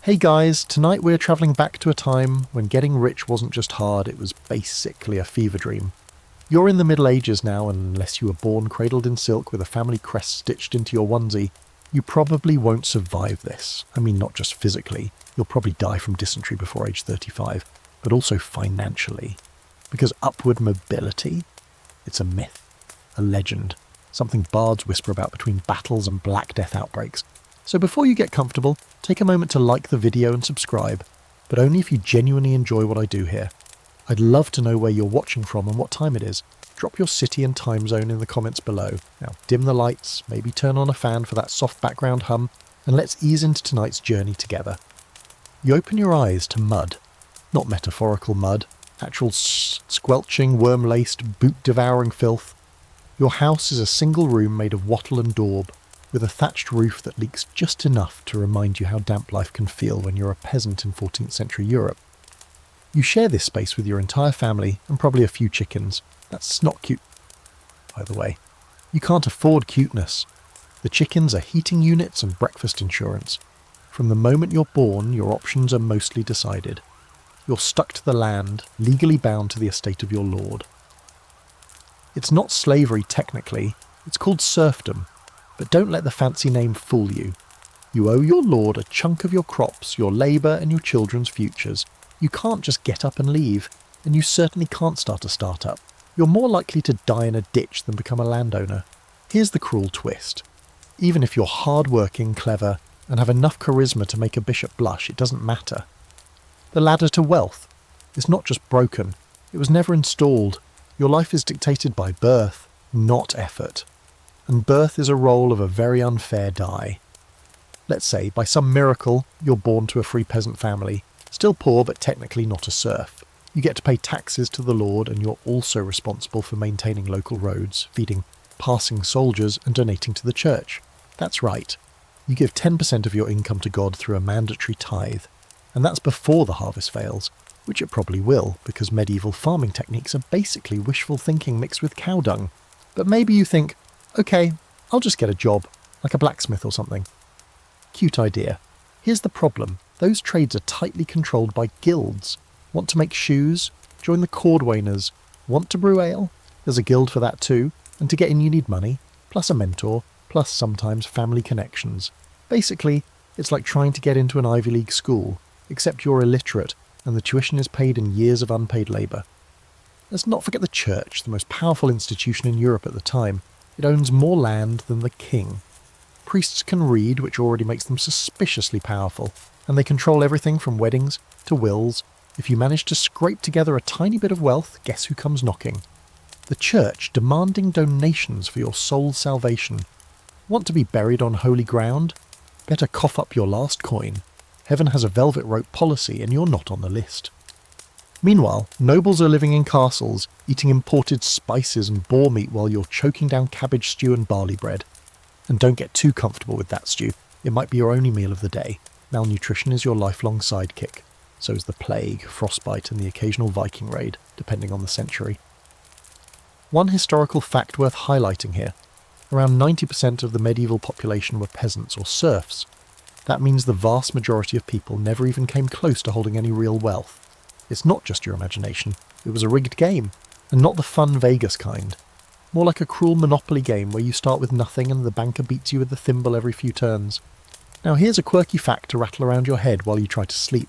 Hey guys, tonight we're travelling back to a time when getting rich wasn't just hard, it was basically a fever dream. You're in the Middle Ages now, and unless you were born cradled in silk with a family crest stitched into your onesie, you probably won't survive this. I mean, not just physically, you'll probably die from dysentery before age 35, but also financially. Because upward mobility? It's a myth, a legend, something bards whisper about between battles and Black Death outbreaks. So before you get comfortable, take a moment to like the video and subscribe, but only if you genuinely enjoy what I do here. I'd love to know where you're watching from and what time it is. Drop your city and time zone in the comments below. Now dim the lights, maybe turn on a fan for that soft background hum, and let's ease into tonight's journey together. You open your eyes to mud. Not metaphorical mud, actual squelching, worm-laced, boot-devouring filth. Your house is a single room made of wattle and daub, with a thatched roof that leaks just enough to remind you how damp life can feel when you're a peasant in 14th century Europe. You share this space with your entire family and probably a few chickens. That's not cute, by the way. You can't afford cuteness. The chickens are heating units and breakfast insurance. From the moment you're born, your options are mostly decided. You're stuck to the land, legally bound to the estate of your lord. It's not slavery technically, it's called serfdom. But don't let the fancy name fool you. You owe your lord a chunk of your crops, your labour and your children's futures. You can't just get up and leave, and you certainly can't start a start-up. You're more likely to die in a ditch than become a landowner. Here's the cruel twist. Even if you're hard-working, clever, and have enough charisma to make a bishop blush, it doesn't matter. The ladder to wealth is not just broken, it was never installed. Your life is dictated by birth, not effort. And birth is a roll of a very unfair die. Let's say, by some miracle, you're born to a free peasant family, still poor but technically not a serf. You get to pay taxes to the lord, and you're also responsible for maintaining local roads, feeding passing soldiers and donating to the church. That's right. You give 10% of your income to God through a mandatory tithe. And that's before the harvest fails, which it probably will, because medieval farming techniques are basically wishful thinking mixed with cow dung. But maybe you think, okay, I'll just get a job, like a blacksmith or something. Cute idea. Here's the problem. Those trades are tightly controlled by guilds. Want to make shoes? Join the cordwainers. Want to brew ale? There's a guild for that too. And to get in you need money, plus a mentor, plus sometimes family connections. Basically, it's like trying to get into an Ivy League school, except you're illiterate and the tuition is paid in years of unpaid labour. Let's not forget the church, the most powerful institution in Europe at the time. It owns more land than the king. Priests can read, which already makes them suspiciously powerful, and they control everything from weddings to wills. If you manage to scrape together a tiny bit of wealth, guess who comes knocking? The church, demanding donations for your soul's salvation. Want to be buried on holy ground? Better cough up your last coin. Heaven has a velvet rope policy, and you're not on the list. Meanwhile, nobles are living in castles, eating imported spices and boar meat while you're choking down cabbage stew and barley bread. And don't get too comfortable with that stew. It might be your only meal of the day. Malnutrition is your lifelong sidekick. So is the plague, frostbite, and the occasional Viking raid, depending on the century. One historical fact worth highlighting here. Around 90% of the medieval population were peasants or serfs. That means the vast majority of people never even came close to holding any real wealth. It's not just your imagination, it was a rigged game, and not the fun Vegas kind. More like a cruel Monopoly game where you start with nothing and the banker beats you with the thimble every few turns. Now here's a quirky fact to rattle around your head while you try to sleep.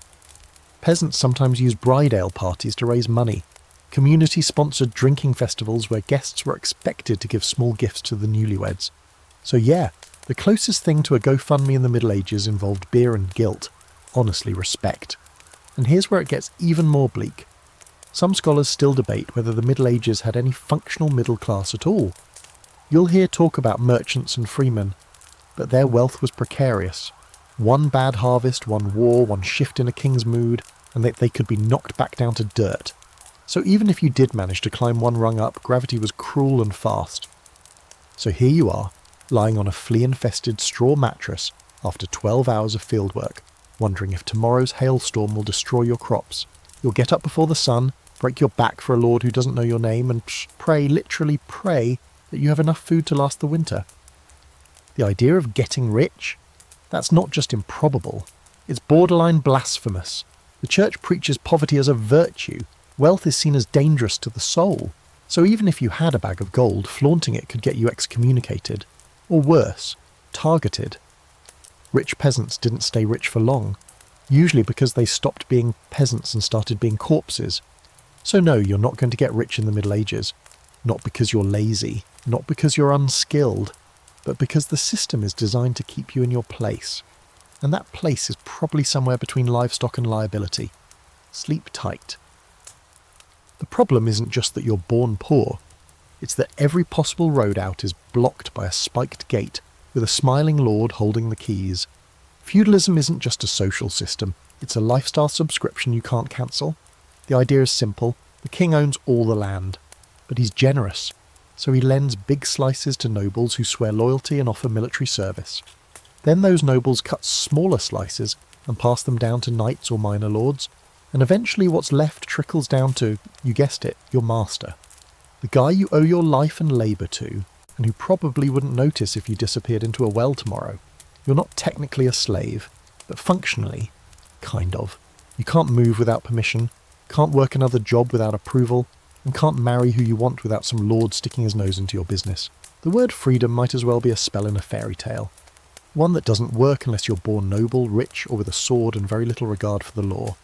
Peasants sometimes use bride ale parties to raise money, community-sponsored drinking festivals where guests were expected to give small gifts to the newlyweds. So yeah, the closest thing to a GoFundMe in the Middle Ages involved beer and guilt. Honestly, respect. And here's where it gets even more bleak. Some scholars still debate whether the Middle Ages had any functional middle class at all. You'll hear talk about merchants and freemen, but their wealth was precarious. One bad harvest, one war, one shift in a king's mood, and they could be knocked back down to dirt. So even if you did manage to climb one rung up, gravity was cruel and fast. So here you are, lying on a flea-infested straw mattress after 12 hours of fieldwork, wondering if tomorrow's hailstorm will destroy your crops. You'll get up before the sun, break your back for a lord who doesn't know your name, and pray, literally pray, that you have enough food to last the winter. The idea of getting rich? That's not just improbable, It's borderline blasphemous. The church preaches poverty as a virtue. Wealth is seen as dangerous to the soul. So even if you had a bag of gold, flaunting it could get you excommunicated. Or worse, targeted. Rich peasants didn't stay rich for long, usually because they stopped being peasants and started being corpses. So no, you're not going to get rich in the Middle Ages. Not because you're lazy, not because you're unskilled, but because the system is designed to keep you in your place. And that place is probably somewhere between livestock and liability. Sleep tight. The problem isn't just that you're born poor, it's that every possible road out is blocked by a spiked gate with a smiling lord holding the keys. Feudalism isn't just a social system, it's a lifestyle subscription you can't cancel. The idea is simple: the king owns all the land, but he's generous, so he lends big slices to nobles who swear loyalty and offer military service. Then those nobles cut smaller slices and pass them down to knights or minor lords, and eventually what's left trickles down to, you guessed it, your master. The guy you owe your life and labour to, and who probably wouldn't notice if you disappeared into a well tomorrow. You're not technically a slave, but functionally, kind of. You can't move without permission, can't work another job without approval, and can't marry who you want without some lord sticking his nose into your business. The word freedom might as well be a spell in a fairy tale. One that doesn't work unless you're born noble, rich, or with a sword and very little regard for the law.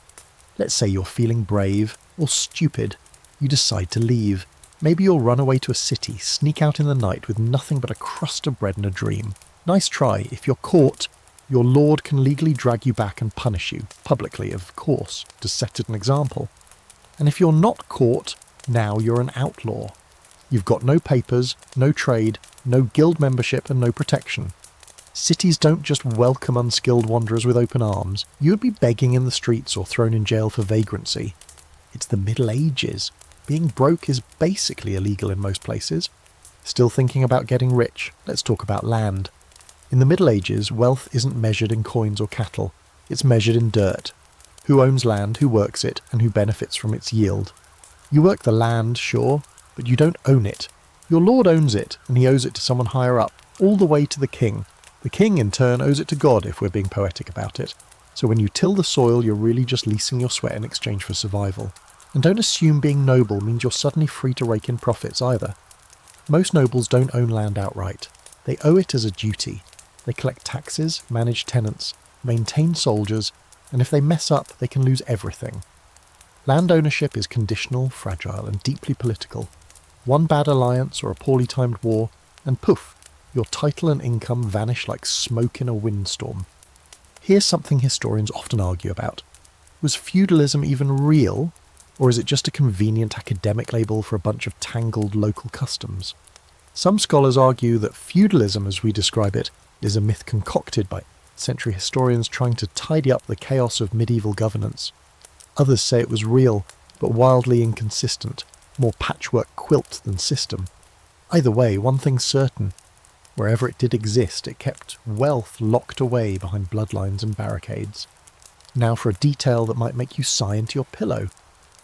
Let's say you're feeling brave, or stupid. You decide to leave. Maybe you'll run away to a city, sneak out in the night with nothing but a crust of bread and a dream. Nice try. If you're caught, your lord can legally drag you back and punish you, publicly, of course, to set an example. And if you're not caught, now you're an outlaw. You've got no papers, no trade, no guild membership, and no protection. Cities don't just welcome unskilled wanderers with open arms. You'd be begging in the streets or thrown in jail for vagrancy. It's the Middle Ages. Being broke is basically illegal in most places. Still thinking about getting rich? Let's talk about land. In the Middle Ages, wealth isn't measured in coins or cattle. It's measured in dirt. Who owns land, who works it, and who benefits from its yield. You work the land, sure, but you don't own it. Your lord owns it, and he owes it to someone higher up, all the way to the king. The king, in turn, owes it to God, if we're being poetic about it. So when you till the soil, you're really just leasing your sweat in exchange for survival. And don't assume being noble means you're suddenly free to rake in profits either. Most nobles don't own land outright. They owe it as a duty. They collect taxes, manage tenants, maintain soldiers, and if they mess up, they can lose everything. Land ownership is conditional, fragile, and deeply political. One bad alliance or a poorly timed war, and poof, your title and income vanish like smoke in a windstorm. Here's something historians often argue about. Was feudalism even real, or is it just a convenient academic label for a bunch of tangled local customs? Some scholars argue that feudalism, as we describe it, is a myth concocted by century historians trying to tidy up the chaos of medieval governance. Others say it was real, but wildly inconsistent, more patchwork quilt than system. Either way, one thing's certain. Wherever it did exist, it kept wealth locked away behind bloodlines and barricades. Now for a detail that might make you sigh into your pillow.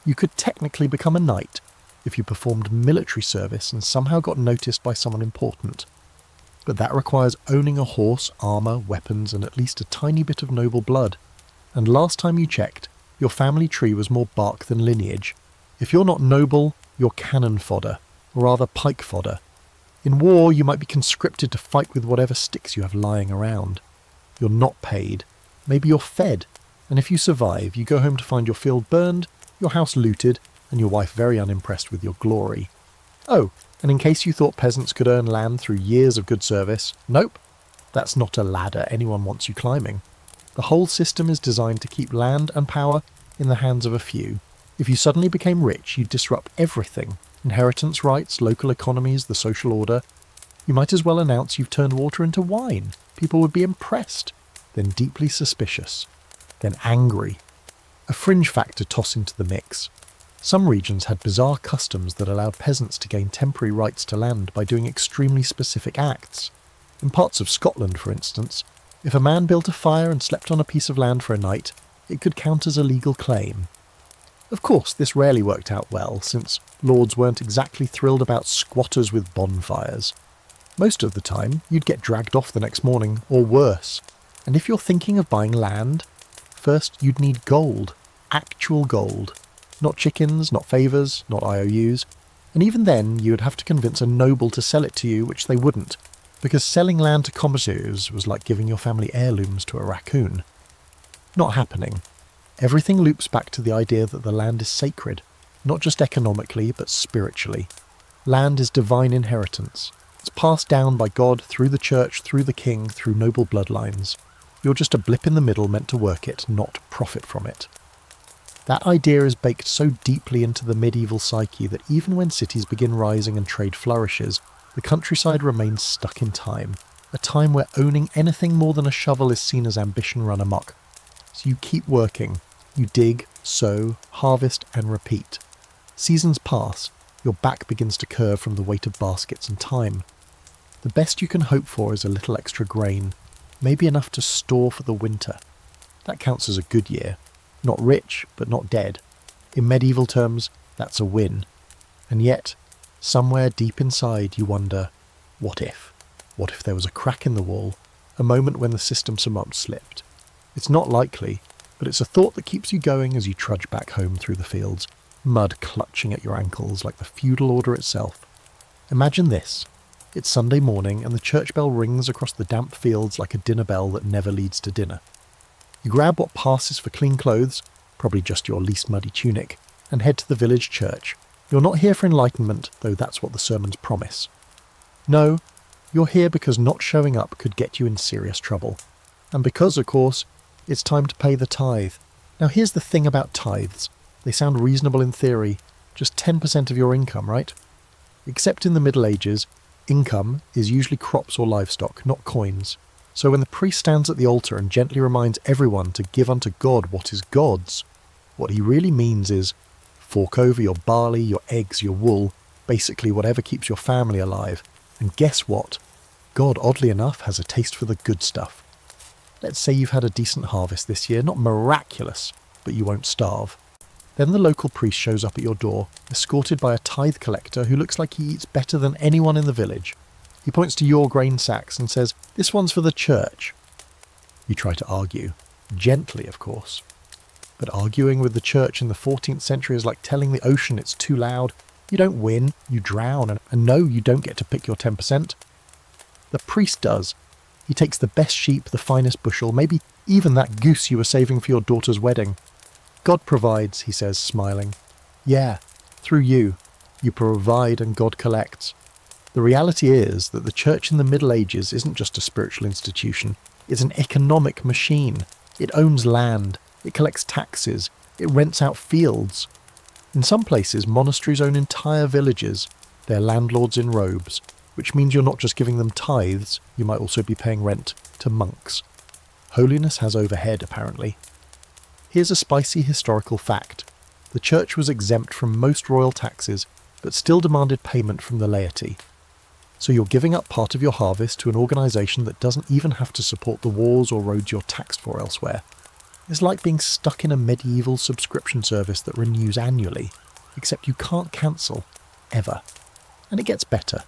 You could technically become a knight if you performed military service and somehow got noticed by someone important. But that requires owning a horse, armour, weapons, and at least a tiny bit of noble blood. And last time you checked, your family tree was more bark than lineage. If you're not noble, you're cannon fodder, or rather pike fodder. In war, you might be conscripted to fight with whatever sticks you have lying around. You're not paid. Maybe you're fed. And if you survive, you go home to find your field burned, your house looted, and your wife very unimpressed with your glory. Oh, and in case you thought peasants could earn land through years of good service, nope. That's not a ladder anyone wants you climbing. The whole system is designed to keep land and power in the hands of a few. If you suddenly became rich, you'd disrupt everything. Inheritance rights, local economies, the social order. You might as well announce you've turned water into wine. People would be impressed, then deeply suspicious, then angry. A fringe fact to toss into the mix. Some regions had bizarre customs that allowed peasants to gain temporary rights to land by doing extremely specific acts. In parts of Scotland, for instance, if a man built a fire and slept on a piece of land for a night, it could count as a legal claim. Of course, this rarely worked out well, since lords weren't exactly thrilled about squatters with bonfires. Most of the time, you'd get dragged off the next morning, or worse. And if you're thinking of buying land, First, you'd need gold. Actual gold. Not chickens, not favours, not IOUs. And even then, you would have to convince a noble to sell it to you, which they wouldn't, because selling land to commerciers was like giving your family heirlooms to a raccoon. Not happening. Everything loops back to the idea that the land is sacred, not just economically, but spiritually. Land is divine inheritance. It's passed down by God through the church, through the king, through noble bloodlines. You're just a blip in the middle meant to work it, not profit from it. That idea is baked so deeply into the medieval psyche that even when cities begin rising and trade flourishes, the countryside remains stuck in time, a time where owning anything more than a shovel is seen as ambition run amok. So you keep working, you dig, sow, harvest and repeat. Seasons pass, your back begins to curve from the weight of baskets and time. The best you can hope for is a little extra grain, maybe enough to store for the winter. That counts as a good year. Not rich, but not dead. In medieval terms, that's a win. And yet, somewhere deep inside you wonder, what if? What if there was a crack in the wall, a moment when the system somewhat slipped? It's not likely, but it's a thought that keeps you going as you trudge back home through the fields, mud clutching at your ankles like the feudal order itself. Imagine this. It's Sunday morning and the church bell rings across the damp fields like a dinner bell that never leads to dinner. You grab what passes for clean clothes, probably just your least muddy tunic, and head to the village church. You're not here for enlightenment, though that's what the sermons promise. No, you're here because not showing up could get you in serious trouble. And because, of course, it's time to pay the tithe. Now here's the thing about tithes. They sound reasonable in theory, just 10% of your income, right? Except in the Middle Ages, income is usually crops or livestock, not coins. So when the priest stands at the altar and gently reminds everyone to give unto God what is God's, what he really means is fork over your barley, your eggs, your wool, basically whatever keeps your family alive. And guess what? God, oddly enough, has a taste for the good stuff. Let's say you've had a decent harvest this year, not miraculous, but you won't starve. Then the local priest shows up at your door, escorted by a tithe collector who looks like he eats better than anyone in the village. He points to your grain sacks and says, "This one's for the church." You try to argue. Gently, of course. But arguing with the church in the 14th century is like telling the ocean it's too loud. You don't win, you drown, and no, you don't get to pick your 10%. The priest does. He takes the best sheep, the finest bushel, maybe even that goose you were saving for your daughter's wedding. God provides, he says, smiling. Yeah, through you. You provide and God collects. The reality is that the church in the Middle Ages isn't just a spiritual institution. It's an economic machine. It owns land. It collects taxes. It rents out fields. In some places, monasteries own entire villages. They're landlords in robes, which means you're not just giving them tithes, you might also be paying rent to monks. Holiness has overhead, apparently. Here's a spicy historical fact. The church was exempt from most royal taxes, but still demanded payment from the laity. So you're giving up part of your harvest to an organisation that doesn't even have to support the wars or roads you're taxed for elsewhere. It's like being stuck in a medieval subscription service that renews annually, except you can't cancel, ever. And it gets better.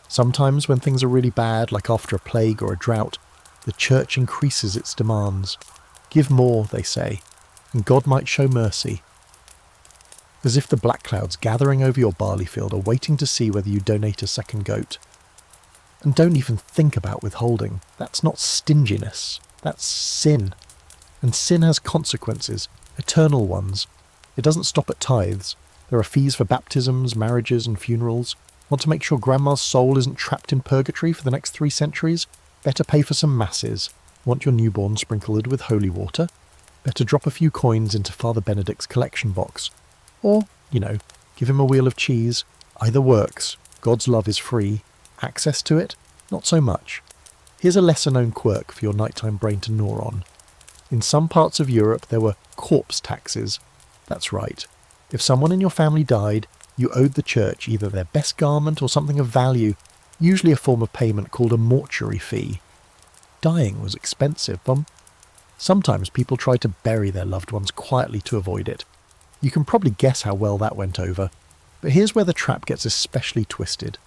Sometimes when things are really bad, like after a plague or a drought, the church increases its demands. Give more, they say, and God might show mercy. As if the black clouds gathering over your barley field are waiting to see whether you donate a second goat. And don't even think about withholding. That's not stinginess. That's sin. And sin has consequences, eternal ones. It doesn't stop at tithes. There are fees for baptisms, marriages and funerals. Want to make sure grandma's soul isn't trapped in purgatory for the next 3 centuries? Better pay for some masses. Want your newborn sprinkled with holy water? Better drop a few coins into Father Benedict's collection box. Or, give him a wheel of cheese. Either works. God's love is free. Access to it? Not so much. Here's a lesser-known quirk for your nighttime brain to gnaw on. In some parts of Europe there were corpse taxes. That's right. If someone in your family died, you owed the church either their best garment or something of value, usually a form of payment called a mortuary fee. Dying was expensive, Sometimes people tried to bury their loved ones quietly to avoid it. You can probably guess how well that went over. But here's where the trap gets especially twisted.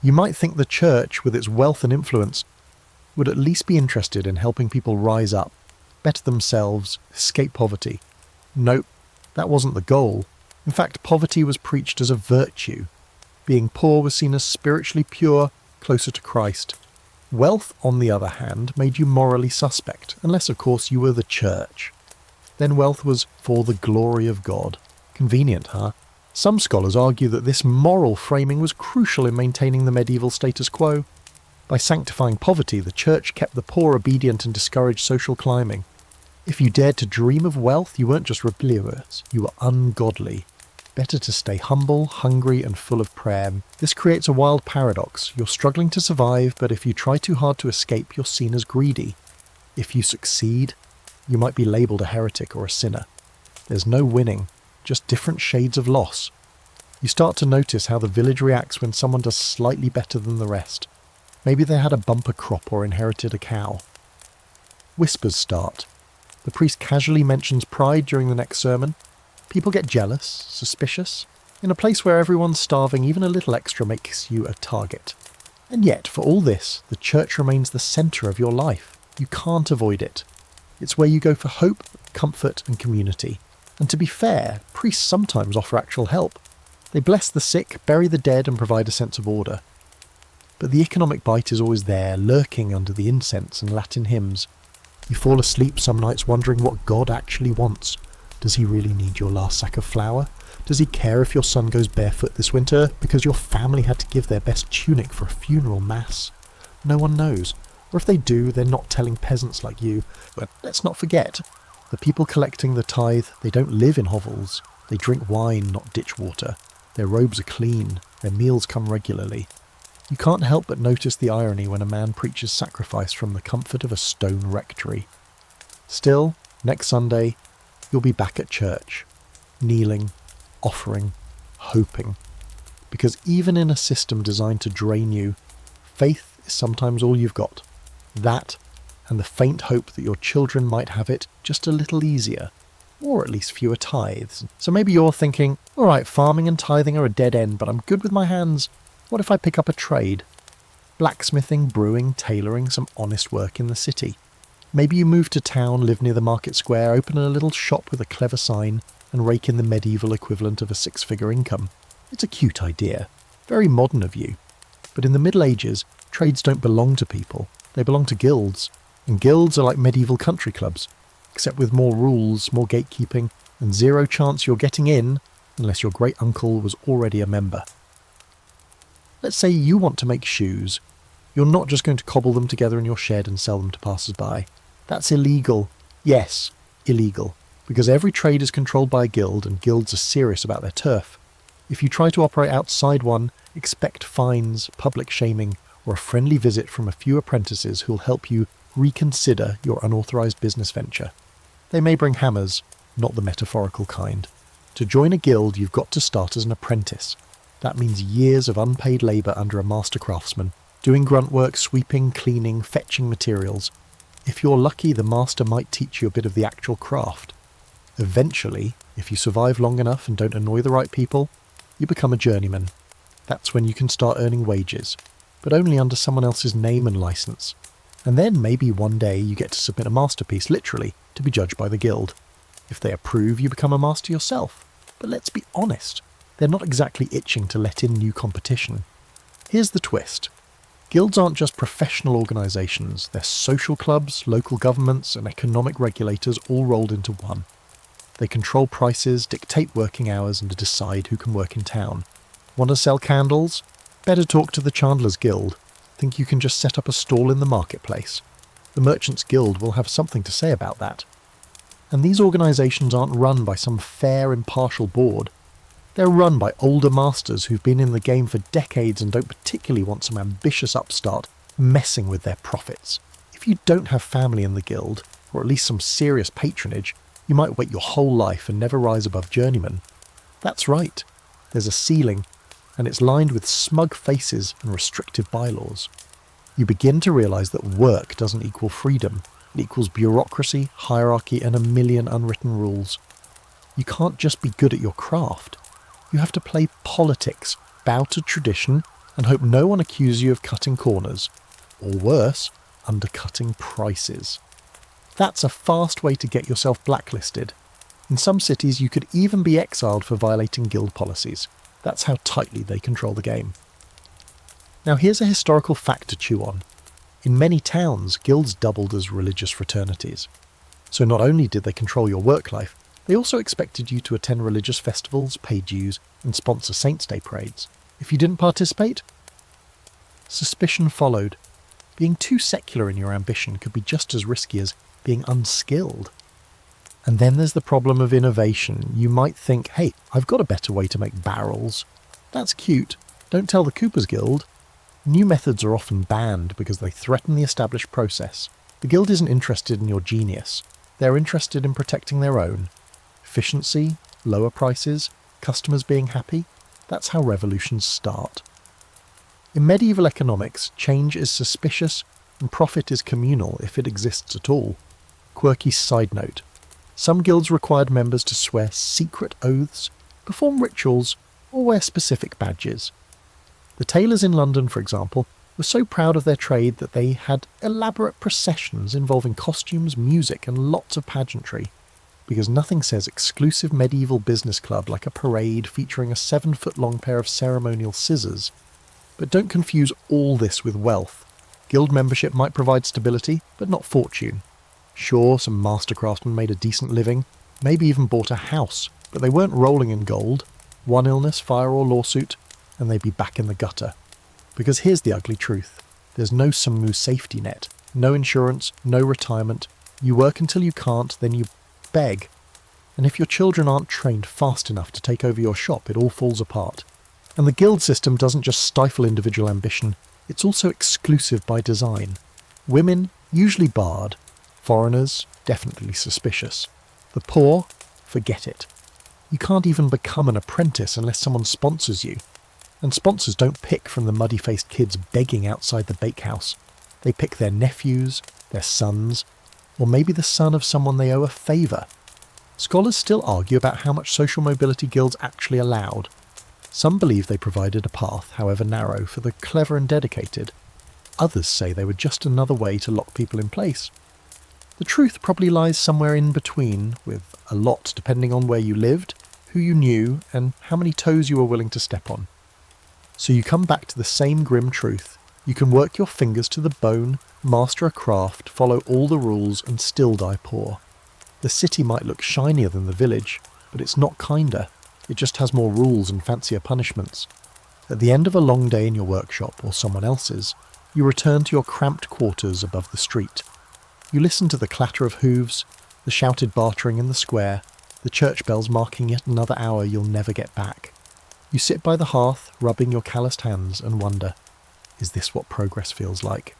You might think the church, with its wealth and influence, would at least be interested in helping people rise up. better themselves, escape poverty. Nope, that wasn't the goal. In fact, poverty was preached as a virtue. Being poor was seen as spiritually pure, closer to Christ. Wealth, on the other hand, made you morally suspect, unless of course you were the church. Then wealth was for the glory of God. Convenient, huh? Some scholars argue that this moral framing was crucial in maintaining the medieval status quo. By sanctifying poverty, the church kept the poor obedient and discouraged social climbing. If you dared to dream of wealth, you weren't just rebellious, you were ungodly. Better to stay humble, hungry, and full of prayer. This creates a wild paradox. You're struggling to survive, but if you try too hard to escape, you're seen as greedy. If you succeed, you might be labelled a heretic or a sinner. There's no winning, just different shades of loss. You start to notice how the village reacts when someone does slightly better than the rest. Maybe they had a bumper crop or inherited a cow. Whispers start. The priest casually mentions pride during the next sermon. People get jealous, suspicious. In a place where everyone's starving, even a little extra makes you a target. And yet, for all this, the church remains the centre of your life. You can't avoid it. It's where you go for hope, comfort, and community. And to be fair, priests sometimes offer actual help. They bless the sick, bury the dead, and provide a sense of order. But the economic bite is always there, lurking under the incense and Latin hymns. You fall asleep some nights wondering what God actually wants. Does he really need your last sack of flour? Does he care if your son goes barefoot this winter because your family had to give their best tunic for a funeral mass? No one knows. Or if they do, they're not telling peasants like you. But let's not forget, the people collecting the tithe, they don't live in hovels. They drink wine, not ditch water. Their robes are clean. Their meals come regularly. You can't help but notice the irony when a man preaches sacrifice from the comfort of a stone rectory. Still, next Sunday, you'll be back at church, kneeling, offering, hoping. Because even in a system designed to drain you, faith is sometimes all you've got. That, and the faint hope that your children might have it just a little easier, or at least fewer tithes. So maybe you're thinking, all right, farming and tithing are a dead end, but I'm good with my hands. What if I pick up a trade? Blacksmithing, brewing, tailoring, some honest work in the city. Maybe you move to town, live near the market square, open a little shop with a clever sign, and rake in the medieval equivalent of a six-figure income. It's a cute idea. Very modern of you. But in the Middle Ages, trades don't belong to people. They belong to guilds. And guilds are like medieval country clubs, except with more rules, more gatekeeping, and zero chance you're getting in unless your great-uncle was already a member. Let's say you want to make shoes. You're not just going to cobble them together in your shed and sell them to passers-by. That's illegal. Yes, illegal. Because every trade is controlled by a guild, and guilds are serious about their turf. If you try to operate outside one, expect fines, public shaming, or a friendly visit from a few apprentices who'll help you reconsider your unauthorised business venture. They may bring hammers, not the metaphorical kind. To join a guild, you've got to start as an apprentice. That means years of unpaid labour under a master craftsman, doing grunt work, sweeping, cleaning, fetching materials. If you're lucky, the master might teach you a bit of the actual craft. Eventually, if you survive long enough and don't annoy the right people, you become a journeyman. That's when you can start earning wages, but only under someone else's name and licence. And then maybe one day you get to submit a masterpiece, literally, to be judged by the guild. If they approve, you become a master yourself. But let's be honest, they're not exactly itching to let in new competition. Here's the twist. Guilds aren't just professional organisations, they're social clubs, local governments and economic regulators all rolled into one. They control prices, dictate working hours and decide who can work in town. Want to sell candles? Better talk to the Chandler's Guild. Think you can just set up a stall in the marketplace? The Merchants Guild will have something to say about that. And these organisations aren't run by some fair, impartial board. They're run by older masters who've been in the game for decades and don't particularly want some ambitious upstart messing with their profits. If you don't have family in the guild, or at least some serious patronage, you might wait your whole life and never rise above journeyman. That's right. There's a ceiling, and it's lined with smug faces and restrictive bylaws. You begin to realise that work doesn't equal freedom. It equals bureaucracy, hierarchy, and a million unwritten rules. You can't just be good at your craft. You have to play politics, bow to tradition, and hope no one accuses you of cutting corners. Or worse, undercutting prices. That's a fast way to get yourself blacklisted. In some cities, you could even be exiled for violating guild policies. That's how tightly they control the game. Now here's a historical fact to chew on. In many towns, guilds doubled as religious fraternities. So not only did they control your work life, they also expected you to attend religious festivals, pay dues, and sponsor Saints' Day parades. If you didn't participate, suspicion followed. Being too secular in your ambition could be just as risky as being unskilled. And then there's the problem of innovation. You might think, hey, I've got a better way to make barrels. That's cute. Don't tell the Coopers Guild. New methods are often banned because they threaten the established process. The guild isn't interested in your genius. They're interested in protecting their own. Efficiency, lower prices, customers being happy. That's how revolutions start. In medieval economics, change is suspicious and profit is communal if it exists at all. Quirky side note. Some guilds required members to swear secret oaths, perform rituals, or wear specific badges. The tailors in London, for example, were so proud of their trade that they had elaborate processions involving costumes, music, and lots of pageantry. Because nothing says exclusive medieval business club like a parade featuring a 7-foot-long pair of ceremonial scissors. But don't confuse all this with wealth. Guild membership might provide stability, but not fortune. Sure, some master craftsmen made a decent living, maybe even bought a house, but they weren't rolling in gold. One illness, fire or lawsuit, and they'd be back in the gutter. Because here's the ugly truth. There's no smooth safety net, no insurance, no retirement. You work until you can't, then you beg. And if your children aren't trained fast enough to take over your shop, it all falls apart. And the guild system doesn't just stifle individual ambition, it's also exclusive by design. Women, usually barred. Foreigners, definitely suspicious. The poor, forget it. You can't even become an apprentice unless someone sponsors you. And sponsors don't pick from the muddy-faced kids begging outside the bakehouse. They pick their nephews, their sons, or maybe the son of someone they owe a favour. Scholars still argue about how much social mobility guilds actually allowed. Some believe they provided a path, however narrow, for the clever and dedicated. Others say they were just another way to lock people in place. The truth probably lies somewhere in between, with a lot depending on where you lived, who you knew, and how many toes you were willing to step on. So you come back to the same grim truth. You can work your fingers to the bone, master a craft, follow all the rules, and still die poor. The city might look shinier than the village, but it's not kinder. It just has more rules and fancier punishments. At the end of a long day in your workshop, or someone else's, you return to your cramped quarters above the street. You listen to the clatter of hooves, the shouted bartering in the square, the church bells marking yet another hour you'll never get back. You sit by the hearth, rubbing your calloused hands, and wonder, is this what progress feels like?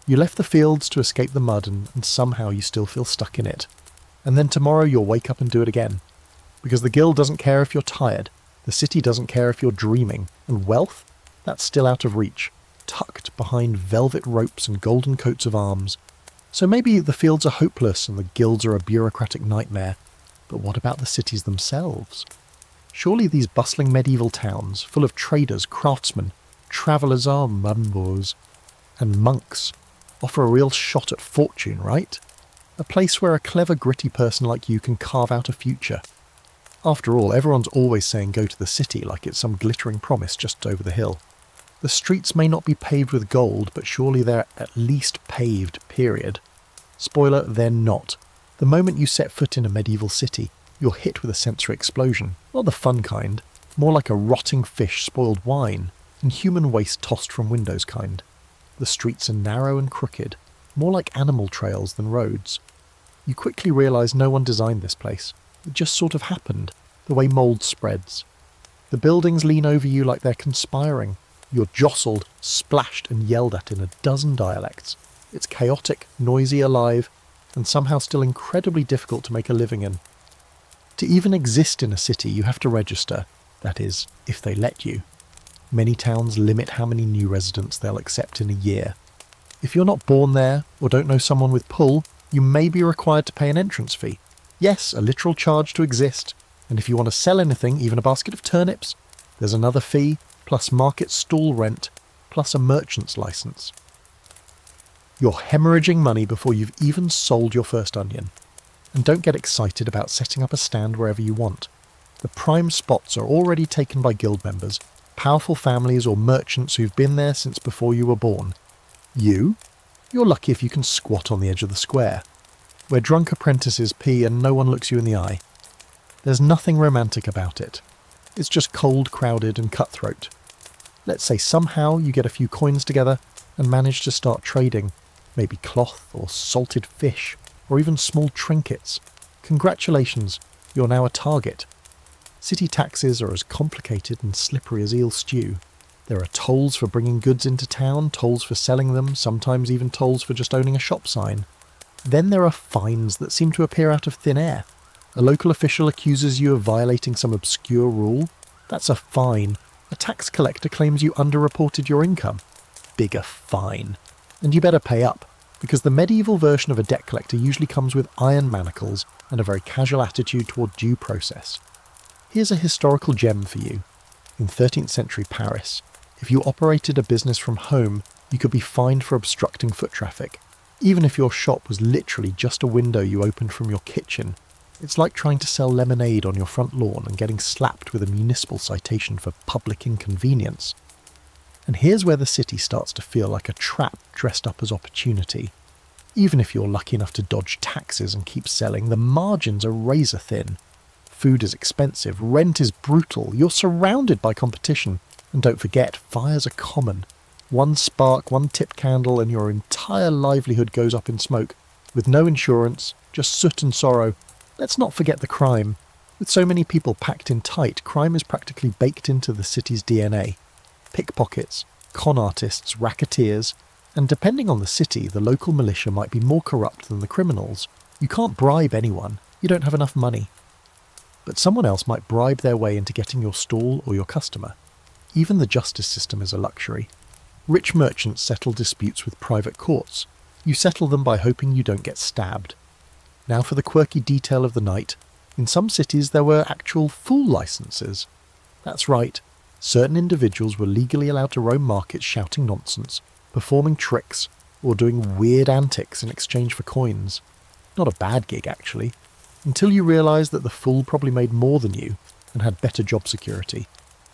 You left the fields to escape the mud, and somehow you still feel stuck in it. And then tomorrow you'll wake up and do it again. Because the guild doesn't care if you're tired, the city doesn't care if you're dreaming, and wealth? That's still out of reach, tucked behind velvet ropes and golden coats of arms. So maybe the fields are hopeless and the guilds are a bureaucratic nightmare, but what about the cities themselves? Surely these bustling medieval towns, full of traders, craftsmen, travellers members, and monks, offer a real shot at fortune, right? A place where a clever, gritty person like you can carve out a future. After all, everyone's always saying go to the city like it's some glittering promise just over the hill. The streets may not be paved with gold, but surely they're at least paved, period. Spoiler, they're not. The moment you set foot in a medieval city, you're hit with a sensory explosion. Not the fun kind, more like a rotting fish spoiled wine, and human waste tossed from windows kind. The streets are narrow and crooked, more like animal trails than roads. You quickly realise no one designed this place. It just sort of happened, the way mould spreads. The buildings lean over you like they're conspiring. You're jostled, splashed and yelled at in a dozen dialects. It's chaotic, noisy, alive, and somehow still incredibly difficult to make a living in. To even exist in a city, you have to register. That is, if they let you. Many towns limit how many new residents they'll accept in a year. If you're not born there, or don't know someone with pull, you may be required to pay an entrance fee. Yes, a literal charge to exist, and if you want to sell anything, even a basket of turnips, there's another fee, plus market stall rent, plus a merchant's license. You're hemorrhaging money before you've even sold your first onion. And don't get excited about setting up a stand wherever you want. The prime spots are already taken by guild members, powerful families or merchants who've been there since before you were born. You're lucky if you can squat on the edge of the square, where drunk apprentices pee and no one looks you in the eye. There's nothing romantic about it. It's just cold, crowded and cutthroat. Let's say somehow you get a few coins together and manage to start trading, maybe cloth or salted fish, or even small trinkets. Congratulations, you're now a target. City taxes are as complicated and slippery as eel stew. There are tolls for bringing goods into town, tolls for selling them, sometimes even tolls for just owning a shop sign. Then there are fines that seem to appear out of thin air. A local official accuses you of violating some obscure rule. That's a fine. A tax collector claims you underreported your income. Bigger fine. And you better pay up, because the medieval version of a debt collector usually comes with iron manacles and a very casual attitude toward due process. Here's a historical gem for you. In 13th century Paris, if you operated a business from home, you could be fined for obstructing foot traffic, even if your shop was literally just a window you opened from your kitchen. It's like trying to sell lemonade on your front lawn and getting slapped with a municipal citation for public inconvenience. And here's where the city starts to feel like a trap dressed up as opportunity. Even if you're lucky enough to dodge taxes and keep selling, the margins are razor thin. Food is expensive, rent is brutal, you're surrounded by competition. And don't forget, fires are common. One spark, one tipped candle, and your entire livelihood goes up in smoke. With no insurance, just soot and sorrow. Let's not forget the crime. With so many people packed in tight, crime is practically baked into the city's DNA. Pickpockets, con artists, racketeers, and depending on the city, the local militia might be more corrupt than the criminals. You can't bribe anyone. You don't have enough money. But someone else might bribe their way into getting your stall or your customer. Even the justice system is a luxury. Rich merchants settle disputes with private courts. You settle them by hoping you don't get stabbed. Now for the quirky detail of the night. In some cities there were actual fool licenses. That's right, certain individuals were legally allowed to roam markets shouting nonsense, performing tricks, or doing weird antics in exchange for coins. Not a bad gig, actually, until you realise that the fool probably made more than you and had better job security.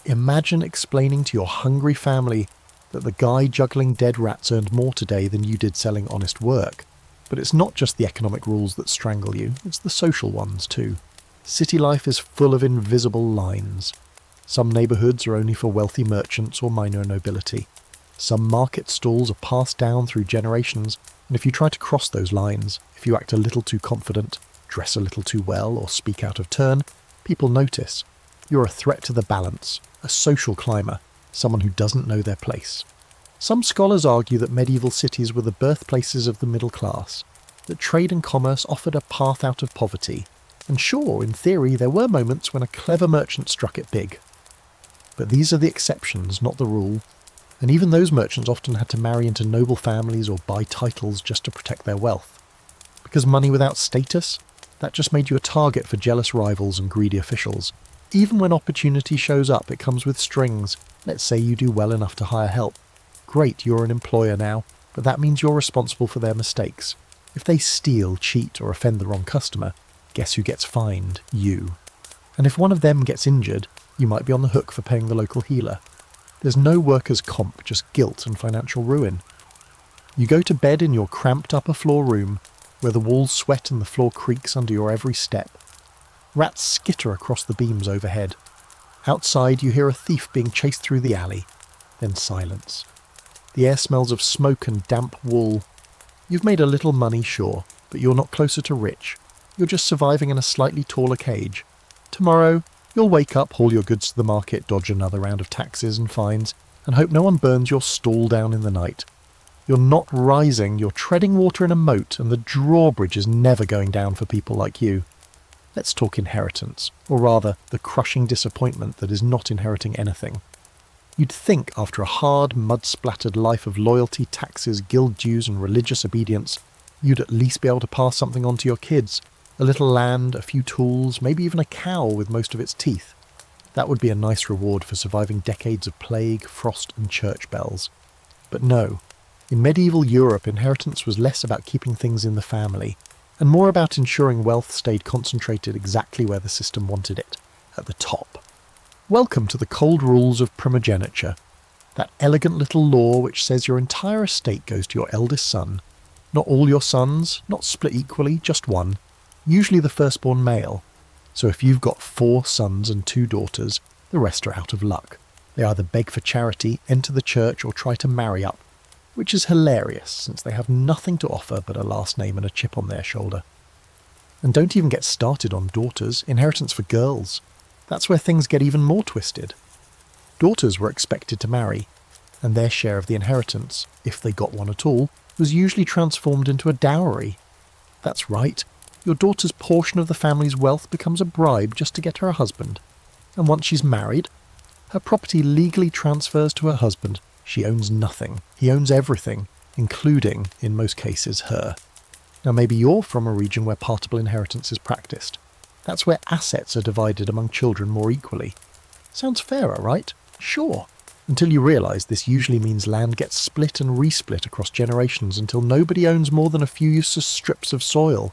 Imagine explaining to your hungry family that the guy juggling dead rats earned more today than you did selling honest work. But it's not just the economic rules that strangle you, it's the social ones too. City life is full of invisible lines. Some neighbourhoods are only for wealthy merchants or minor nobility. Some market stalls are passed down through generations, and if you try to cross those lines, if you act a little too confident, dress a little too well, or speak out of turn, people notice. You're a threat to the balance, a social climber, someone who doesn't know their place. Some scholars argue that medieval cities were the birthplaces of the middle class, that trade and commerce offered a path out of poverty, and sure, in theory, there were moments when a clever merchant struck it big. But these are the exceptions, not the rule, and even those merchants often had to marry into noble families or buy titles just to protect their wealth. Because money without status, that just made you a target for jealous rivals and greedy officials. Even when opportunity shows up, it comes with strings. Let's say you do well enough to hire help. Great, you're an employer now, but that means you're responsible for their mistakes. If they steal, cheat, or offend the wrong customer, guess who gets fined? You. And if one of them gets injured, you might be on the hook for paying the local healer. There's no workers' comp, just guilt and financial ruin. You go to bed in your cramped upper floor room, where the walls sweat and the floor creaks under your every step. Rats skitter across the beams overhead. Outside you hear a thief being chased through the alley. Then silence. The air smells of smoke and damp wool. You've made a little money, sure, but you're not closer to rich. You're just surviving in a slightly taller cage. Tomorrow, you'll wake up, haul your goods to the market, dodge another round of taxes and fines, and hope no one burns your stall down in the night. You're not rising, you're treading water in a moat, and the drawbridge is never going down for people like you. Let's talk inheritance, or rather, the crushing disappointment that is not inheriting anything. You'd think after a hard, mud-splattered life of loyalty, taxes, guild dues and religious obedience, you'd at least be able to pass something on to your kids. A little land, a few tools, maybe even a cow with most of its teeth. That would be a nice reward for surviving decades of plague, frost and church bells. But no, In medieval Europe, inheritance was less about keeping things in the family, and more about ensuring wealth stayed concentrated exactly where the system wanted it, at the top. Welcome to the cold rules of primogeniture, that elegant little law which says your entire estate goes to your eldest son. Not all your sons, not split equally, just one, usually the firstborn male. So if you've got 4 sons and 2 daughters, the rest are out of luck. They either beg for charity, enter the church, or try to marry up, which is hilarious since they have nothing to offer but a last name and a chip on their shoulder. And don't even get started on daughters, inheritance for girls. That's where things get even more twisted. Daughters were expected to marry, and their share of the inheritance, if they got one at all, was usually transformed into a dowry. That's right, your daughter's portion of the family's wealth becomes a bribe just to get her a husband. And once she's married, her property legally transfers to her husband. She owns nothing. He owns everything, including, in most cases, her. Now maybe you're from a region where partible inheritance is practiced. That's where assets are divided among children more equally. Sounds fairer, right? Sure. Until you realise this usually means land gets split and resplit across generations until nobody owns more than a few useless strips of soil.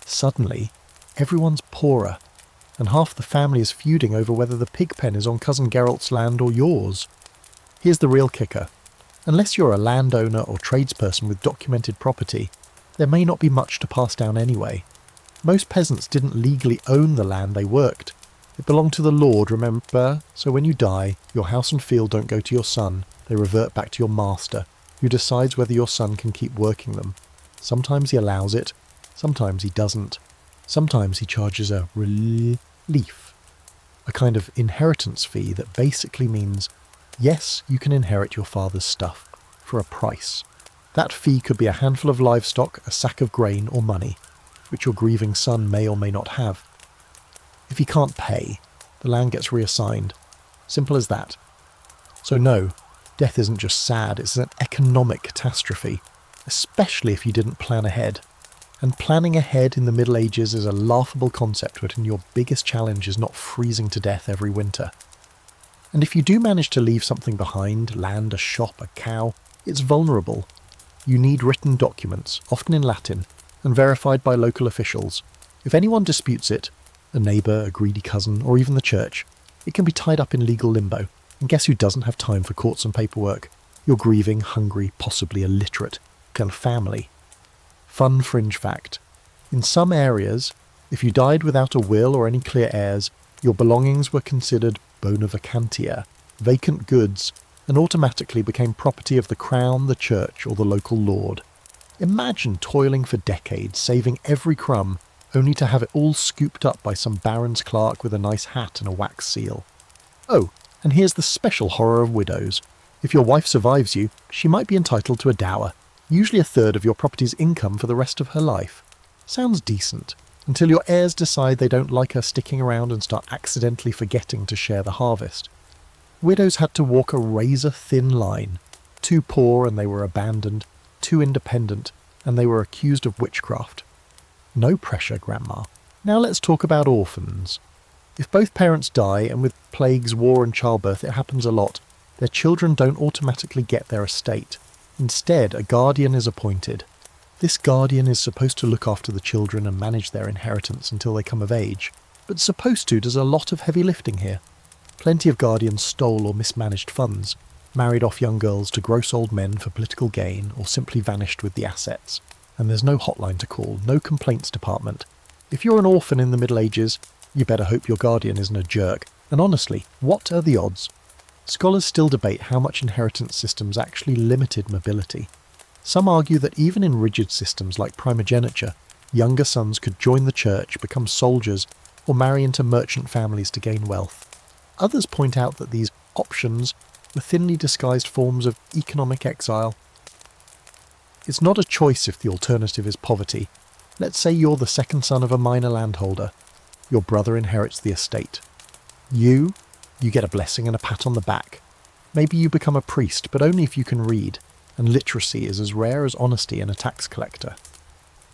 Suddenly, everyone's poorer, and half the family is feuding over whether the pig pen is on Cousin Geralt's land or yours. Here's the real kicker. Unless you're a landowner or tradesperson with documented property, there may not be much to pass down anyway. Most peasants didn't legally own the land they worked. It belonged to the lord, remember? So when you die, your house and field don't go to your son, they revert back to your master, who decides whether your son can keep working them. Sometimes he allows it, sometimes he doesn't. Sometimes he charges a relief, a kind of inheritance fee that basically means, yes, you can inherit your father's stuff, for a price. That fee could be a handful of livestock, a sack of grain, or money, which your grieving son may or may not have. If he can't pay, the land gets reassigned. Simple as that. So no, death isn't just sad, it's an economic catastrophe, especially if you didn't plan ahead. And planning ahead in the Middle Ages is a laughable concept when your biggest challenge is not freezing to death every winter. And if you do manage to leave something behind, land, a shop, a cow, it's vulnerable. You need written documents, often in Latin, and verified by local officials. If anyone disputes it, a neighbour, a greedy cousin, or even the church, it can be tied up in legal limbo. And guess who doesn't have time for courts and paperwork? Your grieving, hungry, possibly illiterate family. Fun fringe fact. In some areas, if you died without a will or any clear heirs, your belongings were considered bona vacantia, vacant goods, and automatically became property of the crown, the church, or the local lord. Imagine toiling for decades, saving every crumb, only to have it all scooped up by some baron's clerk with a nice hat and a wax seal. Oh, and here's the special horror of widows. If your wife survives you, she might be entitled to a dower, usually a third of your property's income for the rest of her life. Sounds decent, until your heirs decide they don't like her sticking around and start accidentally forgetting to share the harvest. Widows had to walk a razor-thin line. Too poor and they were abandoned, too independent, and they were accused of witchcraft. No pressure, Grandma. Now let's talk about orphans. If both parents die, and with plagues, war and childbirth it happens a lot, their children don't automatically get their estate. Instead, a guardian is appointed. This guardian is supposed to look after the children and manage their inheritance until they come of age, but supposed to does a lot of heavy lifting here. Plenty of guardians stole or mismanaged funds, married off young girls to gross old men for political gain, or simply vanished with the assets. And there's no hotline to call, no complaints department. If you're an orphan in the Middle Ages, you better hope your guardian isn't a jerk. And honestly, what are the odds? Scholars still debate how much inheritance systems actually limited mobility. Some argue that even in rigid systems like primogeniture, younger sons could join the church, become soldiers, or marry into merchant families to gain wealth. Others point out that these options were thinly disguised forms of economic exile. It's not a choice if the alternative is poverty. Let's say you're the second son of a minor landholder. Your brother inherits the estate. You get a blessing and a pat on the back. Maybe you become a priest, but only if you can read, and literacy is as rare as honesty in a tax collector.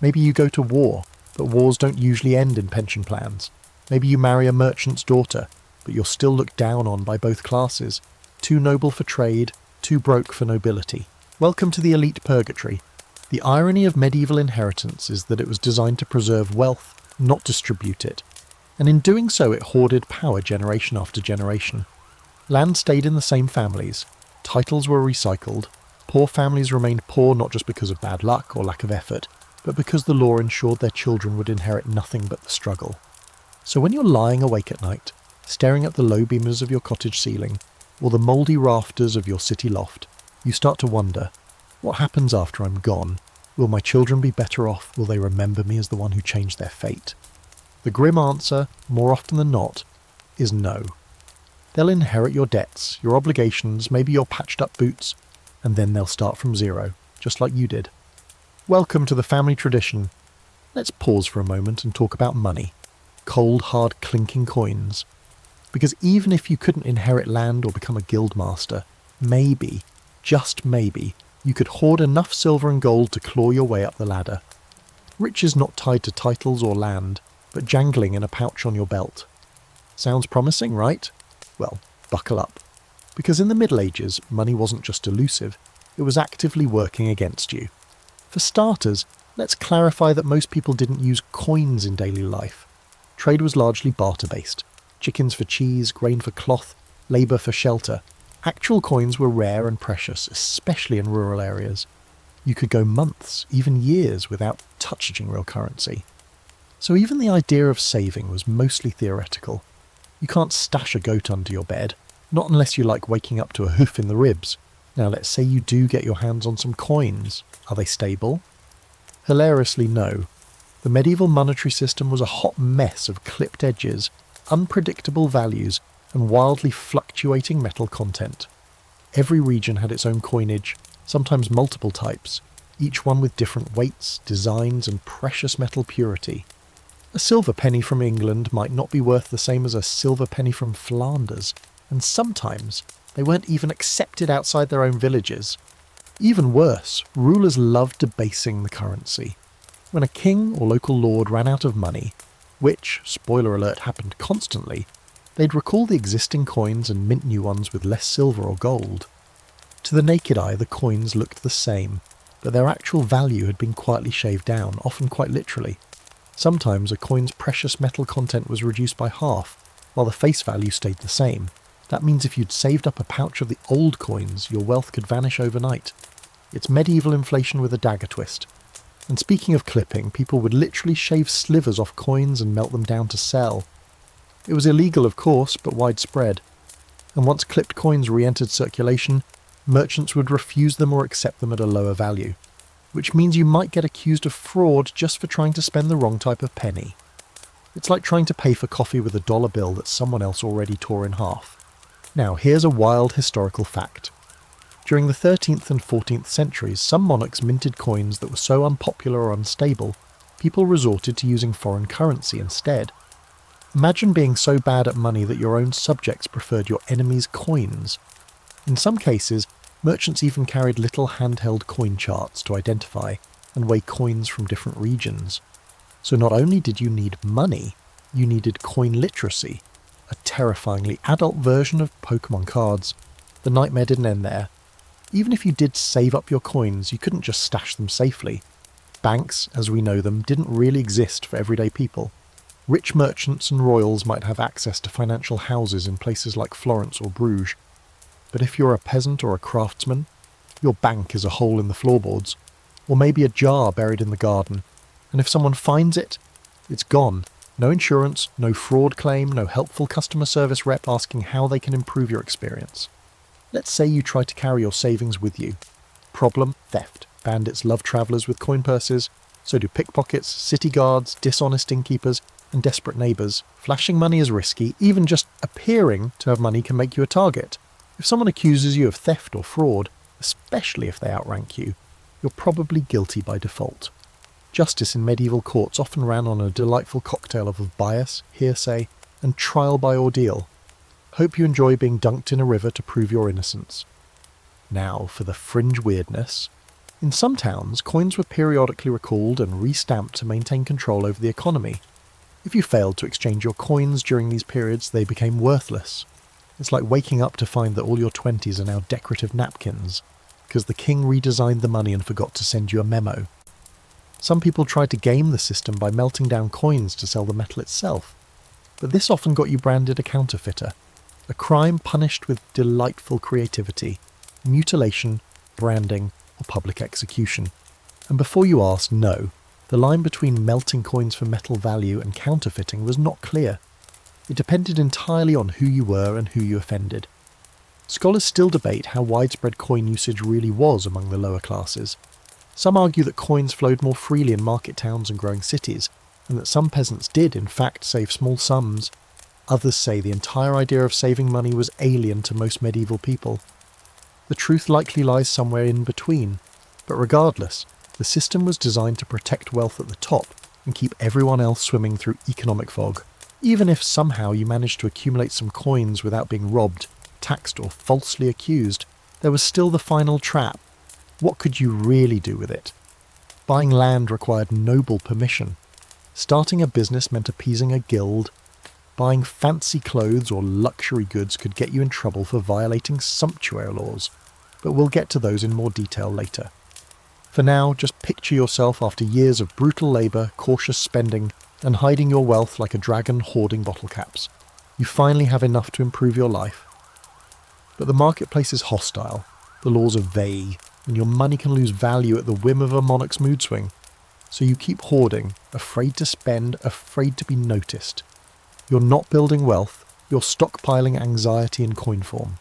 Maybe you go to war, but wars don't usually end in pension plans. Maybe you marry a merchant's daughter, but you're still looked down on by both classes. Too noble for trade, too broke for nobility. Welcome to the elite purgatory. The irony of medieval inheritance is that it was designed to preserve wealth, not distribute it. And in doing so it hoarded power generation after generation. Land stayed in the same families, titles were recycled, poor families remained poor not just because of bad luck or lack of effort, but because the law ensured their children would inherit nothing but the struggle. So when you're lying awake at night, staring at the low beamers of your cottage ceiling, or the mouldy rafters of your city loft, you start to wonder, what happens after I'm gone? Will my children be better off? Will they remember me as the one who changed their fate? The grim answer, more often than not, is no. They'll inherit your debts, your obligations, maybe your patched-up boots, and then they'll start from zero, just like you did. Welcome to the family tradition. Let's pause for a moment and talk about money. Cold, hard, clinking coins. Because even if you couldn't inherit land or become a guild master, maybe, just maybe, you could hoard enough silver and gold to claw your way up the ladder. Rich is not tied to titles or land, but jangling in a pouch on your belt. Sounds promising, right? Well, buckle up. Because in the Middle Ages, money wasn't just elusive, it was actively working against you. For starters, let's clarify that most people didn't use coins in daily life. Trade was largely barter-based. Chickens for cheese, grain for cloth, labour for shelter. Actual coins were rare and precious, especially in rural areas. You could go months, even years, without touching real currency. So even the idea of saving was mostly theoretical. You can't stash a goat under your bed, not unless you like waking up to a hoof in the ribs. Now let's say you do get your hands on some coins. Are they stable? Hilariously, no. The medieval monetary system was a hot mess of clipped edges, unpredictable values, and wildly fluctuating metal content. Every region had its own coinage, sometimes multiple types, each one with different weights, designs, and precious metal purity. A silver penny from England might not be worth the same as a silver penny from Flanders, and sometimes they weren't even accepted outside their own villages. Even worse, rulers loved debasing the currency. When a king or local lord ran out of money, which, spoiler alert, happened constantly, they'd recall the existing coins and mint new ones with less silver or gold. To the naked eye, the coins looked the same, but their actual value had been quietly shaved down, often quite literally. Sometimes a coin's precious metal content was reduced by half, while the face value stayed the same. That means if you'd saved up a pouch of the old coins, your wealth could vanish overnight. It's medieval inflation with a dagger twist. And speaking of clipping, people would literally shave slivers off coins and melt them down to sell. It was illegal, of course, but widespread. And once clipped coins re-entered circulation, merchants would refuse them or accept them at a lower value, which means you might get accused of fraud just for trying to spend the wrong type of penny. It's like trying to pay for coffee with a dollar bill that someone else already tore in half. Now, here's a wild historical fact. During the 13th and 14th centuries, some monarchs minted coins that were so unpopular or unstable, people resorted to using foreign currency instead. Imagine being so bad at money that your own subjects preferred your enemies' coins. In some cases, merchants even carried little handheld coin charts to identify and weigh coins from different regions. So not only did you need money, you needed coin literacy, a terrifyingly adult version of Pokemon cards. The nightmare didn't end there. Even if you did save up your coins, you couldn't just stash them safely. Banks, as we know them, didn't really exist for everyday people. Rich merchants and royals might have access to financial houses in places like Florence or Bruges. But if you're a peasant or a craftsman, your bank is a hole in the floorboards, or maybe a jar buried in the garden. And if someone finds it, it's gone. No insurance, no fraud claim, no helpful customer service rep asking how they can improve your experience. Let's say you try to carry your savings with you. Problem: theft. Bandits love travellers with coin purses, so do pickpockets, city guards, dishonest innkeepers, and desperate neighbours. Flashing money is risky. Even just appearing to have money can make you a target. If someone accuses you of theft or fraud, especially if they outrank you, you're probably guilty by default. Justice in medieval courts often ran on a delightful cocktail of bias, hearsay, and trial by ordeal. Hope you enjoy being dunked in a river to prove your innocence. Now for the fringe weirdness. In some towns, coins were periodically recalled and re-stamped to maintain control over the economy. If you failed to exchange your coins during these periods, they became worthless. It's like waking up to find that all your 20s are now decorative napkins. because the king redesigned the money and forgot to send you a memo. Some people tried to game the system by melting down coins to sell the metal itself, but this often got you branded a counterfeiter, a crime punished with delightful creativity, mutilation, branding, or public execution. And before you ask, no, the line between melting coins for metal value and counterfeiting was not clear. It depended entirely on who you were and who you offended. Scholars still debate how widespread coin usage really was among the lower classes. Some argue that coins flowed more freely in market towns and growing cities, and that some peasants did in fact save small sums. Others say the entire idea of saving money was alien to most medieval people. The truth likely lies somewhere in between, but regardless, the system was designed to protect wealth at the top and keep everyone else swimming through economic fog. Even if somehow you managed to accumulate some coins without being robbed, taxed or falsely accused, there was still the final trap. What could you really do with it? Buying land required noble permission. Starting a business meant appeasing a guild. Buying fancy clothes or luxury goods could get you in trouble for violating sumptuary laws, but we'll get to those in more detail later. For now, just picture yourself after years of brutal labour, cautious spending, and hiding your wealth like a dragon hoarding bottle caps. You finally have enough to improve your life. But the marketplace is hostile, the laws are vague, and your money can lose value at the whim of a monarch's mood swing. So you keep hoarding, afraid to spend, afraid to be noticed. You're not building wealth, you're stockpiling anxiety in coin form.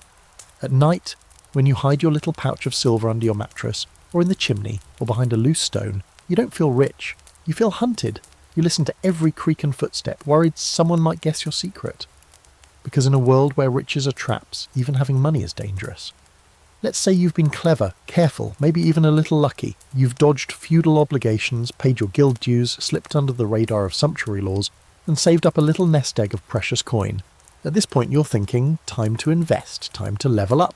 At night, when you hide your little pouch of silver under your mattress, or in the chimney, or behind a loose stone, you don't feel rich, you feel hunted. You listen to every creak and footstep, worried someone might guess your secret. Because in a world where riches are traps, even having money is dangerous. Let's say you've been clever, careful, maybe even a little lucky. You've dodged feudal obligations, paid your guild dues, slipped under the radar of sumptuary laws, and saved up a little nest egg of precious coin. At this point you're thinking, time to invest, time to level up.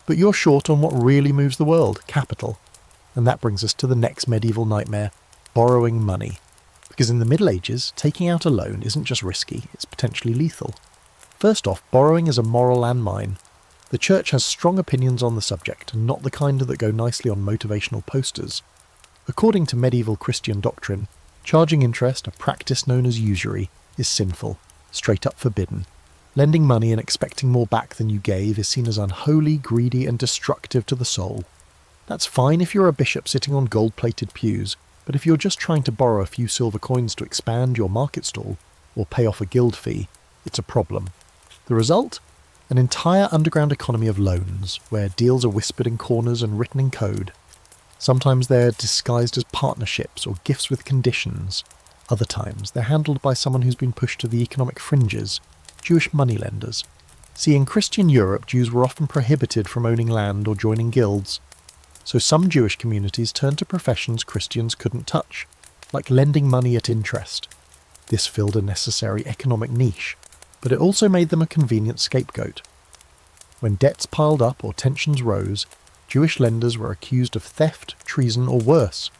But you're short on what really moves the world, capital. And that brings us to the next medieval nightmare, borrowing money. Because in the Middle Ages, taking out a loan isn't just risky, it's potentially lethal. First off, borrowing is a moral landmine. The church has strong opinions on the subject, and not the kind that go nicely on motivational posters. According to medieval Christian doctrine, charging interest, a practice known as usury, is sinful, straight up forbidden. Lending money and expecting more back than you gave is seen as unholy, greedy, and destructive to the soul. That's fine if you're a bishop sitting on gold-plated pews, but if you're just trying to borrow a few silver coins to expand your market stall, or pay off a guild fee, it's a problem. The result? An entire underground economy of loans, where deals are whispered in corners and written in code. Sometimes they're disguised as partnerships or gifts with conditions. Other times they're handled by someone who's been pushed to the economic fringes, Jewish moneylenders. See, in Christian Europe, Jews were often prohibited from owning land or joining guilds. So some Jewish communities turned to professions Christians couldn't touch, like lending money at interest. This filled a necessary economic niche, but it also made them a convenient scapegoat. When debts piled up or tensions rose, Jewish lenders were accused of theft, treason, or worse.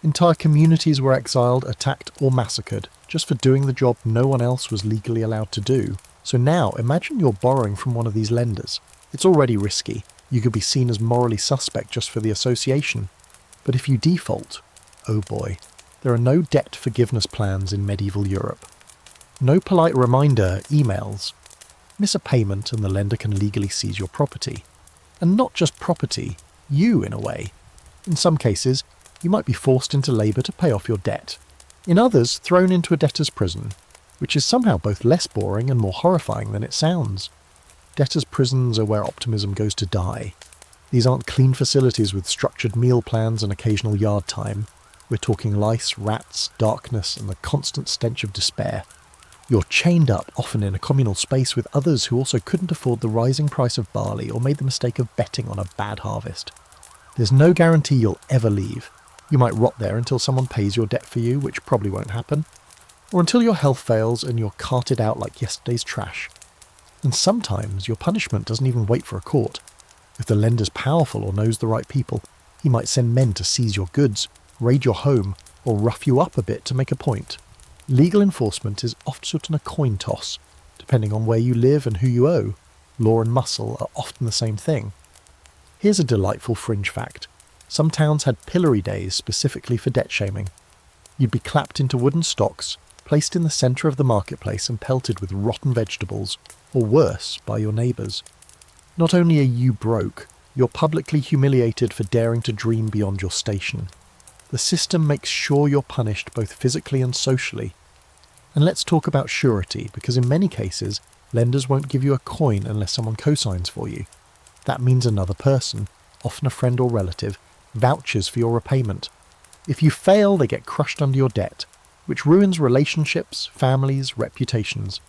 Entire communities were exiled, attacked, or massacred, just for doing the job no one else was legally allowed to do. So now, imagine you're borrowing from one of these lenders. It's already risky. You could be seen as morally suspect just for the association. But if you default, oh boy, there are no debt forgiveness plans in medieval Europe. No polite reminder emails. Miss a payment and the lender can legally seize your property. And not just property, you in a way. In some cases, you might be forced into labour to pay off your debt. In others, thrown into a debtor's prison, which is somehow both less boring and more horrifying than it sounds. Debtors' prisons are where optimism goes to die. These aren't clean facilities with structured meal plans and occasional yard time. We're talking lice, rats, darkness, and the constant stench of despair. You're chained up, often in a communal space with others who also couldn't afford the rising price of barley or made the mistake of betting on a bad harvest. There's no guarantee you'll ever leave. You might rot there until someone pays your debt for you, which probably won't happen, or until your health fails and you're carted out like yesterday's trash. And sometimes your punishment doesn't even wait for a court. If the lender's powerful or knows the right people, he might send men to seize your goods, raid your home, or rough you up a bit to make a point. Legal enforcement is often a coin toss, depending on where you live and who you owe. Law and muscle are often the same thing. Here's a delightful fringe fact. Some towns had pillory days specifically for debt shaming. You'd be clapped into wooden stocks, placed in the centre of the marketplace and pelted with rotten vegetables, or worse, by your neighbours. Not only are you broke, you're publicly humiliated for daring to dream beyond your station. The system makes sure you're punished both physically and socially. And let's talk about surety, because in many cases, lenders won't give you a coin unless someone co-signs for you. That means another person, often a friend or relative, vouches for your repayment. If you fail, they get crushed under your debt, which ruins relationships, families, reputations.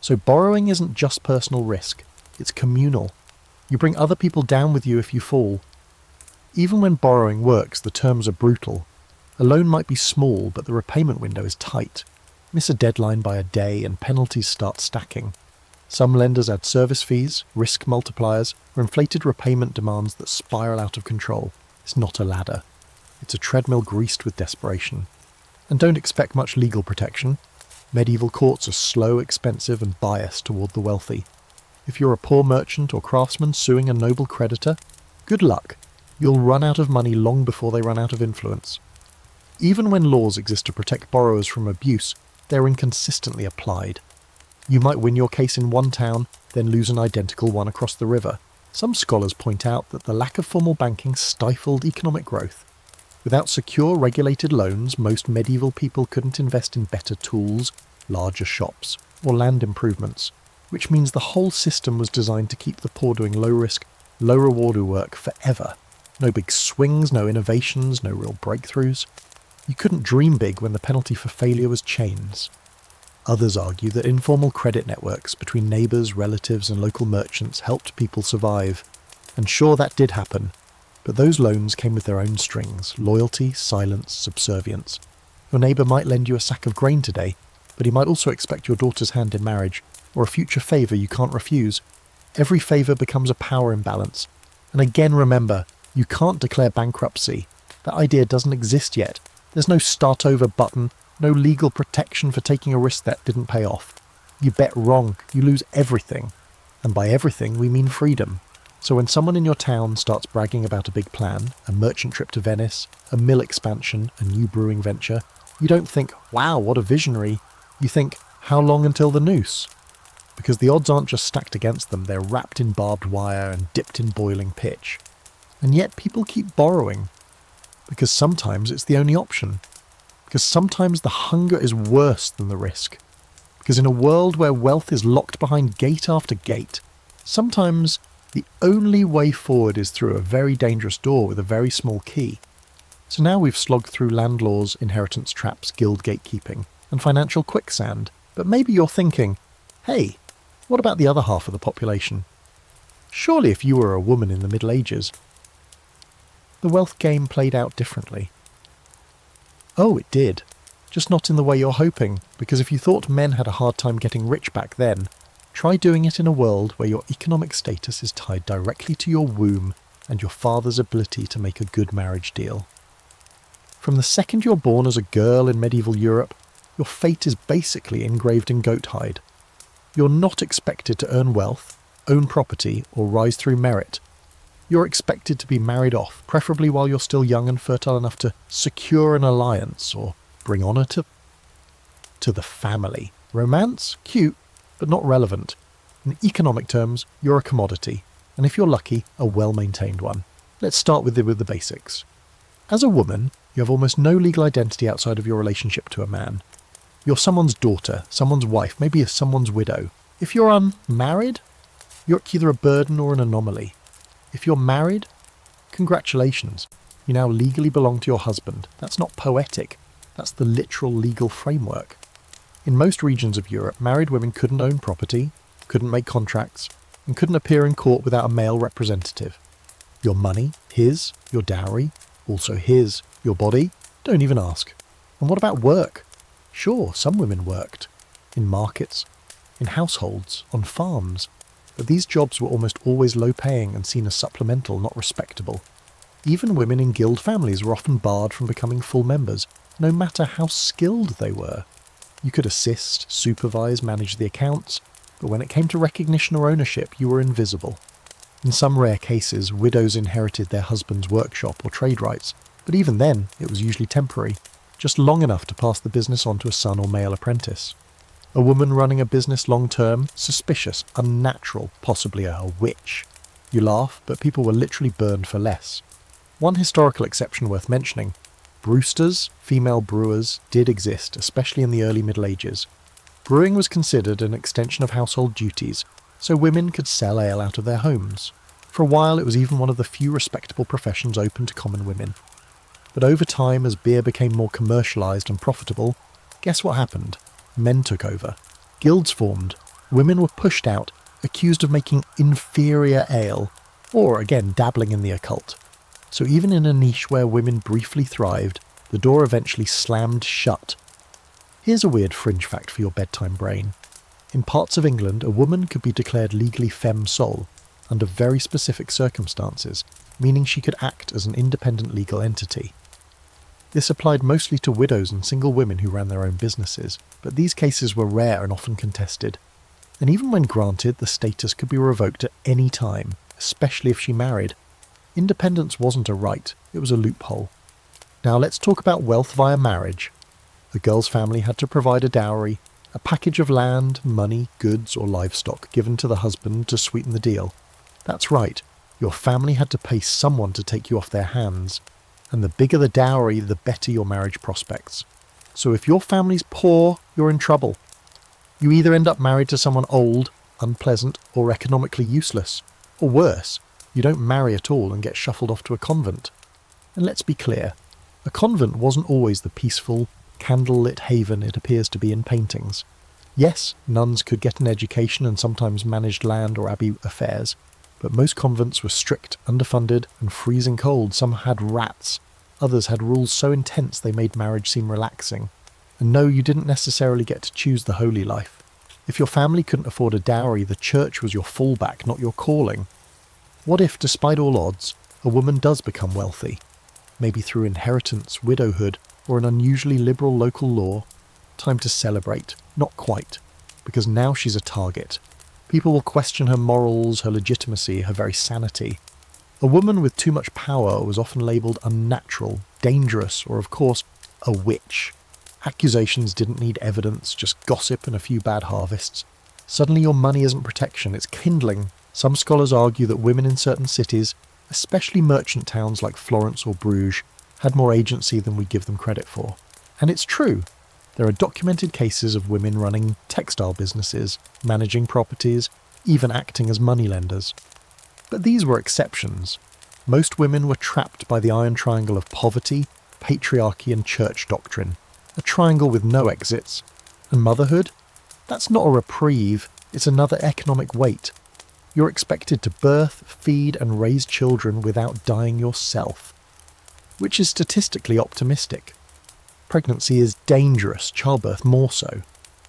So borrowing isn't just personal risk, it's communal. You bring other people down with you if you fall. Even when borrowing works, the terms are brutal. A loan might be small, but the repayment window is tight. Miss a deadline by a day and penalties start stacking. Some lenders add service fees, risk multipliers, or inflated repayment demands that spiral out of control. It's not a ladder. It's a treadmill greased with desperation. And don't expect much legal protection. Medieval courts are slow, expensive, and biased toward the wealthy. If you're a poor merchant or craftsman suing a noble creditor, good luck. You'll run out of money long before they run out of influence. Even when laws exist to protect borrowers from abuse, they're inconsistently applied. You might win your case in one town, then lose an identical one across the river. Some scholars point out that the lack of formal banking stifled economic growth. Without secure, regulated loans, most medieval people couldn't invest in better tools, larger shops, or land improvements, which means the whole system was designed to keep the poor doing low-risk, low-reward work forever. No big swings, no innovations, no real breakthroughs. You couldn't dream big when the penalty for failure was chains. Others argue that informal credit networks between neighbours, relatives and local merchants helped people survive. And sure, that did happen. But those loans came with their own strings: loyalty, silence, subservience. Your neighbour might lend you a sack of grain today, but he might also expect your daughter's hand in marriage, or a future favour you can't refuse. Every favour becomes a power imbalance. And again remember, you can't declare bankruptcy. That idea doesn't exist yet. There's no start over button, no legal protection for taking a risk that didn't pay off. You bet wrong, you lose everything. And by everything we mean freedom. So when someone in your town starts bragging about a big plan, a merchant trip to Venice, a mill expansion, a new brewing venture, you don't think, wow, what a visionary. You think, how long until the noose? Because the odds aren't just stacked against them, they're wrapped in barbed wire and dipped in boiling pitch. And yet people keep borrowing. Because sometimes it's the only option. Because sometimes the hunger is worse than the risk. Because in a world where wealth is locked behind gate after gate, sometimes the only way forward is through a very dangerous door with a very small key. So now we've slogged through land laws, inheritance traps, guild gatekeeping, and financial quicksand. But maybe you're thinking, hey, what about the other half of the population? Surely if you were a woman in the Middle Ages, the wealth game played out differently. Oh, it did. Just not in the way you're hoping, because if you thought men had a hard time getting rich back then, try doing it in a world where your economic status is tied directly to your womb and your father's ability to make a good marriage deal. From the second you're born as a girl in medieval Europe, your fate is basically engraved in goat hide. You're not expected to earn wealth, own property, or rise through merit. You're expected to be married off, preferably while you're still young and fertile enough to secure an alliance or bring honour to the family. Romance? Cute, but not relevant. In economic terms, you're a commodity, and if you're lucky, a well-maintained one. Let's start with the basics. As a woman, you have almost no legal identity outside of your relationship to a man. You're someone's daughter, someone's wife, maybe someone's widow. If you're unmarried, you're either a burden or an anomaly. If you're married, congratulations. You now legally belong to your husband. That's not poetic. That's the literal legal framework. In most regions of Europe, married women couldn't own property, couldn't make contracts, and couldn't appear in court without a male representative. Your money, his, your dowry, also his, your body, don't even ask. And what about work? Sure, some women worked. In markets, in households, on farms. But these jobs were almost always low-paying and seen as supplemental, not respectable. Even women in guild families were often barred from becoming full members, no matter how skilled they were. You could assist, supervise, manage the accounts, but when it came to recognition or ownership, you were invisible. In some rare cases, widows inherited their husband's workshop or trade rights, but even then, it was usually temporary, just long enough to pass the business on to a son or male apprentice. A woman running a business long-term, suspicious, unnatural, possibly a witch. You laugh, but people were literally burned for less. One historical exception worth mentioning: Brewsters, female brewers, did exist, especially in the early Middle Ages. Brewing was considered an extension of household duties, so women could sell ale out of their homes. For a while, it was even one of the few respectable professions open to common women. But over time, as beer became more commercialised and profitable, guess what happened? Men took over. Guilds formed. Women were pushed out, accused of making inferior ale, or again dabbling in the occult. So even in a niche where women briefly thrived, the door eventually slammed shut. Here's a weird fringe fact for your bedtime brain. In parts of England, a woman could be declared legally femme sole, under very specific circumstances, meaning she could act as an independent legal entity. This applied mostly to widows and single women who ran their own businesses, but these cases were rare and often contested. And even when granted, the status could be revoked at any time, especially if she married. Independence wasn't a right, it was a loophole. Now let's talk about wealth via marriage. The girl's family had to provide a dowry, a package of land, money, goods or livestock given to the husband to sweeten the deal. That's right, your family had to pay someone to take you off their hands. And the bigger the dowry, the better your marriage prospects. So if your family's poor, you're in trouble. You either end up married to someone old, unpleasant, or economically useless. Or worse, you don't marry at all and get shuffled off to a convent. And let's be clear, a convent wasn't always the peaceful, candle-lit haven it appears to be in paintings. Yes, nuns could get an education and sometimes managed land or abbey affairs, but most convents were strict, underfunded, and freezing cold. Some had rats. Others had rules so intense they made marriage seem relaxing. And no, you didn't necessarily get to choose the holy life. If your family couldn't afford a dowry, the church was your fallback, not your calling. What if, despite all odds, a woman does become wealthy? Maybe through inheritance, widowhood, or an unusually liberal local law? Time to celebrate. Not quite. Because now she's a target. People will question her morals, her legitimacy, her very sanity. A woman with too much power was often labelled unnatural, dangerous, or of course, a witch. Accusations didn't need evidence, just gossip and a few bad harvests. Suddenly your money isn't protection, it's kindling. Some scholars argue that women in certain cities, especially merchant towns like Florence or Bruges, had more agency than we give them credit for. And it's true. There are documented cases of women running textile businesses, managing properties, even acting as moneylenders. But these were exceptions. Most women were trapped by the iron triangle of poverty, patriarchy and church doctrine, a triangle with no exits. And motherhood? That's not a reprieve, it's another economic weight. You're expected to birth, feed and raise children without dying yourself. Which is statistically optimistic. Pregnancy is dangerous, childbirth more so.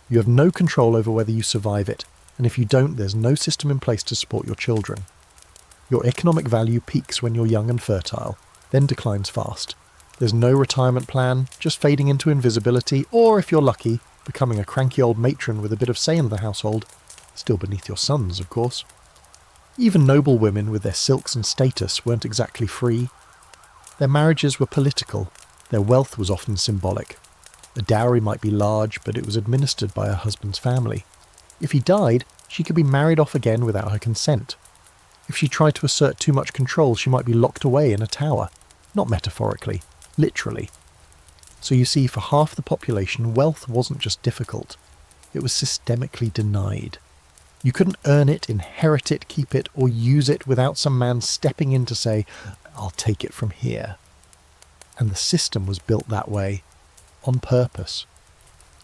You have no control over whether you survive it, and if you don't, there's no system in place to support your children. Your economic value peaks when you're young and fertile, then declines fast. There's no retirement plan, just fading into invisibility, or if you're lucky, becoming a cranky old matron with a bit of say in the household, still beneath your sons, of course. Even noble women with their silks and status weren't exactly free. Their marriages were political. Their wealth was often symbolic. A dowry might be large, but it was administered by her husband's family. If he died, she could be married off again without her consent. If she tried to assert too much control, she might be locked away in a tower. Not metaphorically, literally. So you see, for half the population, wealth wasn't just difficult. It was systemically denied. You couldn't earn it, inherit it, keep it, or use it without some man stepping in to say, "I'll take it from here." And the system was built that way, on purpose.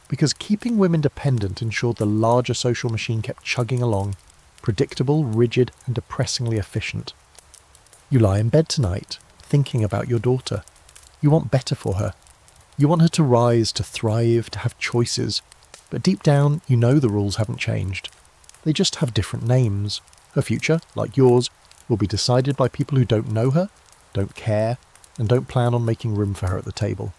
Because keeping women dependent ensured the larger social machine kept chugging along, predictable, rigid, and depressingly efficient. You lie in bed tonight, thinking about your daughter. You want better for her. You want her to rise, to thrive, to have choices. But deep down, you know the rules haven't changed. They just have different names. Her future, like yours, will be decided by people who don't know her, don't care, and don't plan on making room for her at the table.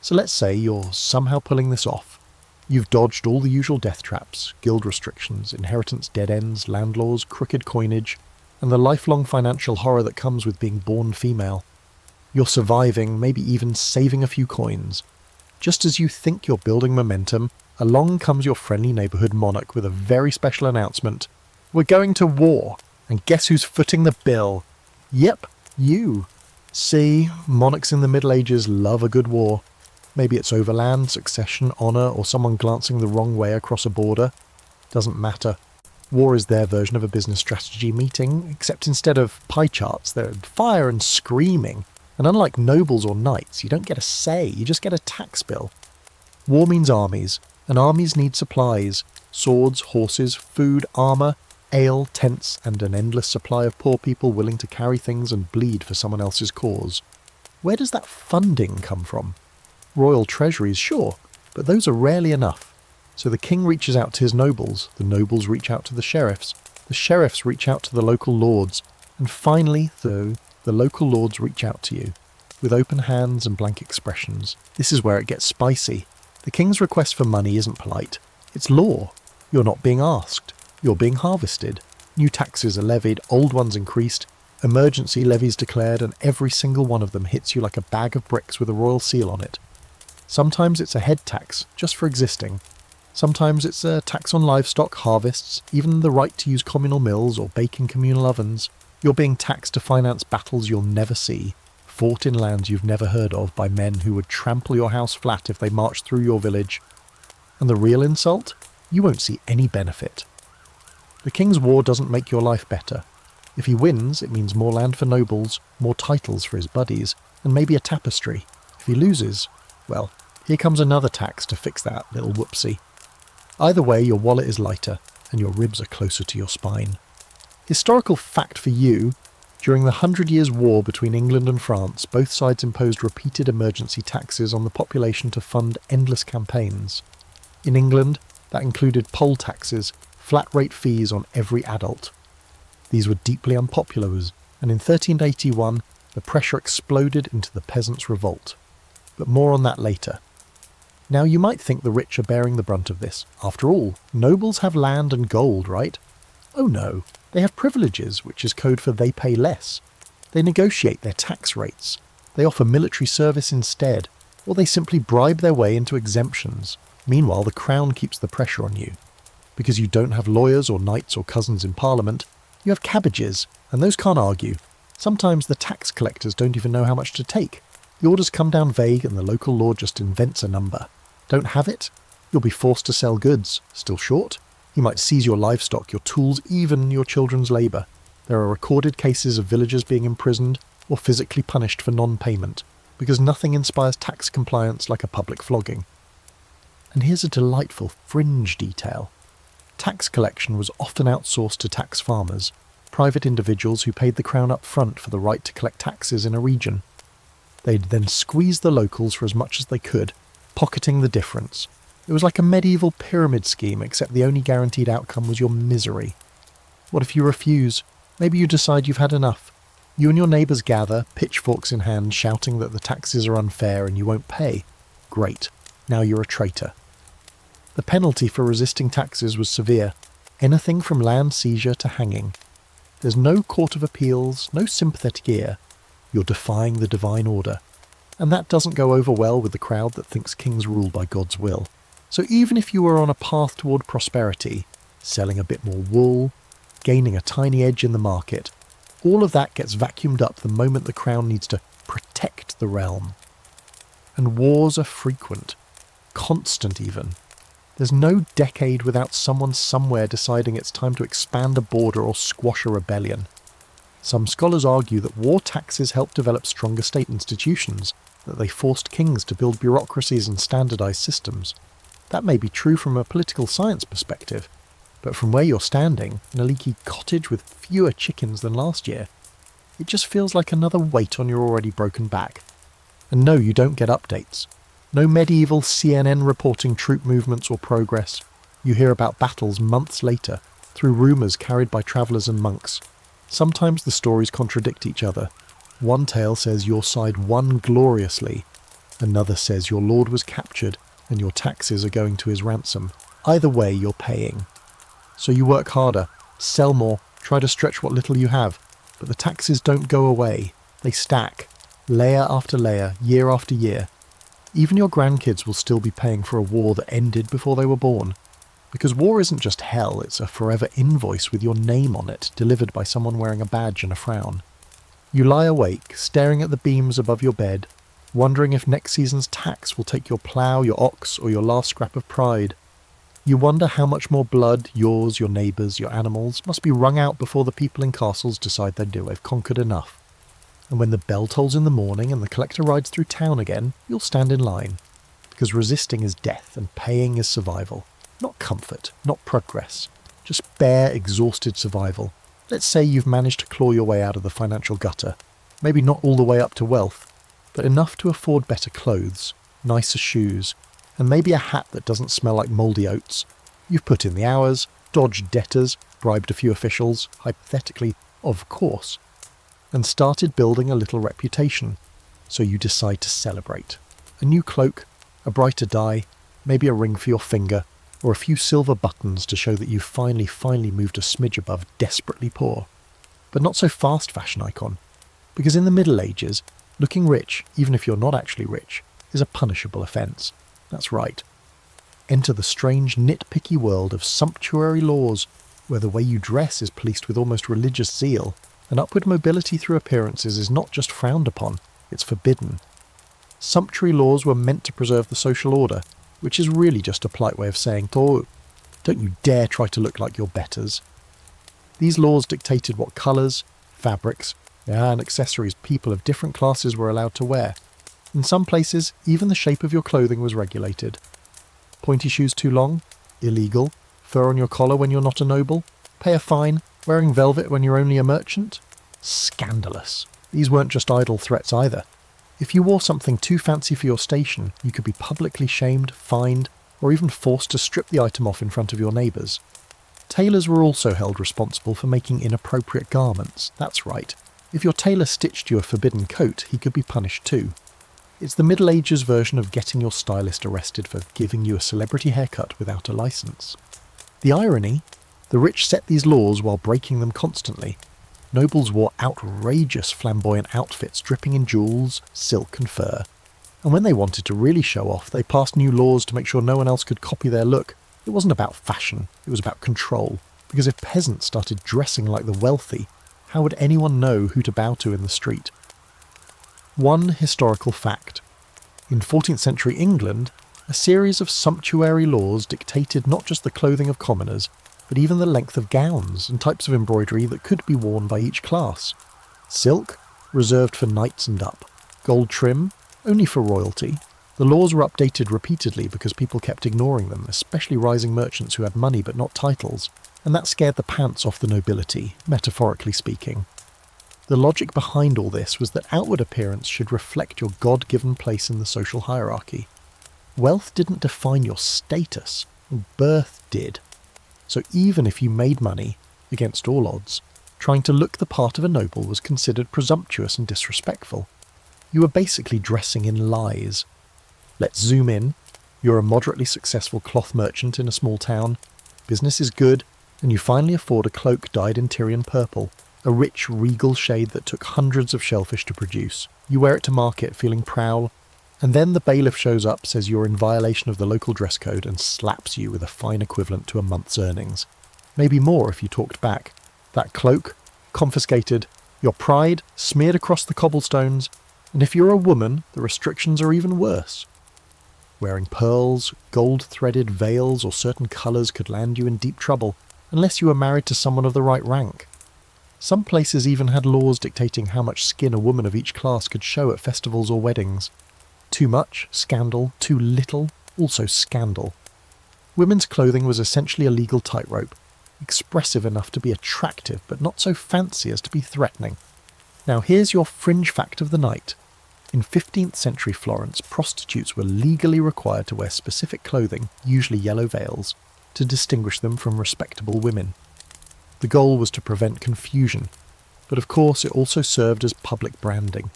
So let's say you're somehow pulling this off. You've dodged all the usual death traps, guild restrictions, inheritance dead ends, land laws, crooked coinage. and the lifelong financial horror that comes with being born female. You're surviving, maybe even saving a few coins. Just as you think you're building momentum, along comes your friendly neighbourhood monarch with a very special announcement. We're going to war, and guess who's footing the bill? Yep, you. See, monarchs in the Middle Ages love a good war. Maybe it's overland, succession, honour, or someone glancing the wrong way across a border. Doesn't matter. War is their version of a business strategy meeting, except instead of pie charts, they're fire and screaming. And unlike nobles or knights, you don't get a say, you just get a tax bill. War means armies, and armies need supplies. Swords, horses, food, armour, ale, tents, and an endless supply of poor people willing to carry things and bleed for someone else's cause. Where does that funding come from? Royal treasuries, sure, but those are rarely enough. So the king reaches out to his nobles, the nobles reach out to the sheriffs reach out to the local lords, and finally, though, the local lords reach out to you. With open hands and blank expressions. This is where it gets spicy. The king's request for money isn't polite. It's law. You're not being asked. You're being harvested. New taxes are levied, old ones increased, emergency levies declared, and every single one of them hits you like a bag of bricks with a royal seal on it. Sometimes it's a head tax, just for existing. Sometimes it's a tax on livestock, harvests, even the right to use communal mills or bake in communal ovens. You're being taxed to finance battles you'll never see, fought in lands you've never heard of by men who would trample your house flat if they marched through your village. And the real insult? You won't see any benefit. The king's war doesn't make your life better. If he wins, it means more land for nobles, more titles for his buddies, and maybe a tapestry. If he loses, well, here comes another tax to fix that little whoopsie. Either way, your wallet is lighter, and your ribs are closer to your spine. Historical fact for you, during the 100 Years' War between England and France, both sides imposed repeated emergency taxes on the population to fund endless campaigns. In England, that included poll taxes, flat-rate fees on every adult. These were deeply unpopular, and in 1381, the pressure exploded into the Peasants' Revolt. But more on that later. Now you might think the rich are bearing the brunt of this. After all, nobles have land and gold, right? Oh no, they have privileges, which is code for they pay less. They negotiate their tax rates. They offer military service instead, or they simply bribe their way into exemptions. Meanwhile, the crown keeps the pressure on you. Because you don't have lawyers or knights or cousins in parliament, you have cabbages, and those can't argue. Sometimes the tax collectors don't even know how much to take. The orders come down vague and the local lord just invents a number. Don't have it? You'll be forced to sell goods. Still short? He might seize your livestock, your tools, even your children's labour. There are recorded cases of villagers being imprisoned or physically punished for non-payment, because nothing inspires tax compliance like a public flogging. And here's a delightful fringe detail. Tax collection was often outsourced to tax farmers, private individuals who paid the crown up front for the right to collect taxes in a region. They'd then squeeze the locals for as much as they could, pocketing the difference. It was like a medieval pyramid scheme, except the only guaranteed outcome was your misery. What if you refuse? Maybe you decide you've had enough. You and your neighbours gather, pitchforks in hand, shouting that the taxes are unfair and you won't pay. Great. Now you're a traitor. The penalty for resisting taxes was severe. Anything from land seizure to hanging. There's no court of appeals, no sympathetic ear. You're defying the divine order. And that doesn't go over well with the crowd that thinks kings rule by God's will. So even if you were on a path toward prosperity, selling a bit more wool, gaining a tiny edge in the market, all of that gets vacuumed up the moment the crown needs to protect the realm. And wars are frequent, constant even. There's no decade without someone somewhere deciding it's time to expand a border or squash a rebellion. Some scholars argue that war taxes helped develop stronger state institutions, that they forced kings to build bureaucracies and standardise systems. That may be true from a political science perspective, but from where you're standing, in a leaky cottage with fewer chickens than last year, it just feels like another weight on your already broken back. And no, you don't get updates. No medieval CNN reporting troop movements or progress. You hear about battles months later, through rumours carried by travellers and monks. Sometimes the stories contradict each other. One tale says your side won gloriously, another says your lord was captured and your taxes are going to his ransom. Either way, you're paying. So you work harder, sell more, Try to stretch what little you have, but the taxes don't go away. They stack, layer after layer, year after year. Even your grandkids will still be paying for a war that ended before they were born. Because war isn't just hell, it's a forever invoice with your name on it, delivered by someone wearing a badge and a frown. You lie awake, staring at the beams above your bed, wondering if next season's tax will take your plough, your ox, or your last scrap of pride. You wonder how much more blood yours, your neighbours, your animals must be wrung out before the people in castles decide they've conquered enough. And when the bell tolls in the morning and the collector rides through town again, you'll stand in line. Because resisting is death and paying is survival. Not comfort, not progress. Just bare, exhausted survival. Let's say you've managed to claw your way out of the financial gutter. Maybe not all the way up to wealth, but enough to afford better clothes, nicer shoes, and maybe a hat that doesn't smell like mouldy oats. You've put in the hours, dodged debtors, bribed a few officials, hypothetically, of course, and started building a little reputation. So you decide to celebrate. A new cloak, a brighter dye, maybe a ring for your finger, or a few silver buttons to show that you've finally moved a smidge above desperately poor. But not so fast, fashion icon, because in the Middle Ages, looking rich, even if you're not actually rich, is a punishable offence. That's right. Enter the strange, nitpicky world of sumptuary laws, where the way you dress is policed with almost religious zeal, and upward mobility through appearances is not just frowned upon, it's forbidden. Sumptuary laws were meant to preserve the social order, which is really just a polite way of saying, "Oh, don't you dare try to look like your betters." These laws dictated what colours, fabrics, and accessories people of different classes were allowed to wear. In some places, even the shape of your clothing was regulated. Pointy shoes too long? Illegal. Fur on your collar when you're not a noble? Pay a fine. Wearing velvet when you're only a merchant? Scandalous. These weren't just idle threats either. If you wore something too fancy for your station, you could be publicly shamed, fined, or even forced to strip the item off in front of your neighbours. Tailors were also held responsible for making inappropriate garments. That's right. If your tailor stitched you a forbidden coat, he could be punished too. It's the Middle Ages version of getting your stylist arrested for giving you a celebrity haircut without a licence. The irony? The rich set these laws while breaking them constantly. Nobles wore outrageous flamboyant outfits dripping in jewels, silk and fur. And when they wanted to really show off, they passed new laws to make sure no one else could copy their look. It wasn't about fashion, it was about control. Because if peasants started dressing like the wealthy, how would anyone know who to bow to in the street? One historical fact. In 14th century England, a series of sumptuary laws dictated not just the clothing of commoners, but even the length of gowns and types of embroidery that could be worn by each class. Silk, reserved for knights and up. Gold trim, only for royalty. The laws were updated repeatedly because people kept ignoring them, especially rising merchants who had money but not titles, and that scared the pants off the nobility, metaphorically speaking. The logic behind all this was that outward appearance should reflect your God-given place in the social hierarchy. Wealth didn't define your status, birth did. So even if you made money, against all odds, trying to look the part of a noble was considered presumptuous and disrespectful. You were basically dressing in lies. Let's zoom in. You're a moderately successful cloth merchant in a small town. Business is good, and you finally afford a cloak dyed in Tyrian purple, a rich, regal shade that took hundreds of shellfish to produce. You wear it to market feeling proud, and then the bailiff shows up, says you're in violation of the local dress code, and slaps you with a fine equivalent to a month's earnings. Maybe more if you talked back. That cloak, confiscated, your pride smeared across the cobblestones, and if you're a woman, the restrictions are even worse. Wearing pearls, gold-threaded veils, or certain colours could land you in deep trouble, unless you were married to someone of the right rank. Some places even had laws dictating how much skin a woman of each class could show at festivals or weddings. Too much, scandal. Too little, also scandal. Women's clothing was essentially a legal tightrope, expressive enough to be attractive but not so fancy as to be threatening. Now here's your fringe fact of the night. In 15th century Florence, prostitutes were legally required to wear specific clothing, usually yellow veils, to distinguish them from respectable women. The goal was to prevent confusion, but of course it also served as public branding.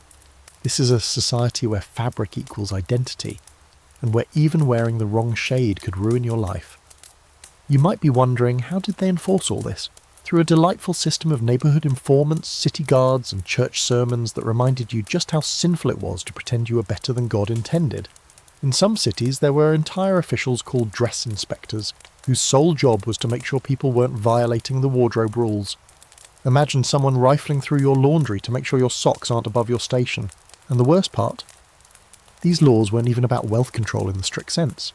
This is a society where fabric equals identity, and where even wearing the wrong shade could ruin your life. You might be wondering, how did they enforce all this? through a delightful system of neighbourhood informants, city guards, and church sermons that reminded you just how sinful it was to pretend you were better than God intended. In some cities, there were entire officials called dress inspectors, whose sole job was to make sure people weren't violating the wardrobe rules. Imagine someone rifling through your laundry to make sure your socks aren't above your station. And the worst part? These laws weren't even about wealth control in the strict sense.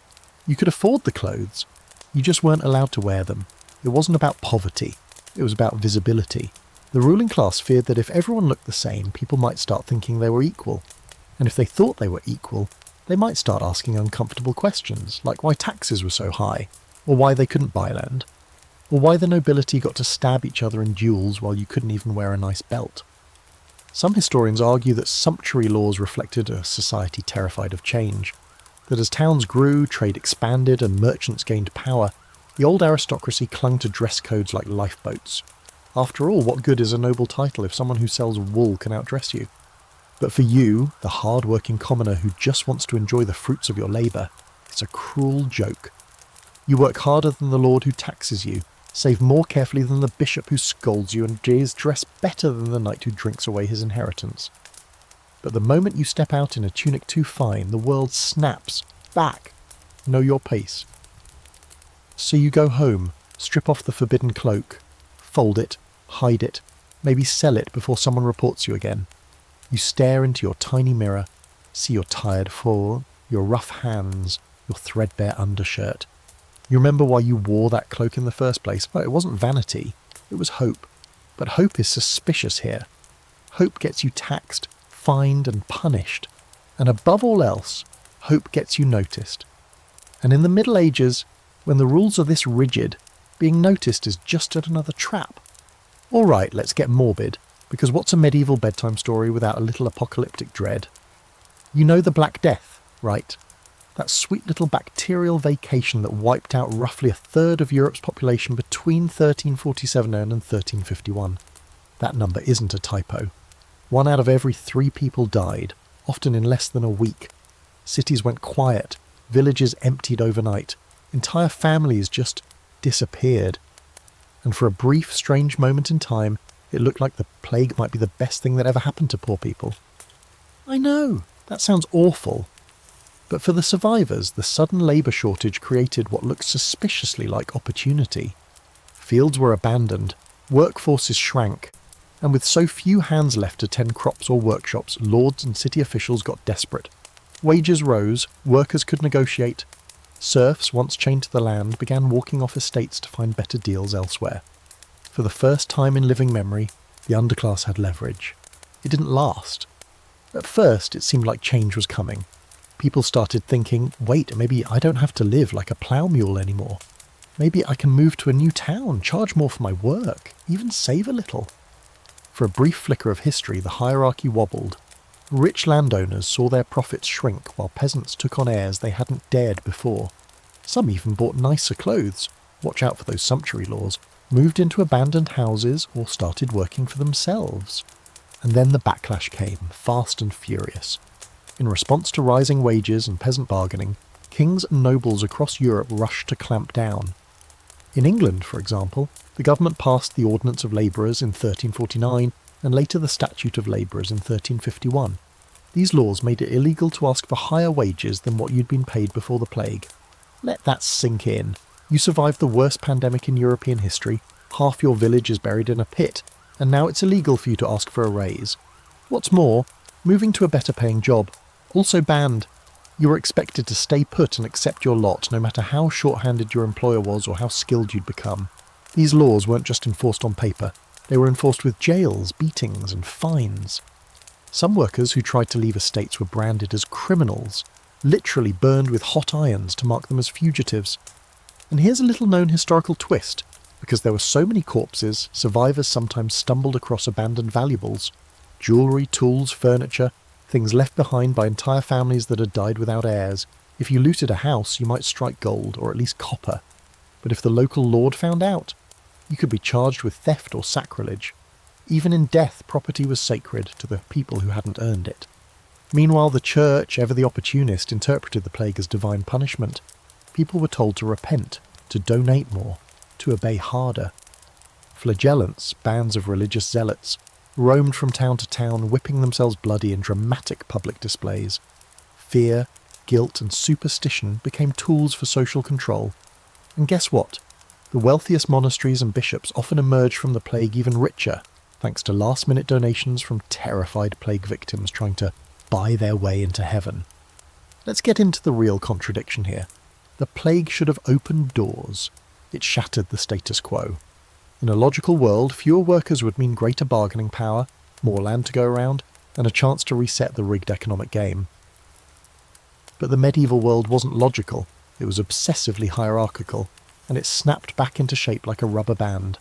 You could afford the clothes. You just weren't allowed to wear them. It wasn't about poverty. It was about visibility. The ruling class feared that if everyone looked the same, people might start thinking they were equal. And if they thought they were equal, they might start asking uncomfortable questions, like why taxes were so high, or why they couldn't buy land, or why the nobility got to stab each other in duels while you couldn't even wear a nice belt. Some historians argue that sumptuary laws reflected a society terrified of change, that as towns grew, trade expanded, and merchants gained power, the old aristocracy clung to dress codes like lifeboats. After all, what good is a noble title if someone who sells wool can outdress you? But for you, the hard-working commoner who just wants to enjoy the fruits of your labour, it's a cruel joke. You work harder than the lord who taxes you, save more carefully than the bishop who scolds you, and is dressed better than the knight who drinks away his inheritance. But the moment you step out in a tunic too fine, the world snaps back. Know your pace. So you go home, strip off the forbidden cloak, fold it, hide it, maybe sell it before someone reports you again. You stare into your tiny mirror, see your tired form, your rough hands, your threadbare undershirt. You remember why you wore that cloak in the first place. Well, it wasn't vanity, it was hope. But hope is suspicious here. Hope gets you taxed, fined and punished. And above all else, hope gets you noticed. And in the Middle Ages, when the rules are this rigid, being noticed is just another trap. All right, let's get morbid, because what's a medieval bedtime story without a little apocalyptic dread? You know the Black Death, right? That sweet little bacterial vacation that wiped out roughly a third of Europe's population between 1347 and 1351. That number isn't a typo. 1 out of every 3 people died, often in less than a week. Cities went quiet, villages emptied overnight, entire families just disappeared. And for a brief, strange moment in time, it looked like the plague might be the best thing that ever happened to poor people. I know, that sounds awful. But for the survivors, the sudden labour shortage created what looked suspiciously like opportunity. Fields were abandoned, workforces shrank, and with so few hands left to tend crops or workshops, lords and city officials got desperate. Wages rose, workers could negotiate. Serfs, once chained to the land, began walking off estates to find better deals elsewhere. For the first time in living memory, the underclass had leverage. It didn't last. At first, it seemed like change was coming. People started thinking, wait, maybe I don't have to live like a plough mule anymore. Maybe I can move to a new town, charge more for my work, even save a little. For a brief flicker of history, the hierarchy wobbled. Rich landowners saw their profits shrink while peasants took on airs they hadn't dared before. Some even bought nicer clothes, watch out for those sumptuary laws, moved into abandoned houses or started working for themselves. And then the backlash came, fast and furious. In response to rising wages and peasant bargaining, kings and nobles across Europe rushed to clamp down. In England, for example, the government passed the Ordinance of Labourers in 1349 and later the Statute of Labourers in 1351. These laws made it illegal to ask for higher wages than what you'd been paid before the plague. Let that sink in. You survived the worst pandemic in European history, half your village is buried in a pit, and now it's illegal for you to ask for a raise. What's more, moving to a better paying job, also banned. You were expected to stay put and accept your lot no matter how short-handed your employer was or how skilled you'd become. These laws weren't just enforced on paper, they were enforced with jails, beatings and fines. Some workers who tried to leave estates were branded as criminals, literally burned with hot irons to mark them as fugitives. And here's a little-known historical twist. Because there were so many corpses, survivors sometimes stumbled across abandoned valuables. Jewellery, tools, furniture, things left behind by entire families that had died without heirs. If you looted a house, you might strike gold, or at least copper. But if the local lord found out, you could be charged with theft or sacrilege. Even in death, property was sacred to the people who hadn't earned it. Meanwhile, the church, ever the opportunist, interpreted the plague as divine punishment. People were told to repent, to donate more, to obey harder. Flagellants, bands of religious zealots, roamed from town to town, whipping themselves bloody in dramatic public displays. Fear, guilt, and superstition became tools for social control. And guess what? The wealthiest monasteries and bishops often emerged from the plague even richer, thanks to last-minute donations from terrified plague victims trying to buy their way into heaven. Let's get into the real contradiction here. The plague should have opened doors. It shattered the status quo. In a logical world, fewer workers would mean greater bargaining power, more land to go around, and a chance to reset the rigged economic game. But the medieval world wasn't logical, it was obsessively hierarchical, and it snapped back into shape like a rubber band.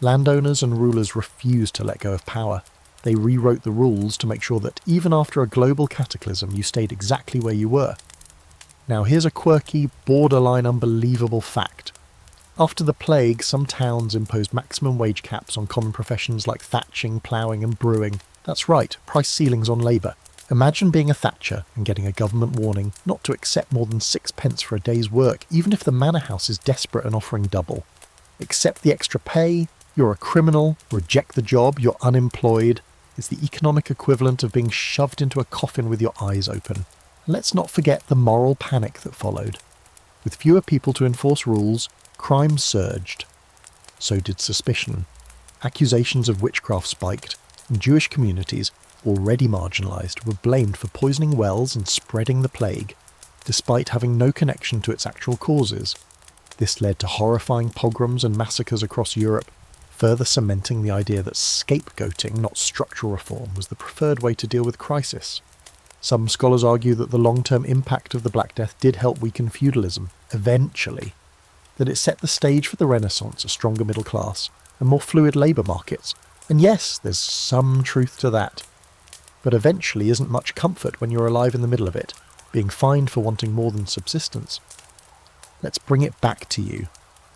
Landowners and rulers refused to let go of power. They rewrote the rules to make sure that even after a global cataclysm you stayed exactly where you were. Now here's a quirky, borderline unbelievable fact. After the plague, some towns imposed maximum wage caps on common professions like thatching, ploughing and brewing. That's right, price ceilings on labour. Imagine being a thatcher and getting a government warning not to accept more than 6 pence for a day's work, even if the manor house is desperate and offering double. Accept the extra pay, you're a criminal, reject the job, you're unemployed. It's the economic equivalent of being shoved into a coffin with your eyes open. And let's not forget the moral panic that followed. With fewer people to enforce rules, crime surged. So did suspicion. Accusations of witchcraft spiked, and Jewish communities, already marginalised, were blamed for poisoning wells and spreading the plague, despite having no connection to its actual causes. This led to horrifying pogroms and massacres across Europe, further cementing the idea that scapegoating, not structural reform, was the preferred way to deal with crisis. Some scholars argue that the long-term impact of the Black Death did help weaken feudalism, eventually, that it set the stage for the Renaissance, a stronger middle class, and more fluid labour markets. And yes, there's some truth to that. But eventually isn't much comfort when you're alive in the middle of it, being fined for wanting more than subsistence. Let's bring it back to you.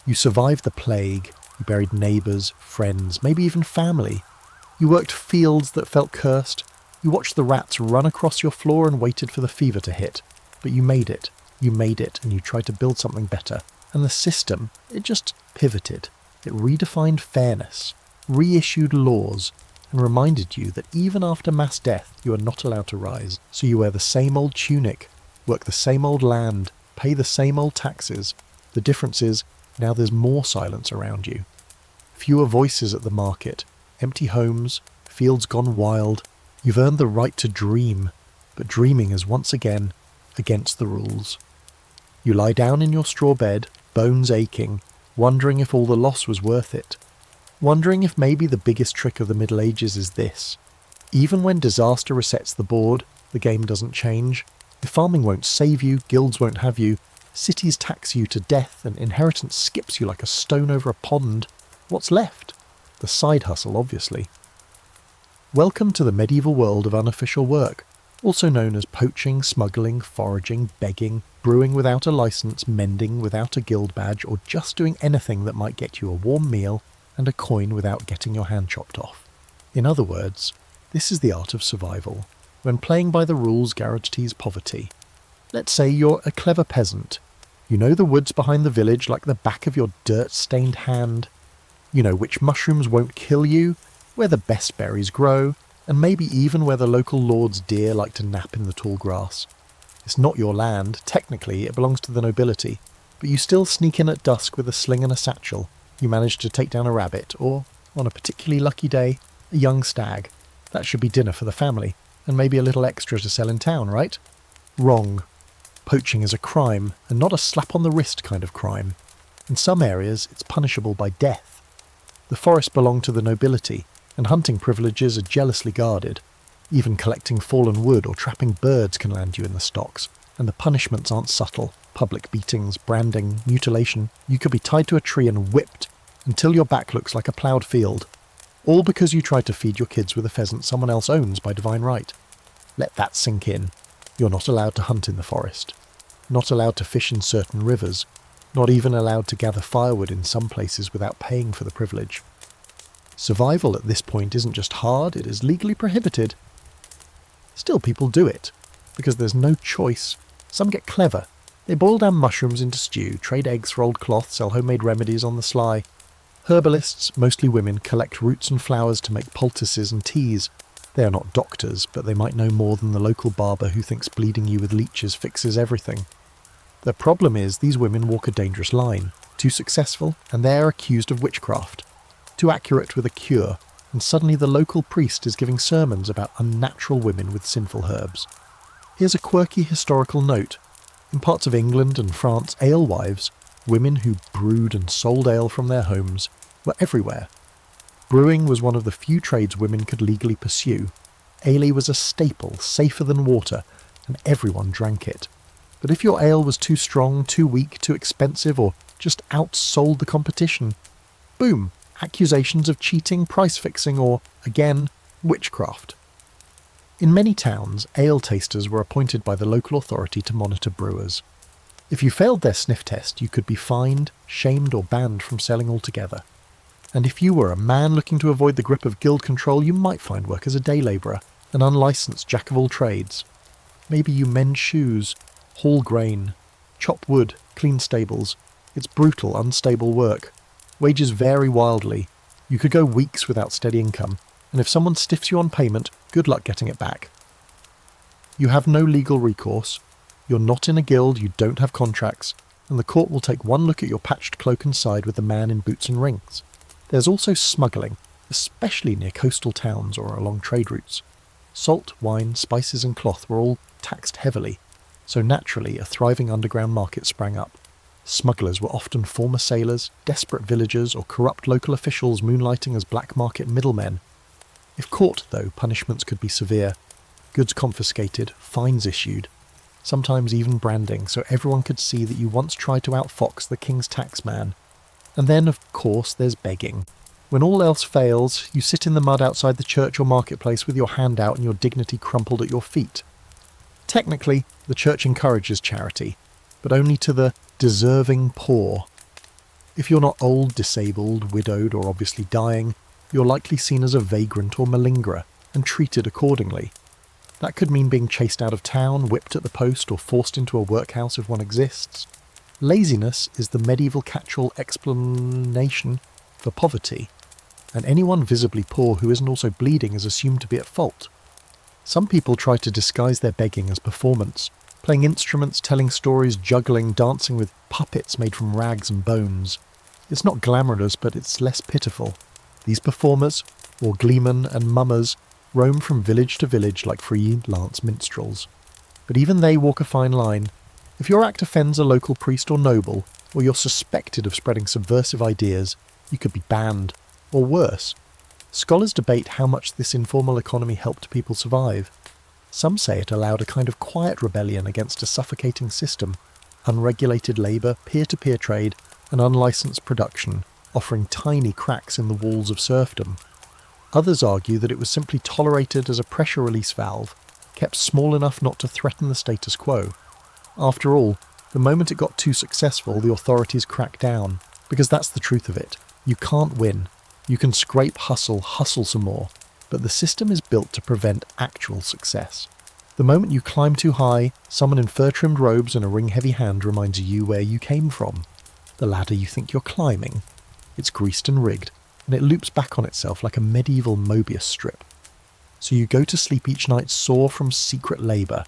You survived the plague, you buried neighbours, friends, maybe even family. You worked fields that felt cursed. You watched the rats run across your floor and waited for the fever to hit. But you made it, and you tried to build something better. And the system, it just pivoted. It redefined fairness, reissued laws, and reminded you that even after mass death, you are not allowed to rise. So you wear the same old tunic, work the same old land, pay the same old taxes. The difference is, now there's more silence around you. Fewer voices at the market, empty homes, fields gone wild. You've earned the right to dream, but dreaming is once again against the rules. You lie down in your straw bed, bones aching, wondering if all the loss was worth it. Wondering if maybe the biggest trick of the Middle Ages is this. Even when disaster resets the board, the game doesn't change. If farming won't save you, guilds won't have you, cities tax you to death, and inheritance skips you like a stone over a pond, what's left? The side hustle, obviously. Welcome to the medieval world of unofficial work, also known as poaching, smuggling, foraging, begging, brewing without a license, mending without a guild badge, or just doing anything that might get you a warm meal and a coin without getting your hand chopped off. In other words, this is the art of survival, when playing by the rules guarantees poverty. Let's say you're a clever peasant. You know the woods behind the village like the back of your dirt-stained hand. You know which mushrooms won't kill you, where the best berries grow, and maybe even where the local lord's deer like to nap in the tall grass. It's not your land, technically it belongs to the nobility, but you still sneak in at dusk with a sling and a satchel. You manage to take down a rabbit, or, on a particularly lucky day, a young stag. That should be dinner for the family, and maybe a little extra to sell in town, right? Wrong. Poaching is a crime, and not a slap-on-the-wrist kind of crime. In some areas, it's punishable by death. The forest belonged to the nobility, and hunting privileges are jealously guarded. Even collecting fallen wood or trapping birds can land you in the stocks, and the punishments aren't subtle. Public beatings, branding, mutilation. You could be tied to a tree and whipped until your back looks like a ploughed field. All because you tried to feed your kids with a pheasant someone else owns by divine right. Let that sink in. You're not allowed to hunt in the forest. Not allowed to fish in certain rivers. Not even allowed to gather firewood in some places without paying for the privilege. Survival at this point isn't just hard, it is legally prohibited. Still, people do it, because there's no choice. Some get clever. They boil down mushrooms into stew, trade eggs for old cloth, sell homemade remedies on the sly. Herbalists, mostly women, collect roots and flowers to make poultices and teas. They are not doctors, but they might know more than the local barber who thinks bleeding you with leeches fixes everything. The problem is these women walk a dangerous line. Too successful, and they are accused of witchcraft. Too accurate with a cure, and suddenly the local priest is giving sermons about unnatural women with sinful herbs. Here's a quirky historical note. In parts of England and France, alewives, women who brewed and sold ale from their homes, were everywhere. Brewing was one of the few trades women could legally pursue. Ale was a staple, safer than water, and everyone drank it. But if your ale was too strong, too weak, too expensive, or just outsold the competition, boom, accusations of cheating, price fixing, or, again, witchcraft. In many towns, ale tasters were appointed by the local authority to monitor brewers. If you failed their sniff test, you could be fined, shamed, or banned from selling altogether. And if you were a man looking to avoid the grip of guild control, you might find work as a day labourer, an unlicensed jack of all trades. Maybe you mend shoes, haul grain, chop wood, clean stables. It's brutal, unstable work. Wages vary wildly. You could go weeks without steady income, and if someone stiffs you on payment, good luck getting it back. You have no legal recourse. You're not in a guild, you don't have contracts, and the court will take one look at your patched cloak and side with the man in boots and rings. There's also smuggling, especially near coastal towns or along trade routes. Salt, wine, spices and cloth were all taxed heavily, so naturally a thriving underground market sprang up. Smugglers were often former sailors, desperate villagers, or corrupt local officials moonlighting as black market middlemen. If caught, though, punishments could be severe. Goods confiscated, fines issued, sometimes even branding, so everyone could see that you once tried to outfox the king's taxman. And then, of course, there's begging. When all else fails, you sit in the mud outside the church or marketplace with your hand out and your dignity crumpled at your feet. Technically, the church encourages charity, but only to the deserving poor. If you're not old, disabled, widowed, or obviously dying, you're likely seen as a vagrant or malingerer, and treated accordingly. That could mean being chased out of town, whipped at the post, or forced into a workhouse if one exists. Laziness is the medieval catch-all explanation for poverty, and anyone visibly poor who isn't also bleeding is assumed to be at fault. Some people try to disguise their begging as performance, playing instruments, telling stories, juggling, dancing with puppets made from rags and bones. It's not glamorous, but it's less pitiful. These performers, or gleemen and mummers, roam from village to village like freelance minstrels. But even they walk a fine line. If your act offends a local priest or noble, or you're suspected of spreading subversive ideas, you could be banned, or worse. Scholars debate how much this informal economy helped people survive. Some say it allowed a kind of quiet rebellion against a suffocating system, unregulated labour, peer-to-peer trade, and unlicensed production, offering tiny cracks in the walls of serfdom. Others argue that it was simply tolerated as a pressure release valve, kept small enough not to threaten the status quo. After all, the moment it got too successful, the authorities cracked down, because that's the truth of it. You can't win. You can scrape, hustle some more, but the system is built to prevent actual success. The moment you climb too high, someone in fur-trimmed robes and a ring-heavy hand reminds you where you came from. The ladder you think you're climbing. It's greased and rigged, and it loops back on itself like a medieval Mobius strip. So you go to sleep each night sore from secret labour.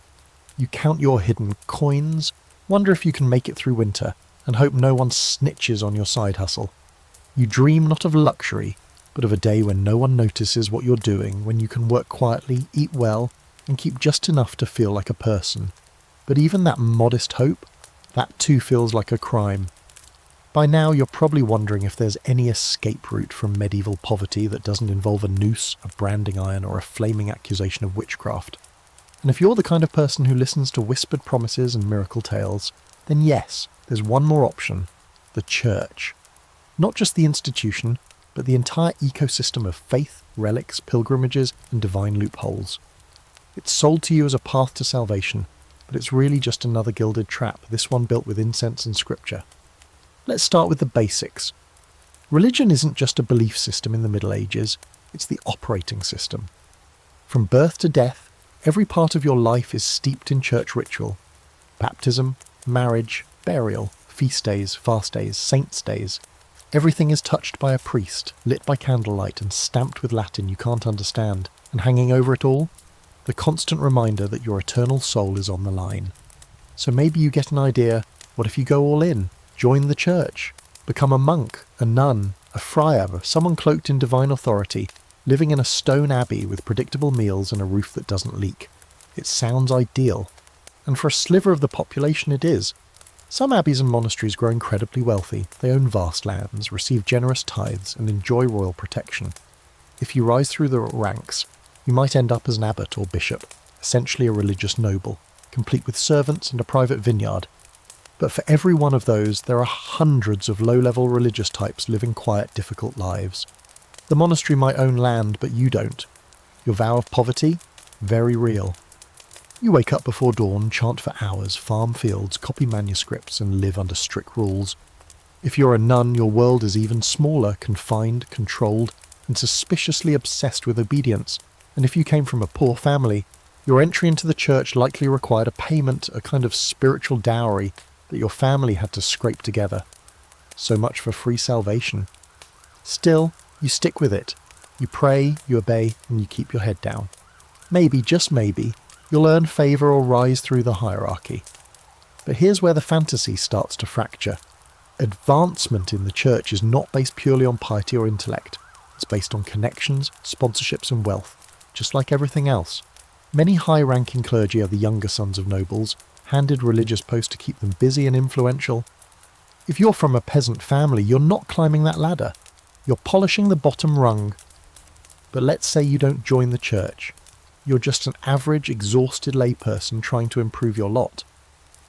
You count your hidden coins, wonder if you can make it through winter, and hope no one snitches on your side hustle. You dream not of luxury, but of a day when no one notices what you're doing, when you can work quietly, eat well, and keep just enough to feel like a person. But even that modest hope, that too feels like a crime. By now you're probably wondering if there's any escape route from medieval poverty that doesn't involve a noose, a branding iron, or a flaming accusation of witchcraft. And if you're the kind of person who listens to whispered promises and miracle tales, then yes, there's one more option: the church. Not just the institution, but the entire ecosystem of faith, relics, pilgrimages, and divine loopholes. It's sold to you as a path to salvation, but it's really just another gilded trap, this one built with incense and scripture. Let's start with the basics. Religion isn't just a belief system in the Middle Ages, it's the operating system. From birth to death, every part of your life is steeped in church ritual. Baptism, marriage, burial, feast days, fast days, saints' days. Everything is touched by a priest, lit by candlelight and stamped with Latin you can't understand, and hanging over it all, the constant reminder that your eternal soul is on the line. So maybe you get an idea, what if you go all in, join the church, become a monk, a nun, a friar, someone cloaked in divine authority, living in a stone abbey with predictable meals and a roof that doesn't leak. It sounds ideal. And for a sliver of the population it is. Some abbeys and monasteries grow incredibly wealthy. They own vast lands, receive generous tithes, and enjoy royal protection. If you rise through the ranks, you might end up as an abbot or bishop, essentially a religious noble, complete with servants and a private vineyard. But for every one of those, there are hundreds of low-level religious types living quiet, difficult lives. The monastery might own land, but you don't. Your vow of poverty? Very real. You wake up before dawn, chant for hours, farm fields, copy manuscripts, and live under strict rules. If you're a nun, your world is even smaller, confined, controlled, and suspiciously obsessed with obedience. And if you came from a poor family, your entry into the church likely required a payment, a kind of spiritual dowry that your family had to scrape together. So much for free salvation. Still, you stick with it. You pray, you obey, and you keep your head down. Maybe, just maybe, you'll earn favour or rise through the hierarchy. But here's where the fantasy starts to fracture. Advancement in the church is not based purely on piety or intellect. It's based on connections, sponsorships and wealth, just like everything else. Many high-ranking clergy are the younger sons of nobles, handed religious posts to keep them busy and influential. If you're from a peasant family, you're not climbing that ladder. You're polishing the bottom rung. But let's say you don't join the church. You're just an average, exhausted layperson trying to improve your lot.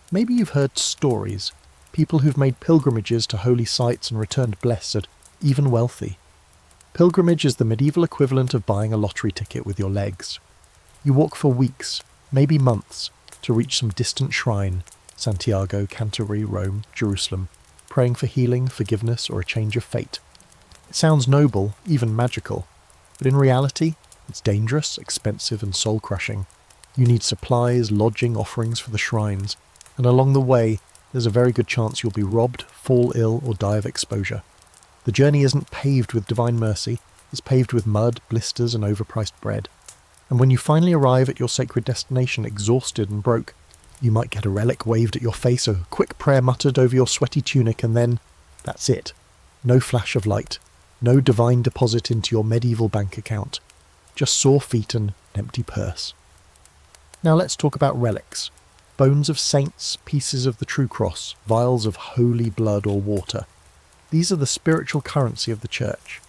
Maybe you've heard stories, people who've made pilgrimages to holy sites and returned blessed, even wealthy. Pilgrimage is the medieval equivalent of buying a lottery ticket with your legs. You walk for weeks, maybe months, to reach some distant shrine, Santiago, Canterbury, Rome, Jerusalem, praying for healing, forgiveness, or a change of fate. It sounds noble, even magical, but in reality, it's dangerous, expensive, and soul-crushing. You need supplies, lodging, offerings for the shrines, and along the way, there's a very good chance you'll be robbed, fall ill, or die of exposure. The journey isn't paved with divine mercy, it's paved with mud, blisters, and overpriced bread. And when you finally arrive at your sacred destination exhausted and broke, you might get a relic waved at your face, a quick prayer muttered over your sweaty tunic, and then that's it. No flash of light, no divine deposit into your medieval bank account. Just sore feet and an empty purse. Now let's talk about relics. Bones of saints, pieces of the true cross, vials of holy blood or water. These are the spiritual currency of the church.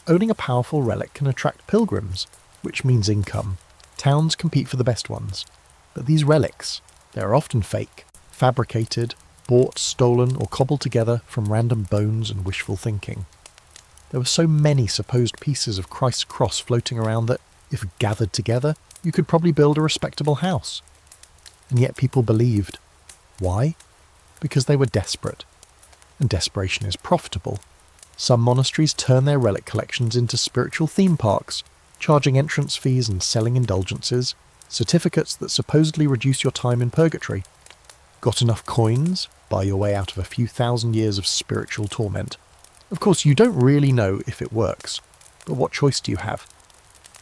Owning a powerful relic can attract pilgrims, which means income. Towns compete for the best ones. But these relics, they're often fake, fabricated, bought, stolen, or cobbled together from random bones and wishful thinking. There were so many supposed pieces of Christ's cross floating around that, if gathered together, you could probably build a respectable house. And yet people believed. Why? Because they were desperate. And desperation is profitable. Some monasteries turn their relic collections into spiritual theme parks, charging entrance fees and selling indulgences, certificates that supposedly reduce your time in purgatory. Got enough coins? Buy your way out of a few thousand years of spiritual torment. Of course, you don't really know if it works, but what choice do you have?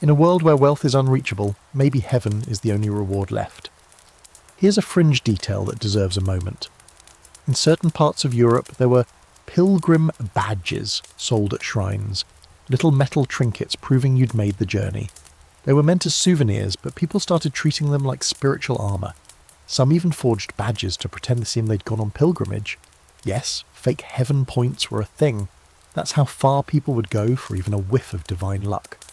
In a world where wealth is unreachable, maybe heaven is the only reward left. Here's a fringe detail that deserves a moment. In certain parts of Europe, there were pilgrim badges sold at shrines, little metal trinkets proving you'd made the journey. They were meant as souvenirs, but people started treating them like spiritual armour. Some even forged badges to pretend it seemed they'd gone on pilgrimage. Yes, fake heaven points were a thing. That's how far people would go for even a whiff of divine luck.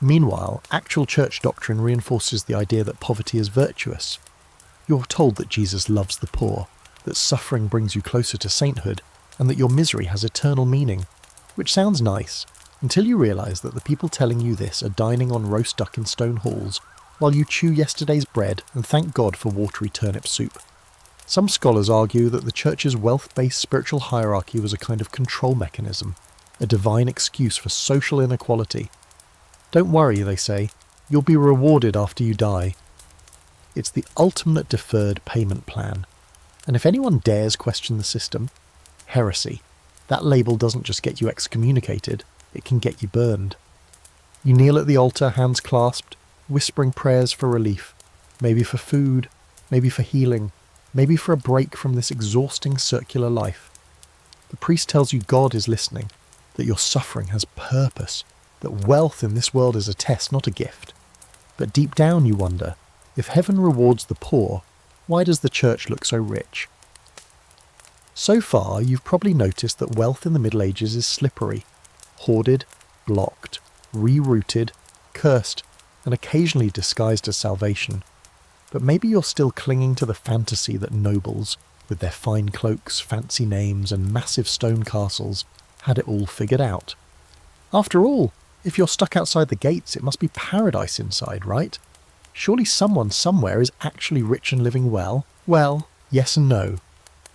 Meanwhile, actual church doctrine reinforces the idea that poverty is virtuous. You're told that Jesus loves the poor, that suffering brings you closer to sainthood, and that your misery has eternal meaning, which sounds nice, until you realise that the people telling you this are dining on roast duck in stone halls, while you chew yesterday's bread and thank God for watery turnip soup. Some scholars argue that the church's wealth-based spiritual hierarchy was a kind of control mechanism, a divine excuse for social inequality. Don't worry, they say, you'll be rewarded after you die. It's the ultimate deferred payment plan. And if anyone dares question the system, heresy. That label doesn't just get you excommunicated, it can get you burned. You kneel at the altar, hands clasped, whispering prayers for relief, maybe for food, maybe for healing, maybe for a break from this exhausting circular life. The priest tells you God is listening, that your suffering has purpose, that wealth in this world is a test, not a gift. But deep down you wonder, if heaven rewards the poor, why does the church look so rich? So far, you've probably noticed that wealth in the Middle Ages is slippery, hoarded, blocked, rerouted, cursed, and occasionally disguised as salvation. But maybe you're still clinging to the fantasy that nobles, with their fine cloaks, fancy names, and massive stone castles, had it all figured out. After all, if you're stuck outside the gates, it must be paradise inside, right? Surely someone somewhere is actually rich and living well? Well, yes and no.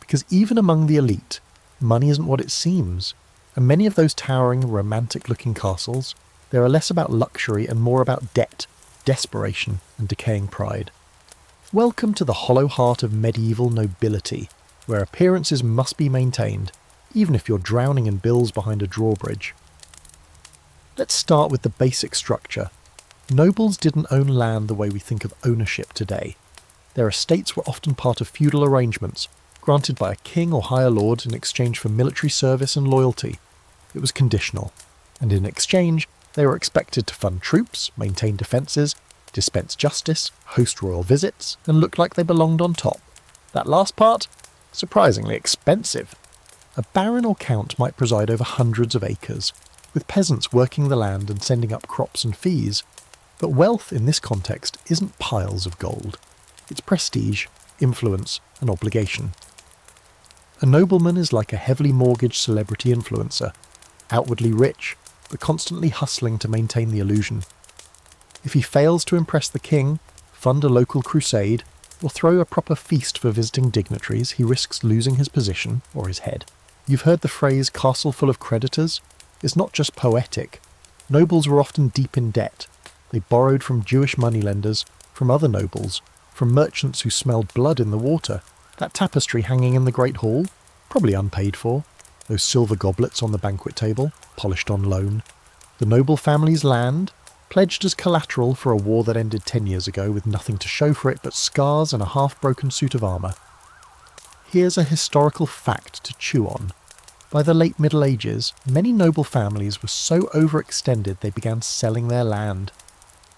Because even among the elite, money isn't what it seems. And many of those towering, romantic-looking castles, they are less about luxury and more about debt, desperation, and decaying pride. Welcome to the hollow heart of medieval nobility, where appearances must be maintained, even if you're drowning in bills behind a drawbridge. Let's start with the basic structure. Nobles didn't own land the way we think of ownership today. Their estates were often part of feudal arrangements, granted by a king or higher lord in exchange for military service and loyalty. It was conditional, and in exchange, they were expected to fund troops, maintain defences, dispense justice, host royal visits, and look like they belonged on top. That last part? Surprisingly expensive. A baron or count might preside over hundreds of acres, with peasants working the land and sending up crops and fees. But wealth in this context isn't piles of gold. It's prestige, influence, and obligation. A nobleman is like a heavily mortgaged celebrity influencer, outwardly rich, but constantly hustling to maintain the illusion. If he fails to impress the king, fund a local crusade, or throw a proper feast for visiting dignitaries, he risks losing his position or his head. You've heard the phrase castle full of creditors? It's not just poetic. Nobles were often deep in debt. They borrowed from Jewish moneylenders, from other nobles, from merchants who smelled blood in the water. That tapestry hanging in the Great Hall? Probably unpaid for. Those silver goblets on the banquet table? Polished on loan. The noble family's land? Pledged as collateral for a war that ended 10 years ago with nothing to show for it but scars and a half-broken suit of armour. Here's a historical fact to chew on. By the late Middle Ages, many noble families were so overextended they began selling their land.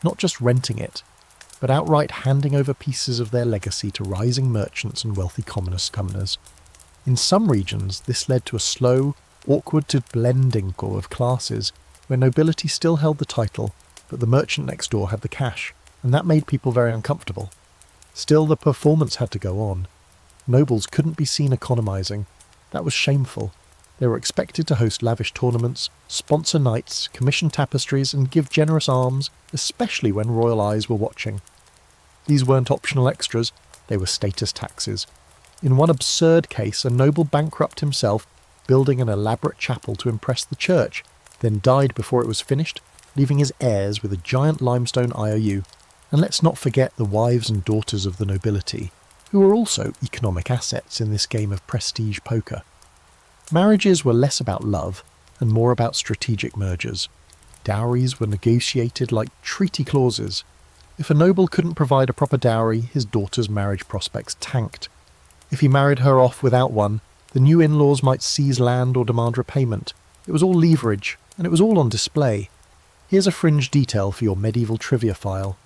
Not just renting it, but outright handing over pieces of their legacy to rising merchants and wealthy commoners. In some regions, this led to a slow, awkward to blending of classes, where nobility still held the title, but the merchant next door had the cash, and that made people very uncomfortable. Still, the performance had to go on. Nobles couldn't be seen economizing. That was shameful. They were expected to host lavish tournaments, sponsor knights, commission tapestries, and give generous alms, especially when royal eyes were watching. These weren't optional extras, they were status taxes. In one absurd case, a noble bankrupt himself, building an elaborate chapel to impress the church, then died before it was finished, leaving his heirs with a giant limestone IOU. And let's not forget the wives and daughters of the nobility, who were also economic assets in this game of prestige poker. Marriages were less about love and more about strategic mergers. Dowries were negotiated like treaty clauses. If a noble couldn't provide a proper dowry, his daughter's marriage prospects tanked. If he married her off without one, the new in-laws might seize land or demand repayment. It was all leverage, and it was all on display. Here's a fringe detail for your medieval trivia file.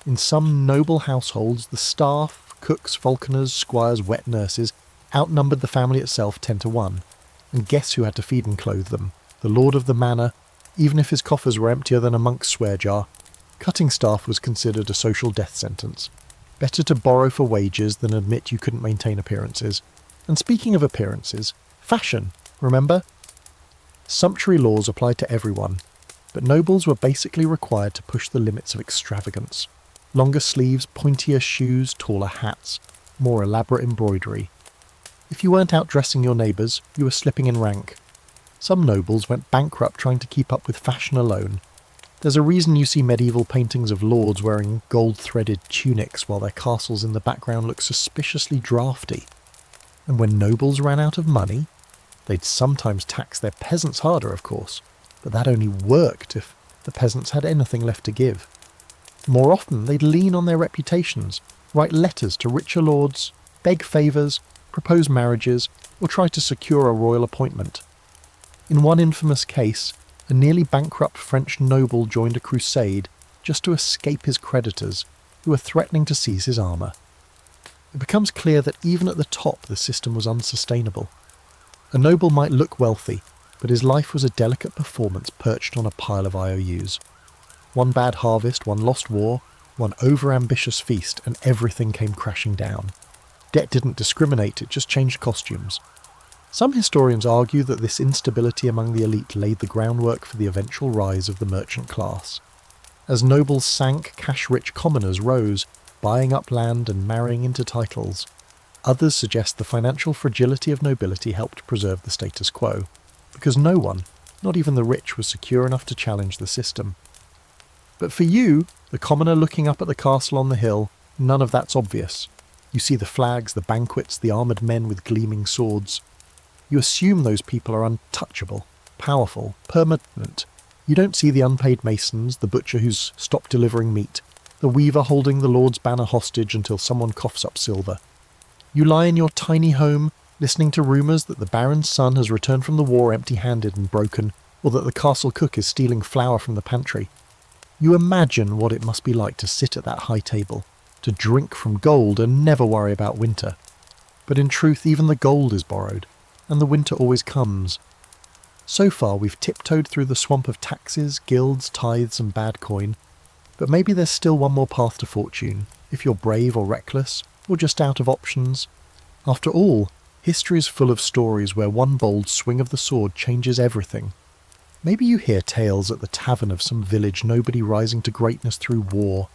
In some noble households, the staff, cooks, falconers, squires, wet nurses, outnumbered the family itself 10-1. And guess who had to feed and clothe them? The lord of the manor, even if his coffers were emptier than a monk's swear jar. Cutting staff was considered a social death sentence. Better to borrow for wages than admit you couldn't maintain appearances. And speaking of appearances, fashion, remember? Sumptuary laws applied to everyone, but nobles were basically required to push the limits of extravagance. Longer sleeves, pointier shoes, taller hats, more elaborate embroidery. If you weren't outdressing your neighbours, you were slipping in rank. Some nobles went bankrupt trying to keep up with fashion alone. There's a reason you see medieval paintings of lords wearing gold-threaded tunics while their castles in the background look suspiciously drafty. And when nobles ran out of money, They'd sometimes tax their peasants harder, of course, but that only worked if the peasants had anything left to give. More often, they'd lean on their reputations, write letters to richer lords, beg favours, propose marriages, or try to secure a royal appointment. In one infamous case, a nearly bankrupt French noble joined a crusade just to escape his creditors, who were threatening to seize his armour. It becomes clear that even at the top the system was unsustainable. A noble might look wealthy, but his life was a delicate performance perched on a pile of IOUs. One bad harvest, one lost war, one over-ambitious feast, and everything came crashing down. Debt didn't discriminate, it just changed costumes. Some historians argue that this instability among the elite laid the groundwork for the eventual rise of the merchant class. As nobles sank, cash-rich commoners rose, buying up land and marrying into titles. Others suggest the financial fragility of nobility helped preserve the status quo, because no one, not even the rich, was secure enough to challenge the system. But for you, the commoner looking up at the castle on the hill, none of that's obvious. You see the flags, the banquets, the armoured men with gleaming swords. You assume those people are untouchable, powerful, permanent. You don't see the unpaid masons, the butcher who's stopped delivering meat, the weaver holding the Lord's banner hostage until someone coughs up silver. You lie in your tiny home, listening to rumours that the Baron's son has returned from the war empty-handed and broken, or that the castle cook is stealing flour from the pantry. You imagine what it must be like to sit at that high table, to drink from gold and never worry about winter. But in truth, even the gold is borrowed, and the winter always comes. So far, we've tiptoed through the swamp of taxes, guilds, tithes, and bad coin, but maybe there's still one more path to fortune, if you're brave or reckless, or just out of options. After all, history is full of stories where one bold swing of the sword changes everything. Maybe you hear tales at the tavern of some village nobody rising to greatness through war.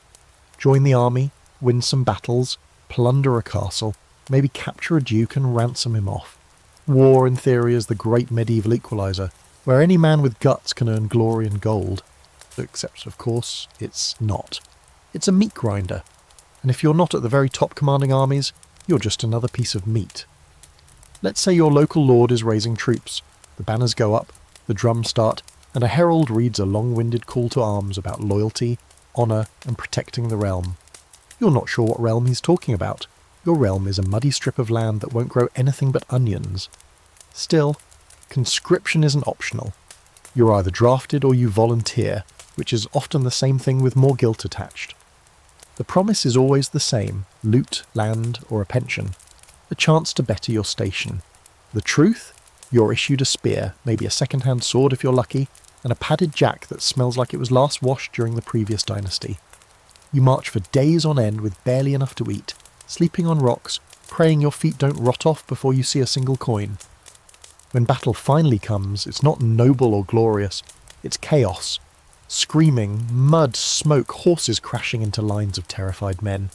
Join the army, win some battles, plunder a castle, maybe capture a duke and ransom him off. War, in theory, is the great medieval equalizer, where any man with guts can earn glory and gold. Except, of course, it's not. It's a meat grinder. And if you're not at the very top commanding armies, you're just another piece of meat. Let's say your local lord is raising troops. The banners go up, the drums start, and a herald reads a long-winded call to arms about loyalty, honour, and protecting the realm. You're not sure what realm he's talking about. Your realm is a muddy strip of land that won't grow anything but onions. Still, conscription isn't optional. You're either drafted or you volunteer, which is often the same thing with more guilt attached. The promise is always the same: loot, land, or a pension. A chance to better your station. The truth? You're issued a spear, maybe a second-hand sword if you're lucky, and a padded jack that smells like it was last washed during the previous dynasty. You march for days on end with barely enough to eat, sleeping on rocks, praying your feet don't rot off before you see a single coin. When battle finally comes, it's not noble or glorious, it's chaos. Screaming, mud, smoke, horses crashing into lines of terrified men.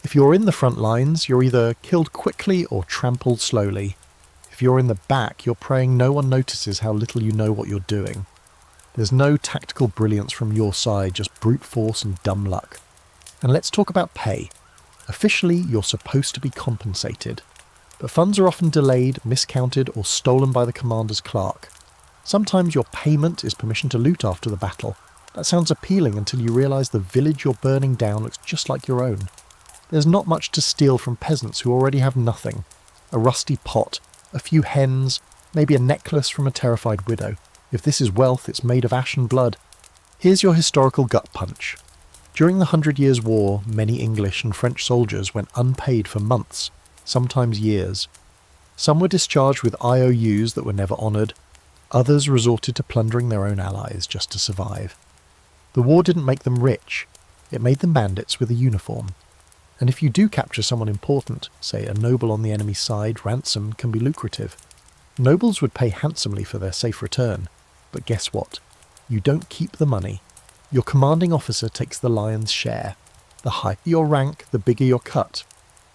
If you're in the front lines, you're either killed quickly or trampled slowly. If you're in the back, you're praying no one notices how little you know what you're doing. There's no tactical brilliance from your side, just brute force and dumb luck. And let's talk about pay. Officially, you're supposed to be compensated. But funds are often delayed, miscounted, or stolen by the commander's clerk. Sometimes your payment is permission to loot after the battle. That sounds appealing until you realise the village you're burning down looks just like your own. There's not much to steal from peasants who already have nothing. A rusty pot, a few hens, maybe a necklace from a terrified widow. If this is wealth, it's made of ash and blood. Here's your historical gut punch. During the 100 Years' War, many English and French soldiers went unpaid for months, sometimes years. Some were discharged with IOUs that were never honoured. Others resorted to plundering their own allies just to survive. The war didn't make them rich. It made them bandits with a uniform. And if you do capture someone important, say a noble on the enemy's side, ransom can be lucrative. Nobles would pay handsomely for their safe return. But guess what? You don't keep the money. Your commanding officer takes the lion's share. The higher your rank, the bigger your cut.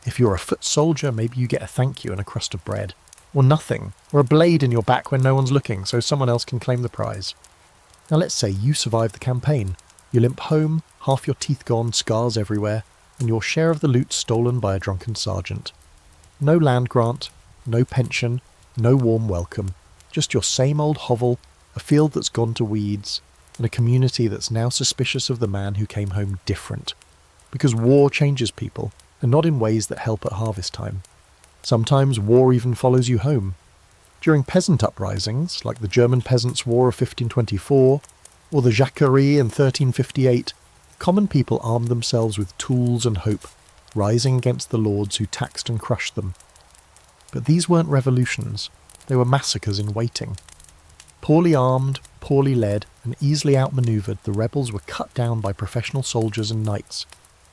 If you're a foot soldier, maybe you get a thank you and a crust of bread. Or nothing, or a blade in your back when no one's looking, so someone else can claim the prize. Now let's say you survive the campaign. You limp home, half your teeth gone, scars everywhere, and your share of the loot stolen by a drunken sergeant. No land grant, no pension, No warm welcome, just your same old hovel, a field that's gone to weeds, and a community that's now suspicious of the man who came home different. Because war changes people, and not in ways that help at harvest time. Sometimes war even follows you home. During peasant uprisings, like the German Peasants' War of 1524, or the Jacquerie in 1358, common people armed themselves with tools and hope, rising against the lords who taxed and crushed them. But these weren't revolutions, they were massacres in waiting. Poorly armed, poorly led, and easily outmanoeuvred, the rebels were cut down by professional soldiers and knights,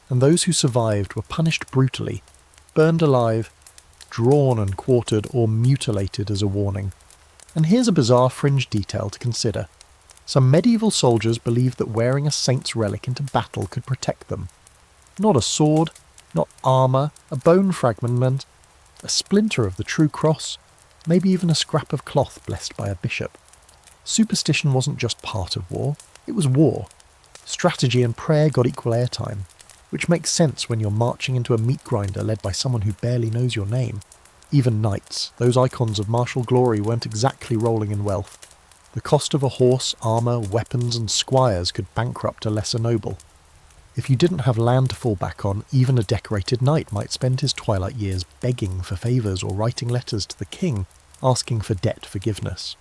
and those who survived were punished brutally, burned alive, drawn and quartered, or mutilated as a warning. And here's a bizarre fringe detail to consider. Some medieval soldiers believed that wearing a saint's relic into battle could protect them. Not a sword, not armour, a bone fragment, a splinter of the true cross, maybe even a scrap of cloth blessed by a bishop. Superstition wasn't just part of war, it was war. Strategy and prayer got equal airtime, which makes sense when you're marching into a meat grinder led by someone who barely knows your name. Even knights, those icons of martial glory, weren't exactly rolling in wealth. The cost of a horse, armour, weapons and squires could bankrupt a lesser noble. If you didn't have land to fall back on, even a decorated knight might spend his twilight years begging for favours or writing letters to the king, asking for debt forgiveness.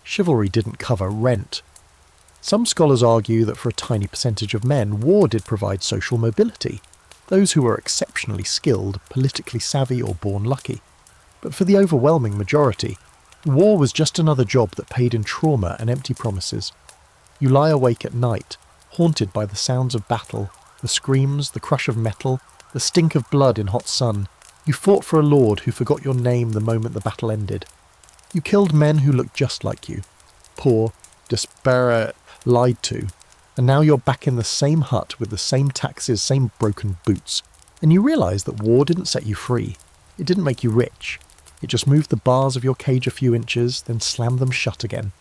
Chivalry didn't cover rent. Some scholars argue that for a tiny percentage of men, war did provide social mobility, those who were exceptionally skilled, politically savvy or born lucky. But for the overwhelming majority, war was just another job that paid in trauma and empty promises. You lie awake at night, haunted by the sounds of battle, the screams, the crush of metal, the stink of blood in hot sun. You fought for a lord who forgot your name the moment the battle ended. You killed men who looked just like you. Poor, disparate, lied to. And now you're back in the same hut with the same taxes, same broken boots. And you realise that war didn't set you free. It didn't make you rich. It just moved the bars of your cage a few inches, then slammed them shut again.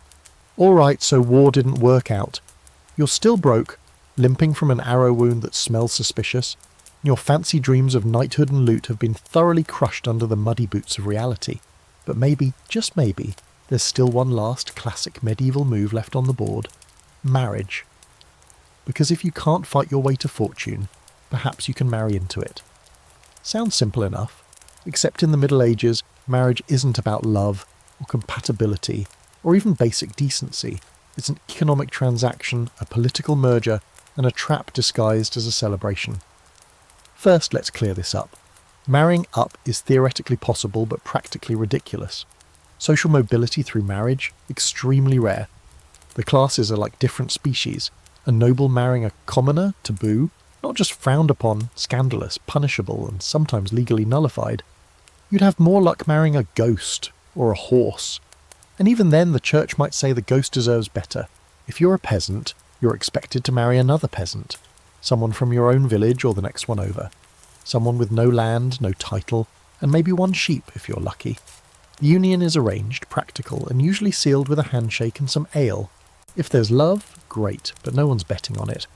All right, so war didn't work out. You're still broke, limping from an arrow wound that smells suspicious. Your fancy dreams of knighthood and loot have been thoroughly crushed under the muddy boots of reality. But maybe, just maybe, there's still one last classic medieval move left on the board. Marriage. Because if you can't fight your way to fortune, perhaps you can marry into it. Sounds simple enough, except in the Middle Ages, marriage isn't about love, or compatibility, or even basic decency. It's an economic transaction, a political merger, and a trap disguised as a celebration. First, let's clear this up. Marrying up is theoretically possible but practically ridiculous. Social mobility through marriage, extremely rare. The classes are like different species. A noble marrying a commoner, taboo, not just frowned upon, scandalous, punishable, and sometimes legally nullified. You'd have more luck marrying a ghost, or a horse. And even then the church might say the ghost deserves better. If you're a peasant, you're expected to marry another peasant. Someone from your own village or the next one over. Someone with no land, no title, and maybe one sheep if you're lucky. The union is arranged, practical, and usually sealed with a handshake and some ale. If there's love, great, but no one's betting on it.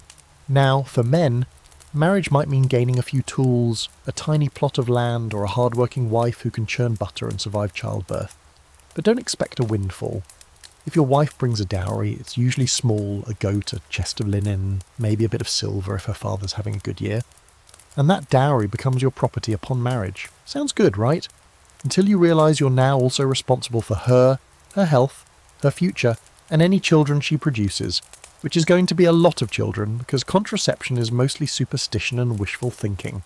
Now, for men, marriage might mean gaining a few tools, a tiny plot of land, or a hard-working wife who can churn butter and survive childbirth. But don't expect a windfall. If your wife brings a dowry, it's usually small, a goat, a chest of linen, maybe a bit of silver if her father's having a good year. And that dowry becomes your property upon marriage. Sounds good, right? Until you realise you're now also responsible for her, her health, her future, and any children she produces, which is going to be a lot of children because contraception is mostly superstition and wishful thinking.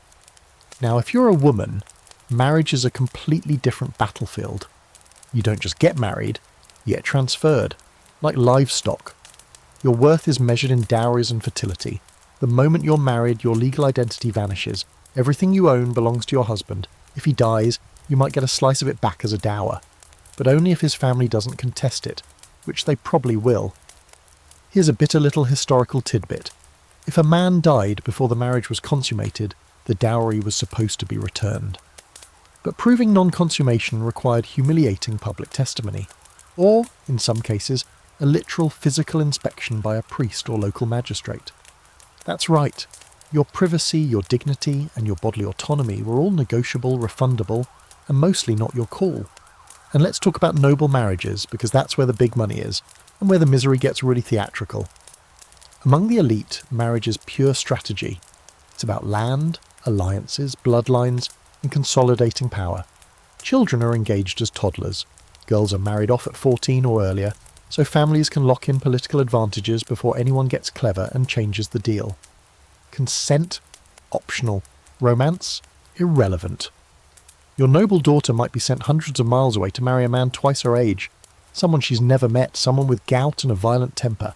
Now, if you're a woman, marriage is a completely different battlefield. You don't just get married, you get transferred, like livestock. Your worth is measured in dowries and fertility. The moment you're married, your legal identity vanishes. Everything you own belongs to your husband. If he dies, you might get a slice of it back as a dower, but only if his family doesn't contest it, which they probably will. Here's a bitter little historical tidbit. If a man died before the marriage was consummated, the dowry was supposed to be returned. But proving non-consummation required humiliating public testimony, or, in some cases, a literal physical inspection by a priest or local magistrate. That's right, your privacy, your dignity, and your bodily autonomy were all negotiable, refundable, and mostly not your call. And let's talk about noble marriages, because that's where the big money is, and where the misery gets really theatrical. Among the elite, marriage is pure strategy. It's about land, alliances, bloodlines, and consolidating power. Children are engaged as toddlers. Girls are married off at 14 or earlier, so families can lock in political advantages before anyone gets clever and changes the deal. Consent? Optional. Romance? Irrelevant. Your noble daughter might be sent hundreds of miles away to marry a man twice her age, someone she's never met, someone with gout and a violent temper.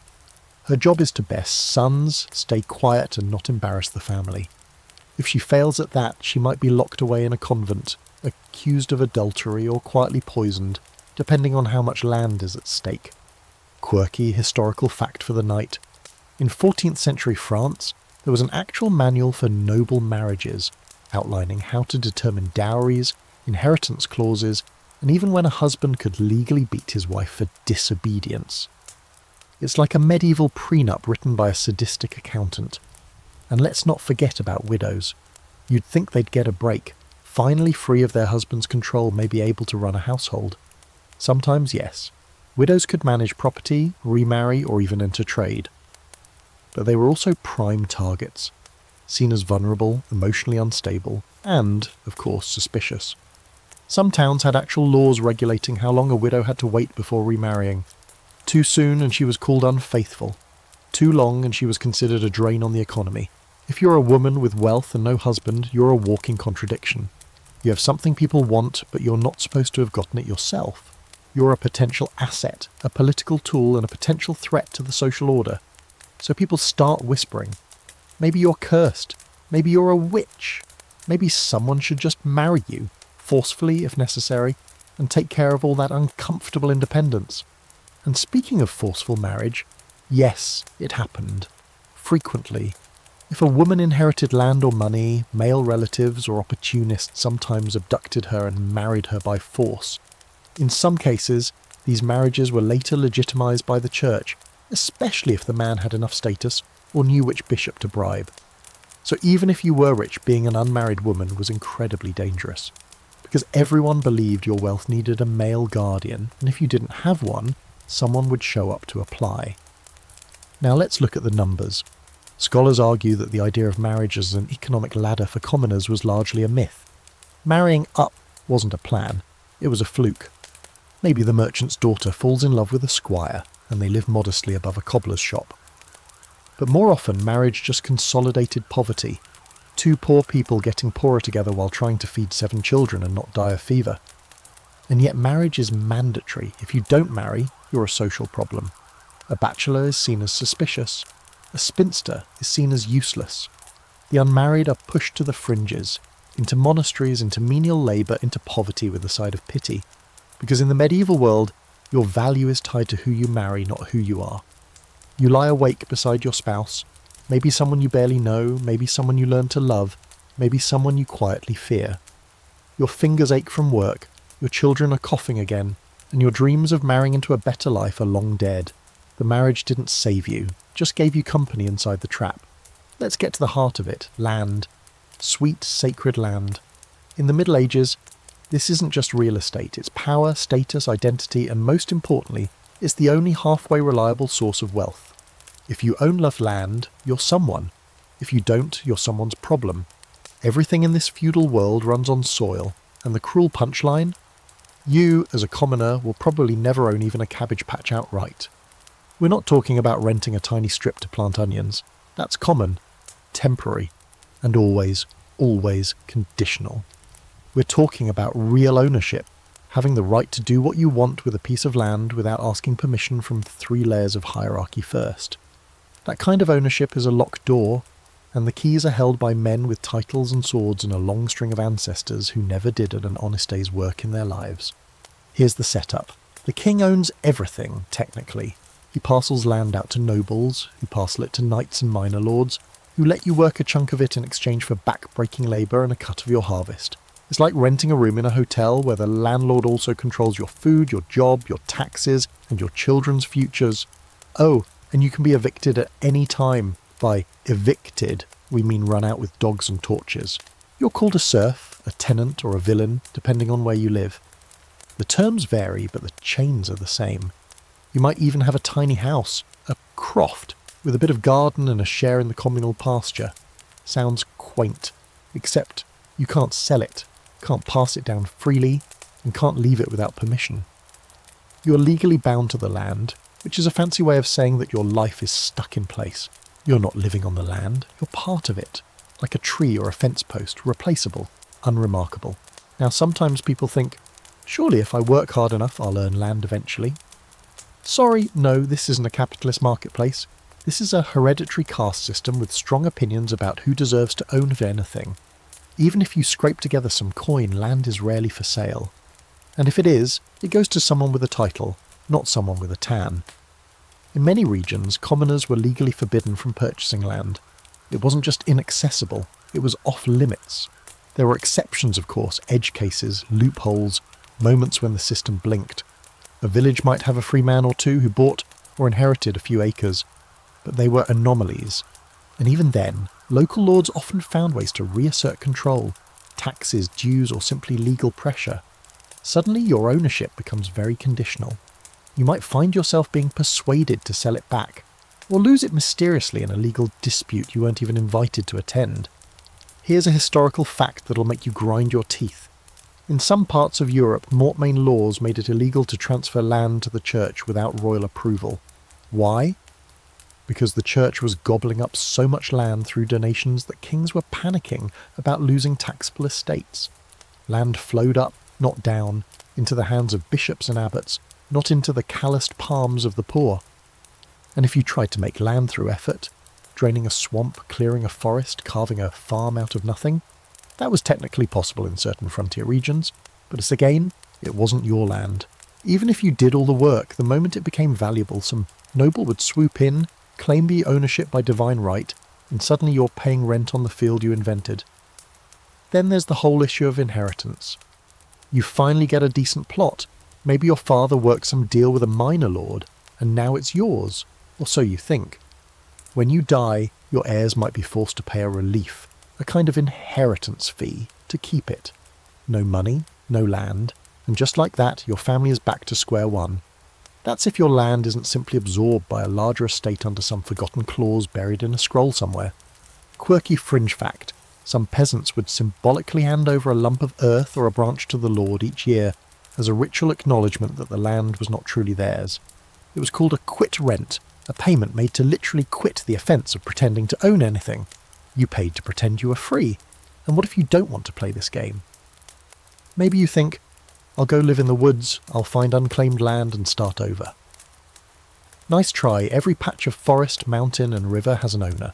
Her job is to bear sons, stay quiet and not embarrass the family. If she fails at that, she might be locked away in a convent, accused of adultery or quietly poisoned, depending on how much land is at stake. Quirky historical fact for the night. In 14th century France, there was an actual manual for noble marriages, outlining how to determine dowries, inheritance clauses, and even when a husband could legally beat his wife for disobedience. It's like a medieval prenup written by a sadistic accountant. And let's not forget about widows. You'd think they'd get a break, finally free of their husband's control, maybe able to run a household. Sometimes, yes. Widows could manage property, remarry, or even enter trade. But they were also prime targets, seen as vulnerable, emotionally unstable, and, of course, suspicious. Some towns had actual laws regulating how long a widow had to wait before remarrying. Too soon and she was called unfaithful. Too long and she was considered a drain on the economy. If you're a woman with wealth and no husband, you're a walking contradiction. You have something people want, but you're not supposed to have gotten it yourself. You're a potential asset, a political tool, and a potential threat to the social order. So people start whispering. Maybe you're cursed. Maybe you're a witch. Maybe someone should just marry you, forcefully if necessary, and take care of all that uncomfortable independence. And speaking of forceful marriage, yes, it happened. Frequently. If a woman inherited land or money, male relatives or opportunists sometimes abducted her and married her by force. In some cases, these marriages were later legitimized by the church, especially if the man had enough status or knew which bishop to bribe. So even if you were rich, being an unmarried woman was incredibly dangerous. Because everyone believed your wealth needed a male guardian, and if you didn't have one, someone would show up to apply. Now let's look at the numbers. Scholars argue that the idea of marriage as an economic ladder for commoners was largely a myth. Marrying up wasn't a plan, it was a fluke. Maybe the merchant's daughter falls in love with a squire, and they live modestly above a cobbler's shop. But more often, marriage just consolidated poverty. Two poor people getting poorer together while trying to feed 7 children and not die of fever. And yet marriage is mandatory. If you don't marry, you're a social problem. A bachelor is seen as suspicious. A spinster is seen as useless. The unmarried are pushed to the fringes, into monasteries, into menial labour, into poverty with a side of pity. Because in the medieval world, your value is tied to who you marry, not who you are. You lie awake beside your spouse, maybe someone you barely know, maybe someone you learn to love, maybe someone you quietly fear. Your fingers ache from work, your children are coughing again, and your dreams of marrying into a better life are long dead. The marriage didn't save you, just gave you company inside the trap. Let's get to the heart of it, land. Sweet, sacred land. In the Middle Ages, this isn't just real estate, it's power, status, identity, and most importantly, it's the only halfway reliable source of wealth. If you own love land, you're someone. If you don't, you're someone's problem. Everything in this feudal world runs on soil, and the cruel punchline? You, as a commoner, will probably never own even a cabbage patch outright. We're not talking about renting a tiny strip to plant onions. That's common, temporary, and always, always conditional. We're talking about real ownership, having the right to do what you want with a piece of land without asking permission from 3 layers of hierarchy first. That kind of ownership is a locked door, and the keys are held by men with titles and swords and a long string of ancestors who never did an honest day's work in their lives. Here's the setup. The king owns everything, technically. He parcels land out to nobles, who parcel it to knights and minor lords, who let you work a chunk of it in exchange for back-breaking labour and a cut of your harvest. It's like renting a room in a hotel where the landlord also controls your food, your job, your taxes, and your children's futures. Oh, and you can be evicted at any time. By evicted, we mean run out with dogs and torches. You're called a serf, a tenant, or a villain, depending on where you live. The terms vary, but the chains are the same. You might even have a tiny house, a croft, with a bit of garden and a share in the communal pasture. Sounds quaint, except you can't sell it, can't pass it down freely, and can't leave it without permission. You are legally bound to the land, which is a fancy way of saying that your life is stuck in place. You're not living on the land, you're part of it, like a tree or a fence post, replaceable, unremarkable. Now sometimes people think, surely if I work hard enough I'll earn land eventually. Sorry, no, this isn't a capitalist marketplace. This is a hereditary caste system with strong opinions about who deserves to own anything. Even if you scrape together some coin, land is rarely for sale. And if it is, it goes to someone with a title, not someone with a tan. In many regions, commoners were legally forbidden from purchasing land. It wasn't just inaccessible, it was off limits. There were exceptions, of course, edge cases, loopholes, moments when the system blinked. A village might have a free man or two who bought or inherited a few acres, but they were anomalies. And even then, local lords often found ways to reassert control, taxes, dues, or simply legal pressure. Suddenly your ownership becomes very conditional. You might find yourself being persuaded to sell it back, or lose it mysteriously in a legal dispute you weren't even invited to attend. Here's a historical fact that'll make you grind your teeth. In some parts of Europe, mortmain laws made it illegal to transfer land to the church without royal approval. Why? Because the church was gobbling up so much land through donations that kings were panicking about losing taxable estates. Land flowed up, not down, into the hands of bishops and abbots, not into the calloused palms of the poor. And if you tried to make land through effort, draining a swamp, clearing a forest, carving a farm out of nothing, that was technically possible in certain frontier regions, but again, it wasn't your land. Even if you did all the work, the moment it became valuable, some noble would swoop in, claim the ownership by divine right, and suddenly you're paying rent on the field you invented. Then there's the whole issue of inheritance. You finally get a decent plot. Maybe your father worked some deal with a minor lord, and now it's yours, or so you think. When you die, your heirs might be forced to pay a relief, a kind of inheritance fee, to keep it. No money, no land, and just like that, your family is back to square one. That's if your land isn't simply absorbed by a larger estate under some forgotten clause buried in a scroll somewhere. Quirky fringe fact, some peasants would symbolically hand over a lump of earth or a branch to the lord each year as a ritual acknowledgement that the land was not truly theirs. It was called a quit rent, a payment made to literally quit the offence of pretending to own anything. You paid to pretend you were free, and what if you don't want to play this game? Maybe you think, I'll go live in the woods, I'll find unclaimed land and start over. Nice try, every patch of forest, mountain and river has an owner.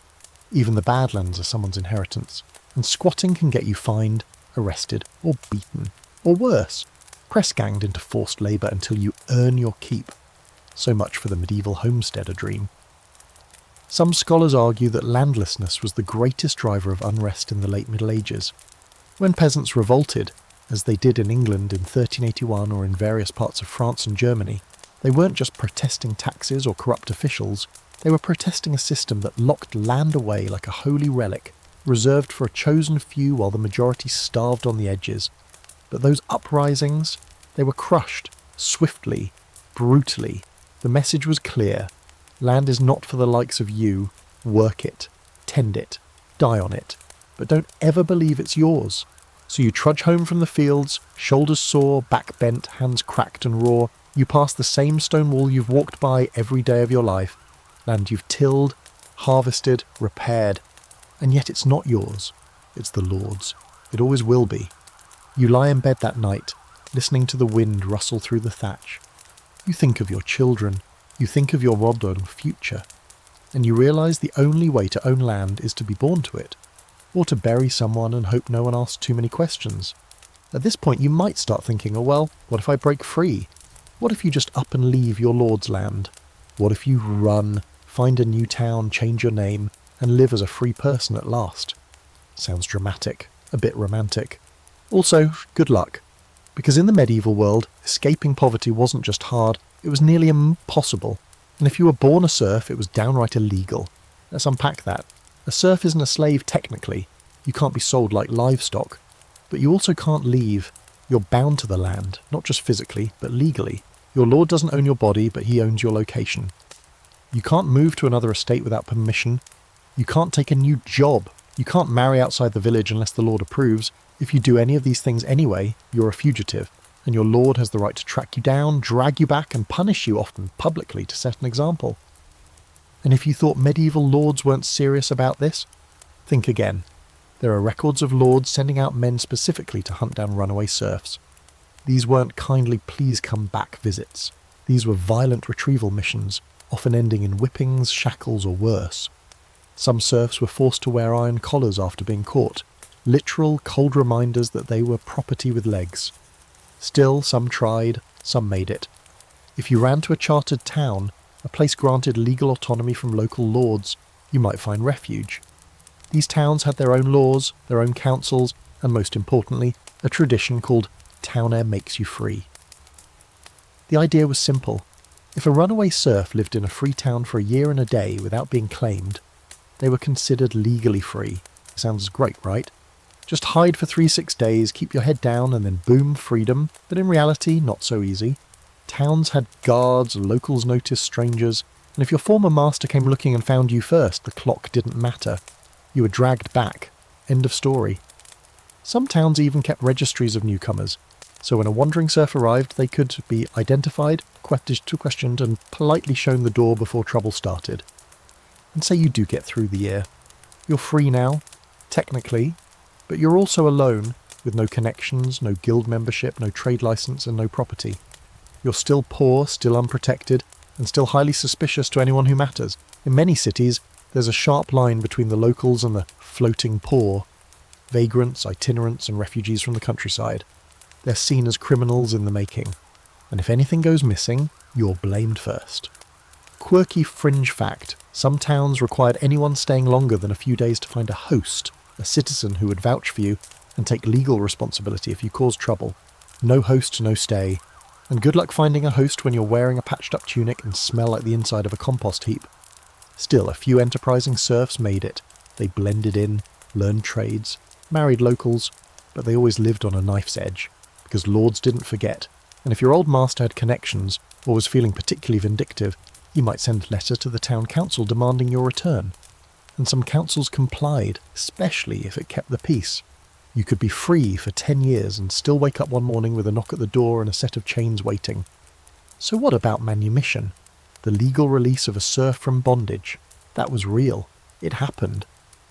Even the badlands are someone's inheritance, and squatting can get you fined, arrested, or beaten, or worse, press-ganged into forced labour until you earn your keep. So much for the medieval homesteader dream. Some scholars argue that landlessness was the greatest driver of unrest in the late Middle Ages. When peasants revolted, as they did in England in 1381 or in various parts of France and Germany, they weren't just protesting taxes or corrupt officials, they were protesting a system that locked land away like a holy relic, reserved for a chosen few while the majority starved on the edges. But those uprisings, they were crushed, swiftly, brutally. The message was clear. Land is not for the likes of you. Work it, tend it, die on it, but don't ever believe it's yours. So you trudge home from the fields, shoulders sore, back bent, hands cracked and raw. You pass the same stone wall you've walked by every day of your life. Land you've tilled, harvested, repaired, and yet it's not yours. It's the Lord's. It always will be. You lie in bed that night, listening to the wind rustle through the thatch. You think of your children, you think of your modern future, and you realise the only way to own land is to be born to it, or to bury someone and hope no one asks too many questions. At this point you might start thinking, oh well, what if I break free? What if you just up and leave your lord's land? What if you run, find a new town, change your name, and live as a free person at last? Sounds dramatic, a bit romantic. Also, good luck. Because in the medieval world, escaping poverty wasn't just hard, it was nearly impossible. And if you were born a serf, it was downright illegal. Let's unpack that. A serf isn't a slave technically. You can't be sold like livestock. But you also can't leave. You're bound to the land, not just physically, but legally. Your lord doesn't own your body, but he owns your location. You can't move to another estate without permission. You can't take a new job. You can't marry outside the village unless the lord approves. If you do any of these things anyway, you're a fugitive, and your lord has the right to track you down, drag you back, and punish you, often publicly, to set an example. And if you thought medieval lords weren't serious about this, think again. There are records of lords sending out men specifically to hunt down runaway serfs. These weren't kindly please come back visits. These were violent retrieval missions, often ending in whippings, shackles, or worse. Some serfs were forced to wear iron collars after being caught, literal, cold reminders that they were property with legs. Still, some tried, some made it. If you ran to a chartered town, a place granted legal autonomy from local lords, you might find refuge. These towns had their own laws, their own councils, and most importantly, a tradition called town air makes you free. The idea was simple. If a runaway serf lived in a free town for a year and a day without being claimed, they were considered legally free. Sounds great, right? Just hide for 3-6 days, keep your head down, and then boom, freedom. But in reality, not so easy. Towns had guards, locals noticed strangers, and if your former master came looking and found you first, the clock didn't matter. You were dragged back. End of story. Some towns even kept registries of newcomers, so when a wandering serf arrived, they could be identified, questioned, and politely shown the door before trouble started. And say you do get through the year. You're free now, technically, but you're also alone, with no connections, no guild membership, no trade license, and no property. You're still poor, still unprotected, and still highly suspicious to anyone who matters. In many cities, there's a sharp line between the locals and the floating poor, vagrants, itinerants, and refugees from the countryside. They're seen as criminals in the making, and if anything goes missing, you're blamed first. Quirky fringe fact, some towns required anyone staying longer than a few days to find a host, a citizen who would vouch for you and take legal responsibility if you caused trouble. No host, no stay, and good luck finding a host when you're wearing a patched-up tunic and smell like the inside of a compost heap. Still, a few enterprising serfs made it. They blended in, learned trades, married locals, but they always lived on a knife's edge, because lords didn't forget, and if your old master had connections, or was feeling particularly vindictive, he might send a letter to the town council demanding your return. And some councils complied, especially if it kept the peace. You could be free for 10 years and still wake up one morning with a knock at the door and a set of chains waiting. So what about manumission? The legal release of a serf from bondage. That was real. It happened.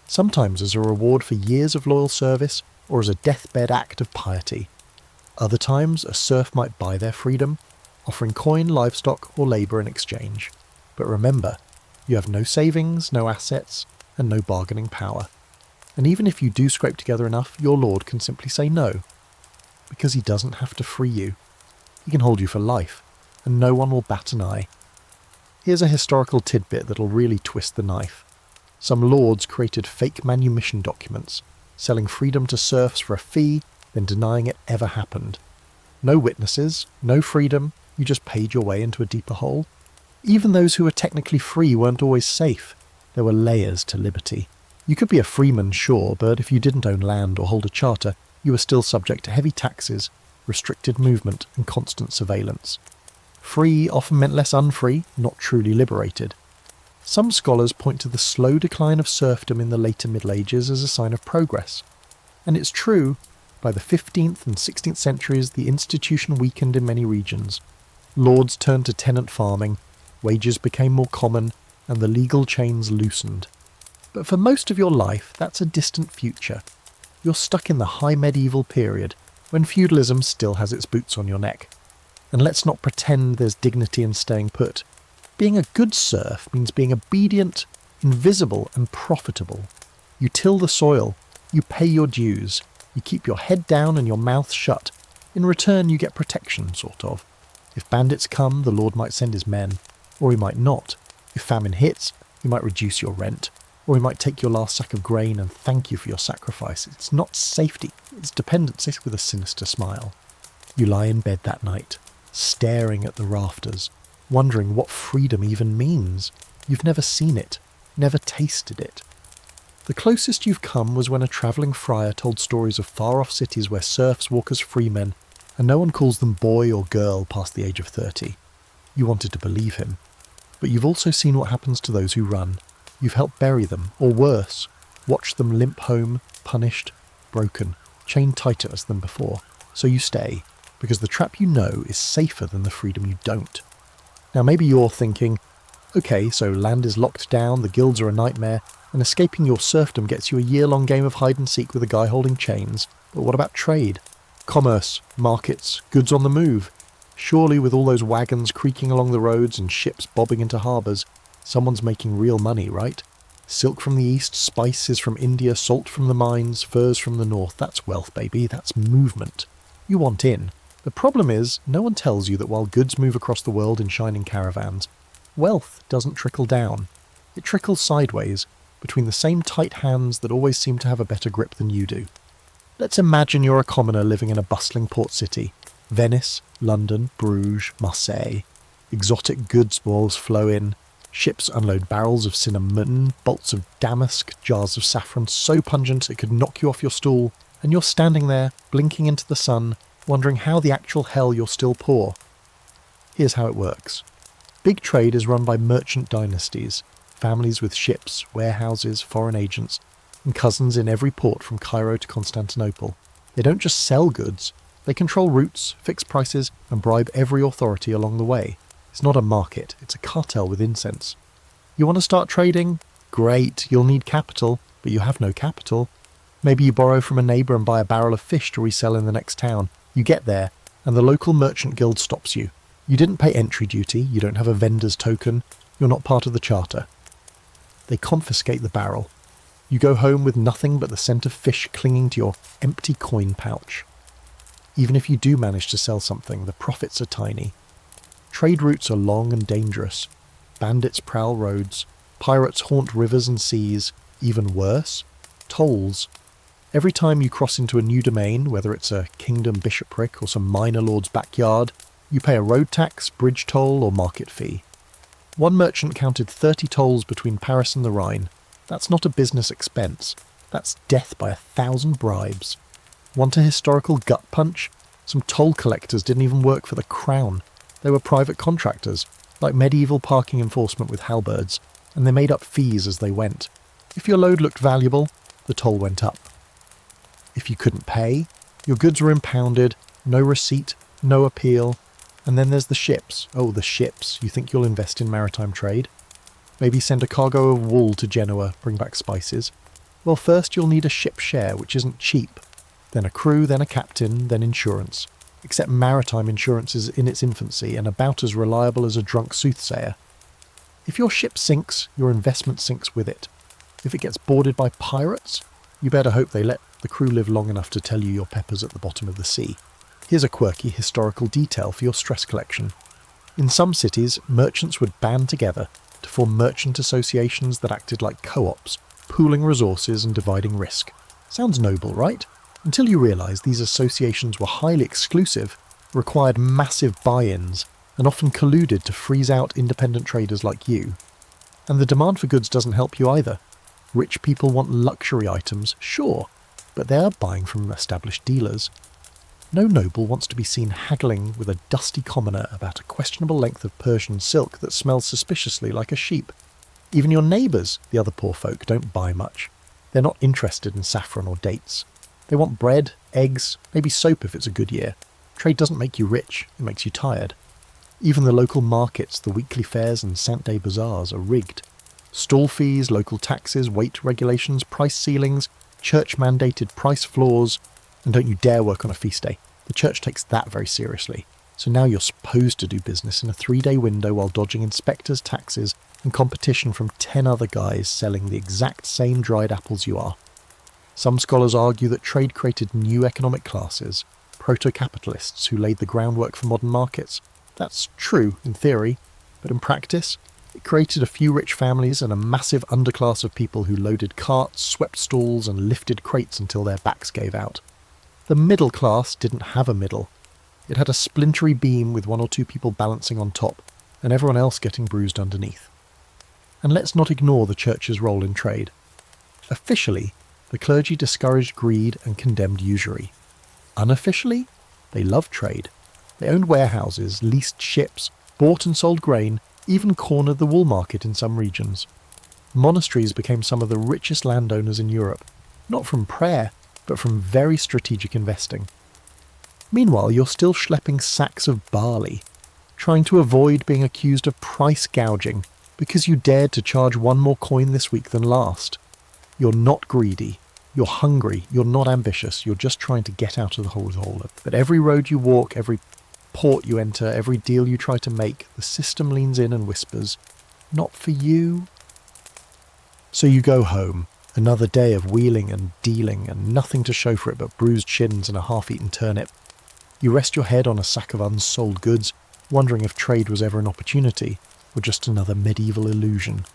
Sometimes as a reward for years of loyal service, or as a deathbed act of piety. Other times, a serf might buy their freedom, offering coin, livestock, or labour in exchange. But remember, you have no savings, no assets, and no bargaining power. And even if you do scrape together enough, your lord can simply say no. Because he doesn't have to free you. He can hold you for life, and no one will bat an eye. Here's a historical tidbit that'll really twist the knife. Some lords created fake manumission documents, selling freedom to serfs for a fee, then denying it ever happened. No witnesses, no freedom, you just paid your way into a deeper hole. Even those who were technically free weren't always safe. There were layers to liberty. You could be a freeman, sure, but if you didn't own land or hold a charter, you were still subject to heavy taxes, restricted movement, and constant surveillance. Free often meant less unfree, not truly liberated. Some scholars point to the slow decline of serfdom in the later Middle Ages as a sign of progress. And it's true, by the 15th and 16th centuries the institution weakened in many regions. Lords turned to tenant farming, wages became more common, and the legal chains loosened. But for most of your life, that's a distant future. You're stuck in the high medieval period, when feudalism still has its boots on your neck. And let's not pretend there's dignity in staying put. Being a good serf means being obedient, invisible, and profitable. You till the soil, you pay your dues, you keep your head down and your mouth shut. In return, you get protection, sort of. If bandits come, the lord might send his men, or he might not. If famine hits, he might reduce your rent, or he might take your last sack of grain and thank you for your sacrifice. It's not safety, it's dependency with a sinister smile. You lie in bed that night, staring at the rafters, wondering what freedom even means. You've never seen it, never tasted it. The closest you've come was when a travelling friar told stories of far-off cities where serfs walk as free men and no one calls them boy or girl past the age of 30. You wanted to believe him. But you've also seen what happens to those who run. You've helped bury them, or worse, watched them limp home, punished, broken, chained tighter than before. So you stay, because the trap you know is safer than the freedom you don't. Now maybe you're thinking, okay, so land is locked down, the guilds are a nightmare, and escaping your serfdom gets you a year-long game of hide-and-seek with a guy holding chains. But what about trade? Commerce, markets, goods on the move? Surely with all those wagons creaking along the roads and ships bobbing into harbours, someone's making real money, right? Silk from the east, spices from India, salt from the mines, furs from the north. That's wealth, baby. That's movement. You want in. The problem is, no one tells you that while goods move across the world in shining caravans, wealth doesn't trickle down. It trickles sideways, between the same tight hands that always seem to have a better grip than you do. Let's imagine you're a commoner living in a bustling port city. Venice, London, Bruges, Marseille. Exotic goods walls flow in. Ships unload barrels of cinnamon, bolts of damask, jars of saffron so pungent it could knock you off your stool, and you're standing there, blinking into the sun, wondering how the actual hell you're still poor. Here's how it works. Big trade is run by merchant dynasties, families with ships, warehouses, foreign agents, and cousins in every port from Cairo to Constantinople. They don't just sell goods, they control routes, fix prices, and bribe every authority along the way. It's not a market, it's a cartel with incense. You want to start trading? Great, you'll need capital, but you have no capital. Maybe you borrow from a neighbour and buy a barrel of fish to resell in the next town. You get there, and the local merchant guild stops you. You didn't pay entry duty, you don't have a vendor's token, you're not part of the charter. They confiscate the barrel. You go home with nothing but the scent of fish clinging to your empty coin pouch. Even if you do manage to sell something, the profits are tiny. Trade routes are long and dangerous. Bandits prowl roads. Pirates haunt rivers and seas. Even worse, tolls. Every time you cross into a new domain, whether it's a kingdom bishopric or some minor lord's backyard, you pay a road tax, bridge toll, or market fee. One merchant counted 30 tolls between Paris and the Rhine. That's not a business expense. That's death by 1,000 bribes. Want a historical gut punch? Some toll collectors didn't even work for the crown. They were private contractors, like medieval parking enforcement with halberds, and they made up fees as they went. If your load looked valuable, the toll went up. If you couldn't pay, your goods were impounded, no receipt, no appeal. And then there's the ships. Oh, the ships. You think you'll invest in maritime trade? Maybe send a cargo of wool to Genoa, bring back spices. Well, first you'll need a ship share, which isn't cheap. Then a crew, then a captain, then insurance. Except maritime insurance is in its infancy and about as reliable as a drunk soothsayer. If your ship sinks, your investment sinks with it. If it gets boarded by pirates, you better hope they let the crew live long enough to tell you your pepper's at the bottom of the sea. Here's a quirky historical detail for your stress collection. In some cities, merchants would band together to form merchant associations that acted like co-ops, pooling resources and dividing risk. Sounds noble, right? Until you realise these associations were highly exclusive, required massive buy-ins, and often colluded to freeze out independent traders like you. And the demand for goods doesn't help you either. Rich people want luxury items, sure, but they are buying from established dealers. No noble wants to be seen haggling with a dusty commoner about a questionable length of Persian silk that smells suspiciously like a sheep. Even your neighbours, the other poor folk, don't buy much. They're not interested in saffron or dates. They want bread, eggs, maybe soap if it's a good year. Trade doesn't make you rich, it makes you tired. Even the local markets, the weekly fairs and Saint-Day bazaars are rigged. Stall fees, local taxes, weight regulations, price ceilings, church-mandated price floors, and don't you dare work on a feast day. The church takes that very seriously. So now you're supposed to do business in a 3-day window while dodging inspectors, taxes, and competition from 10 other guys selling the exact same dried apples you are. Some scholars argue that trade created new economic classes, proto-capitalists who laid the groundwork for modern markets. That's true in theory, but in practice, it created a few rich families and a massive underclass of people who loaded carts, swept stalls, and lifted crates until their backs gave out. The middle class didn't have a middle. It had a splintery beam with 1 or 2 people balancing on top, and everyone else getting bruised underneath. And let's not ignore the church's role in trade. Officially, the clergy discouraged greed and condemned usury. Unofficially, They loved trade. They owned warehouses, leased ships, bought and sold grain, even cornered the wool market in some regions. Monasteries became some of the richest landowners in Europe, not from prayer, but from very strategic investing. Meanwhile, you're still schlepping sacks of barley, trying to avoid being accused of price gouging because you dared to charge one more coin this week than last. You're not greedy, you're hungry, you're not ambitious, you're just trying to get out of the hole. But every road you walk, every port you enter, every deal you try to make, the system leans in and whispers, "Not for you." So you go home, another day of wheeling and dealing and nothing to show for it but bruised shins and a half-eaten turnip. You rest your head on a sack of unsold goods, wondering if trade was ever an opportunity, or just another medieval illusion.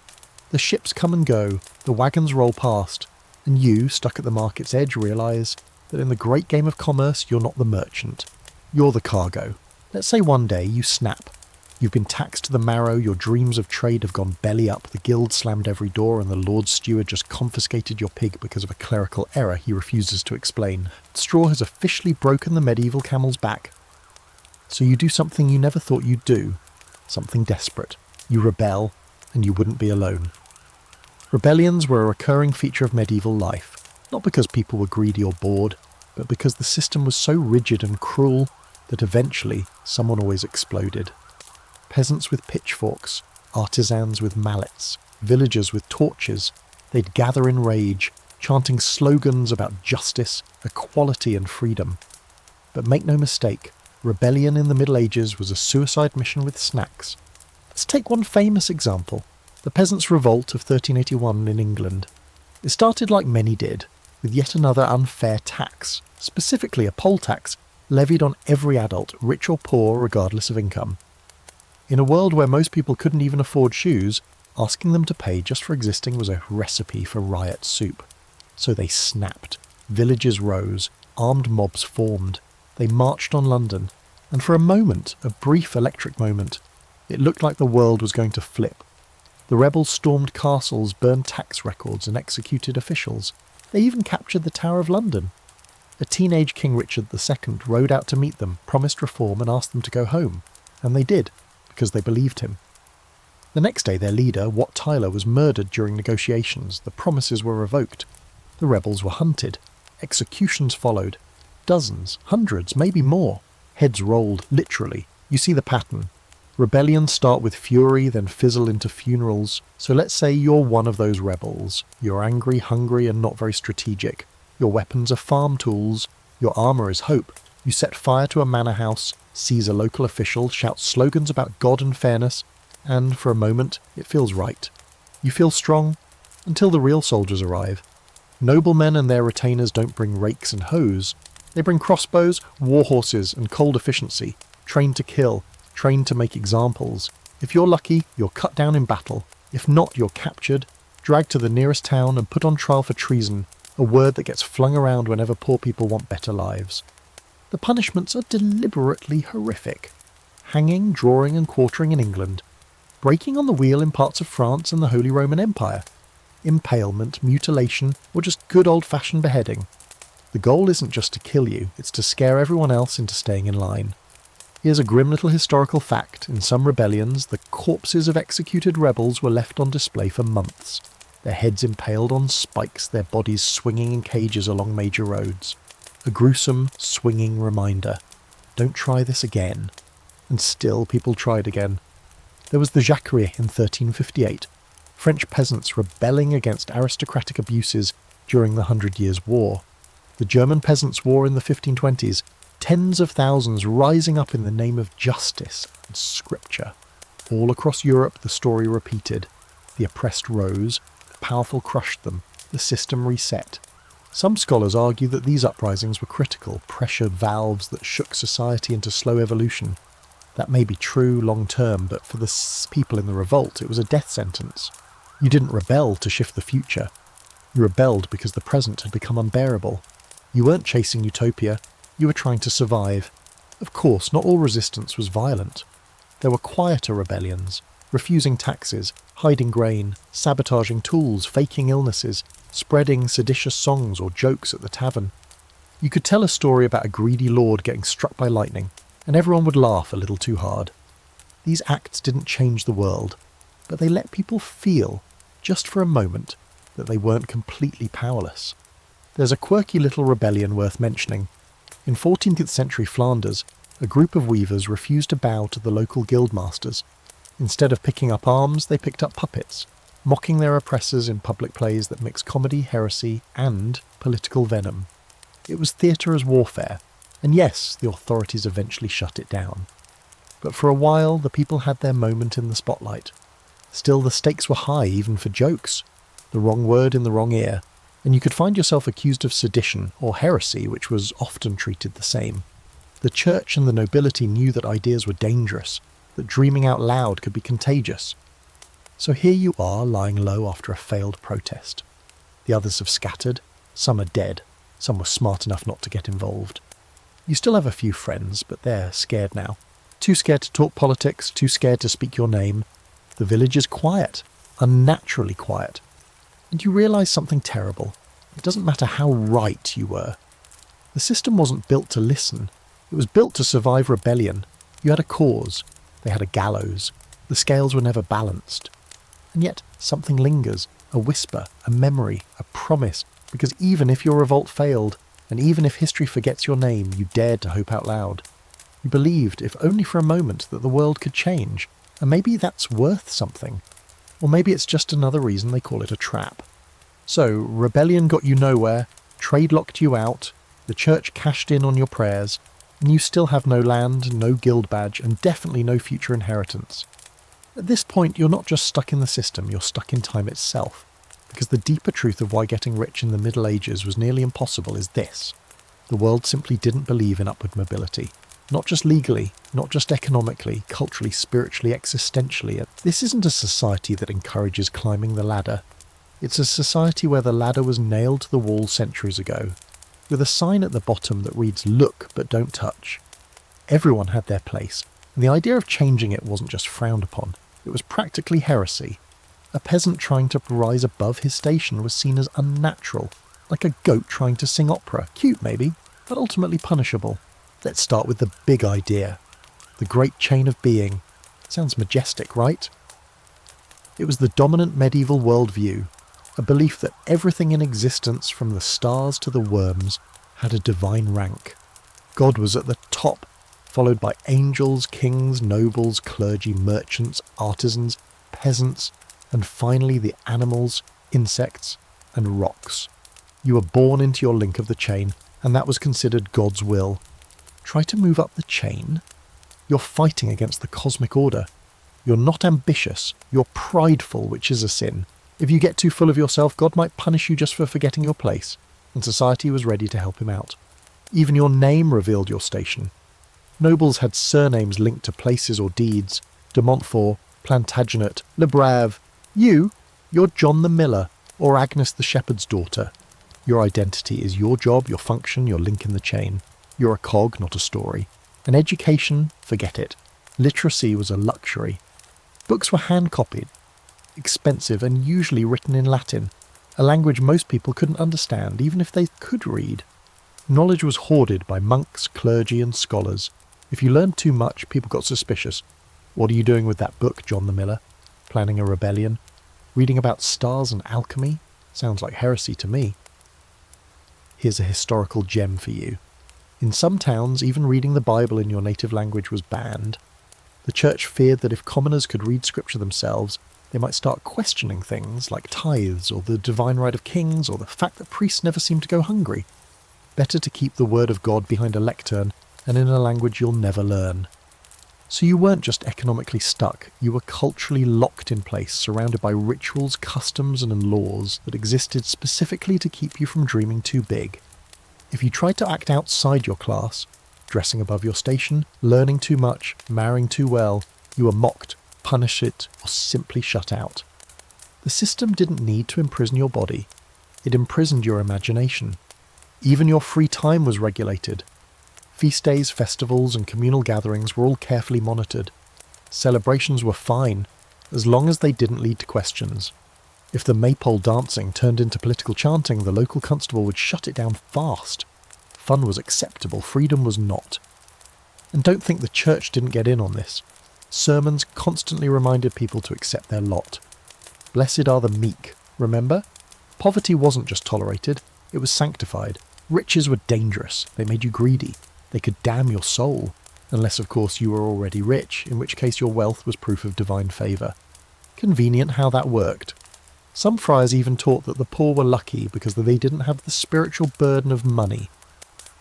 The ships come and go, the wagons roll past, and you, stuck at the market's edge, realise that in the great game of commerce you're not the merchant. You're the cargo. Let's say one day you snap. You've been taxed to the marrow, your dreams of trade have gone belly up, the guild slammed every door, and the Lord Steward just confiscated your pig because of a clerical error he refuses to explain. Straw has officially broken the medieval camel's back. So you do something you never thought you'd do, something desperate. You rebel, and you wouldn't be alone. Rebellions were a recurring feature of medieval life, not because people were greedy or bored, but because the system was so rigid and cruel that eventually someone always exploded. Peasants with pitchforks, artisans with mallets, villagers with torches, they'd gather in rage, chanting slogans about justice, equality and freedom. But make no mistake, rebellion in the Middle Ages was a suicide mission with snacks. Let's take one famous example, the Peasants' Revolt of 1381 in England. It started like many did, with yet another unfair tax, specifically a poll tax, levied on every adult, rich or poor regardless of income. In a world where most people couldn't even afford shoes, asking them to pay just for existing was a recipe for riot soup. So they snapped. Villages rose. Armed mobs formed. They marched on London. And for a moment, a brief electric moment, it looked like the world was going to flip. The rebels stormed castles, burned tax records, and executed officials. They even captured the Tower of London. A teenage King Richard II rode out to meet them, promised reform, and asked them to go home. And they did, because they believed him. The next day their leader, Wat Tyler, was murdered during negotiations. The promises were revoked. The rebels were hunted. Executions followed. Dozens, hundreds, maybe more. Heads rolled, literally. You see the pattern. Rebellions start with fury, then fizzle into funerals. So let's say you're one of those rebels. You're angry, hungry, and not very strategic. Your weapons are farm tools. Your armour is hope. You set fire to a manor house, seize a local official, shout slogans about God and fairness, and for a moment it feels right. You feel strong, until the real soldiers arrive. Noblemen and their retainers don't bring rakes and hoes. They bring crossbows, war horses, and cold efficiency, trained to kill, trained to make examples. If you're lucky, you're cut down in battle. If not, you're captured, dragged to the nearest town and put on trial for treason, a word that gets flung around whenever poor people want better lives. The punishments are deliberately horrific. Hanging, drawing and quartering in England. Breaking on the wheel in parts of France and the Holy Roman Empire. Impalement, mutilation, or just good old-fashioned beheading. The goal isn't just to kill you, it's to scare everyone else into staying in line. Here's a grim little historical fact. In some rebellions, the corpses of executed rebels were left on display for months. Their heads impaled on spikes, their bodies swinging in cages along major roads. A gruesome, swinging reminder. Don't try this again. And still people tried again. There was the Jacquerie in 1358, French peasants rebelling against aristocratic abuses during the 100 Years' War. The German Peasants' War in the 1520s, tens of thousands rising up in the name of justice and scripture. All across Europe the story repeated. The oppressed rose, the powerful crushed them, the system reset. Some scholars argue that these uprisings were critical, pressured valves that shook society into slow evolution. That may be true long term, but for the people in the revolt it was a death sentence. You didn't rebel to shift the future. You rebelled because the present had become unbearable. You weren't chasing utopia, you were trying to survive. Of course, not all resistance was violent. There were quieter rebellions, refusing taxes, hiding grain, sabotaging tools, faking illnesses, spreading seditious songs or jokes at the tavern. You could tell a story about a greedy lord getting struck by lightning, and everyone would laugh a little too hard. These acts didn't change the world, but they let people feel, just for a moment, that they weren't completely powerless. There's a quirky little rebellion worth mentioning. In 14th century Flanders, a group of weavers refused to bow to the local guildmasters. Instead of picking up arms, they picked up puppets, mocking their oppressors in public plays that mix comedy, heresy, and political venom. It was theatre as warfare, and yes, the authorities eventually shut it down. But for a while, the people had their moment in the spotlight. Still, the stakes were high even for jokes. The wrong word in the wrong ear, and you could find yourself accused of sedition or heresy, which was often treated the same. The church and the nobility knew that ideas were dangerous, that dreaming out loud could be contagious. So here you are, lying low after a failed protest. The others have scattered, some are dead, some were smart enough not to get involved. You still have a few friends, but they're scared now. Too scared to talk politics, too scared to speak your name. The village is quiet, unnaturally quiet. And you realise something terrible. It doesn't matter how right you were. The system wasn't built to listen. It was built to survive rebellion. You had a cause. They had a gallows. The scales were never balanced. And yet something lingers, a whisper, a memory, a promise, because even if your revolt failed, and even if history forgets your name, you dared to hope out loud. You believed, if only for a moment, that the world could change, and maybe that's worth something. Or maybe it's just another reason they call it a trap. So, rebellion got you nowhere, trade locked you out, the church cashed in on your prayers, and you still have no land, no guild badge, and definitely no future inheritance. At this point, you're not just stuck in the system, you're stuck in time itself. Because the deeper truth of why getting rich in the Middle Ages was nearly impossible is this. The world simply didn't believe in upward mobility. Not just legally, not just economically, culturally, spiritually, existentially. This isn't a society that encourages climbing the ladder. It's a society where the ladder was nailed to the wall centuries ago, with a sign at the bottom that reads, "Look, but don't touch." Everyone had their place, and the idea of changing it wasn't just frowned upon, it was practically heresy. A peasant trying to rise above his station was seen as unnatural, like a goat trying to sing opera. Cute maybe, but ultimately punishable. Let's start with the big idea. The great chain of being. Sounds majestic, right? It was the dominant medieval worldview, a belief that everything in existence, from the stars to the worms, had a divine rank. God was at the top, followed by angels, kings, nobles, clergy, merchants, artisans, peasants, and finally the animals, insects, and rocks. You were born into your link of the chain, and that was considered God's will. Try to move up the chain? You're fighting against the cosmic order. You're not ambitious, you're prideful, which is a sin. If you get too full of yourself, God might punish you just for forgetting your place, and society was ready to help him out. Even your name revealed your station. Nobles had surnames linked to places or deeds. De Montfort, Plantagenet, Le Brave. You're John the Miller, or Agnes the Shepherd's daughter. Your identity is your job, your function, your link in the chain. You're a cog, not a story. And education, forget it. Literacy was a luxury. Books were hand-copied, expensive, and usually written in Latin, a language most people couldn't understand, even if they could read. Knowledge was hoarded by monks, clergy, and scholars. If you learned too much, people got suspicious. What are you doing with that book, John the Miller? Planning a rebellion? Reading about stars and alchemy? Sounds like heresy to me. Here's a historical gem for you. In some towns, even reading the Bible in your native language was banned. The church feared that if commoners could read scripture themselves, they might start questioning things like tithes, or the divine right of kings, or the fact that priests never seem to go hungry. Better to keep the word of God behind a lectern and in a language you'll never learn. So you weren't just economically stuck, you were culturally locked in place, surrounded by rituals, customs, and laws that existed specifically to keep you from dreaming too big. If you tried to act outside your class, dressing above your station, learning too much, marrying too well, you were mocked, punished, or simply shut out. The system didn't need to imprison your body. It imprisoned your imagination. Even your free time was regulated. Feast days, festivals, and communal gatherings were all carefully monitored. Celebrations were fine, as long as they didn't lead to questions. If the maypole dancing turned into political chanting, the local constable would shut it down fast. Fun was acceptable, freedom was not. And don't think the church didn't get in on this. Sermons constantly reminded people to accept their lot. Blessed are the meek, remember? Poverty wasn't just tolerated, it was sanctified. Riches were dangerous, they made you greedy. They could damn your soul, unless of course you were already rich, in which case your wealth was proof of divine favour. Convenient how that worked. Some friars even taught that the poor were lucky because they didn't have the spiritual burden of money,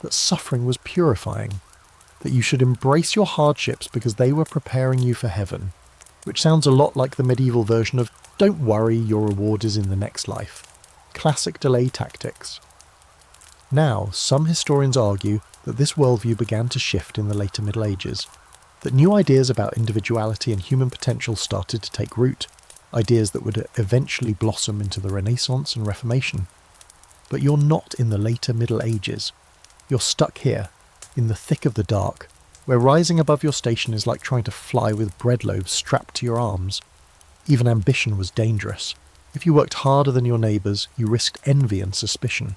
that suffering was purifying, that you should embrace your hardships because they were preparing you for heaven, which sounds a lot like the medieval version of "don't worry, your reward is in the next life." Classic delay tactics. Now, some historians argue that this worldview began to shift in the later Middle Ages, that new ideas about individuality and human potential started to take root, ideas that would eventually blossom into the Renaissance and Reformation. But you're not in the later Middle Ages. You're stuck here, in the thick of the dark, where rising above your station is like trying to fly with bread loaves strapped to your arms. Even ambition was dangerous. If you worked harder than your neighbours, you risked envy and suspicion.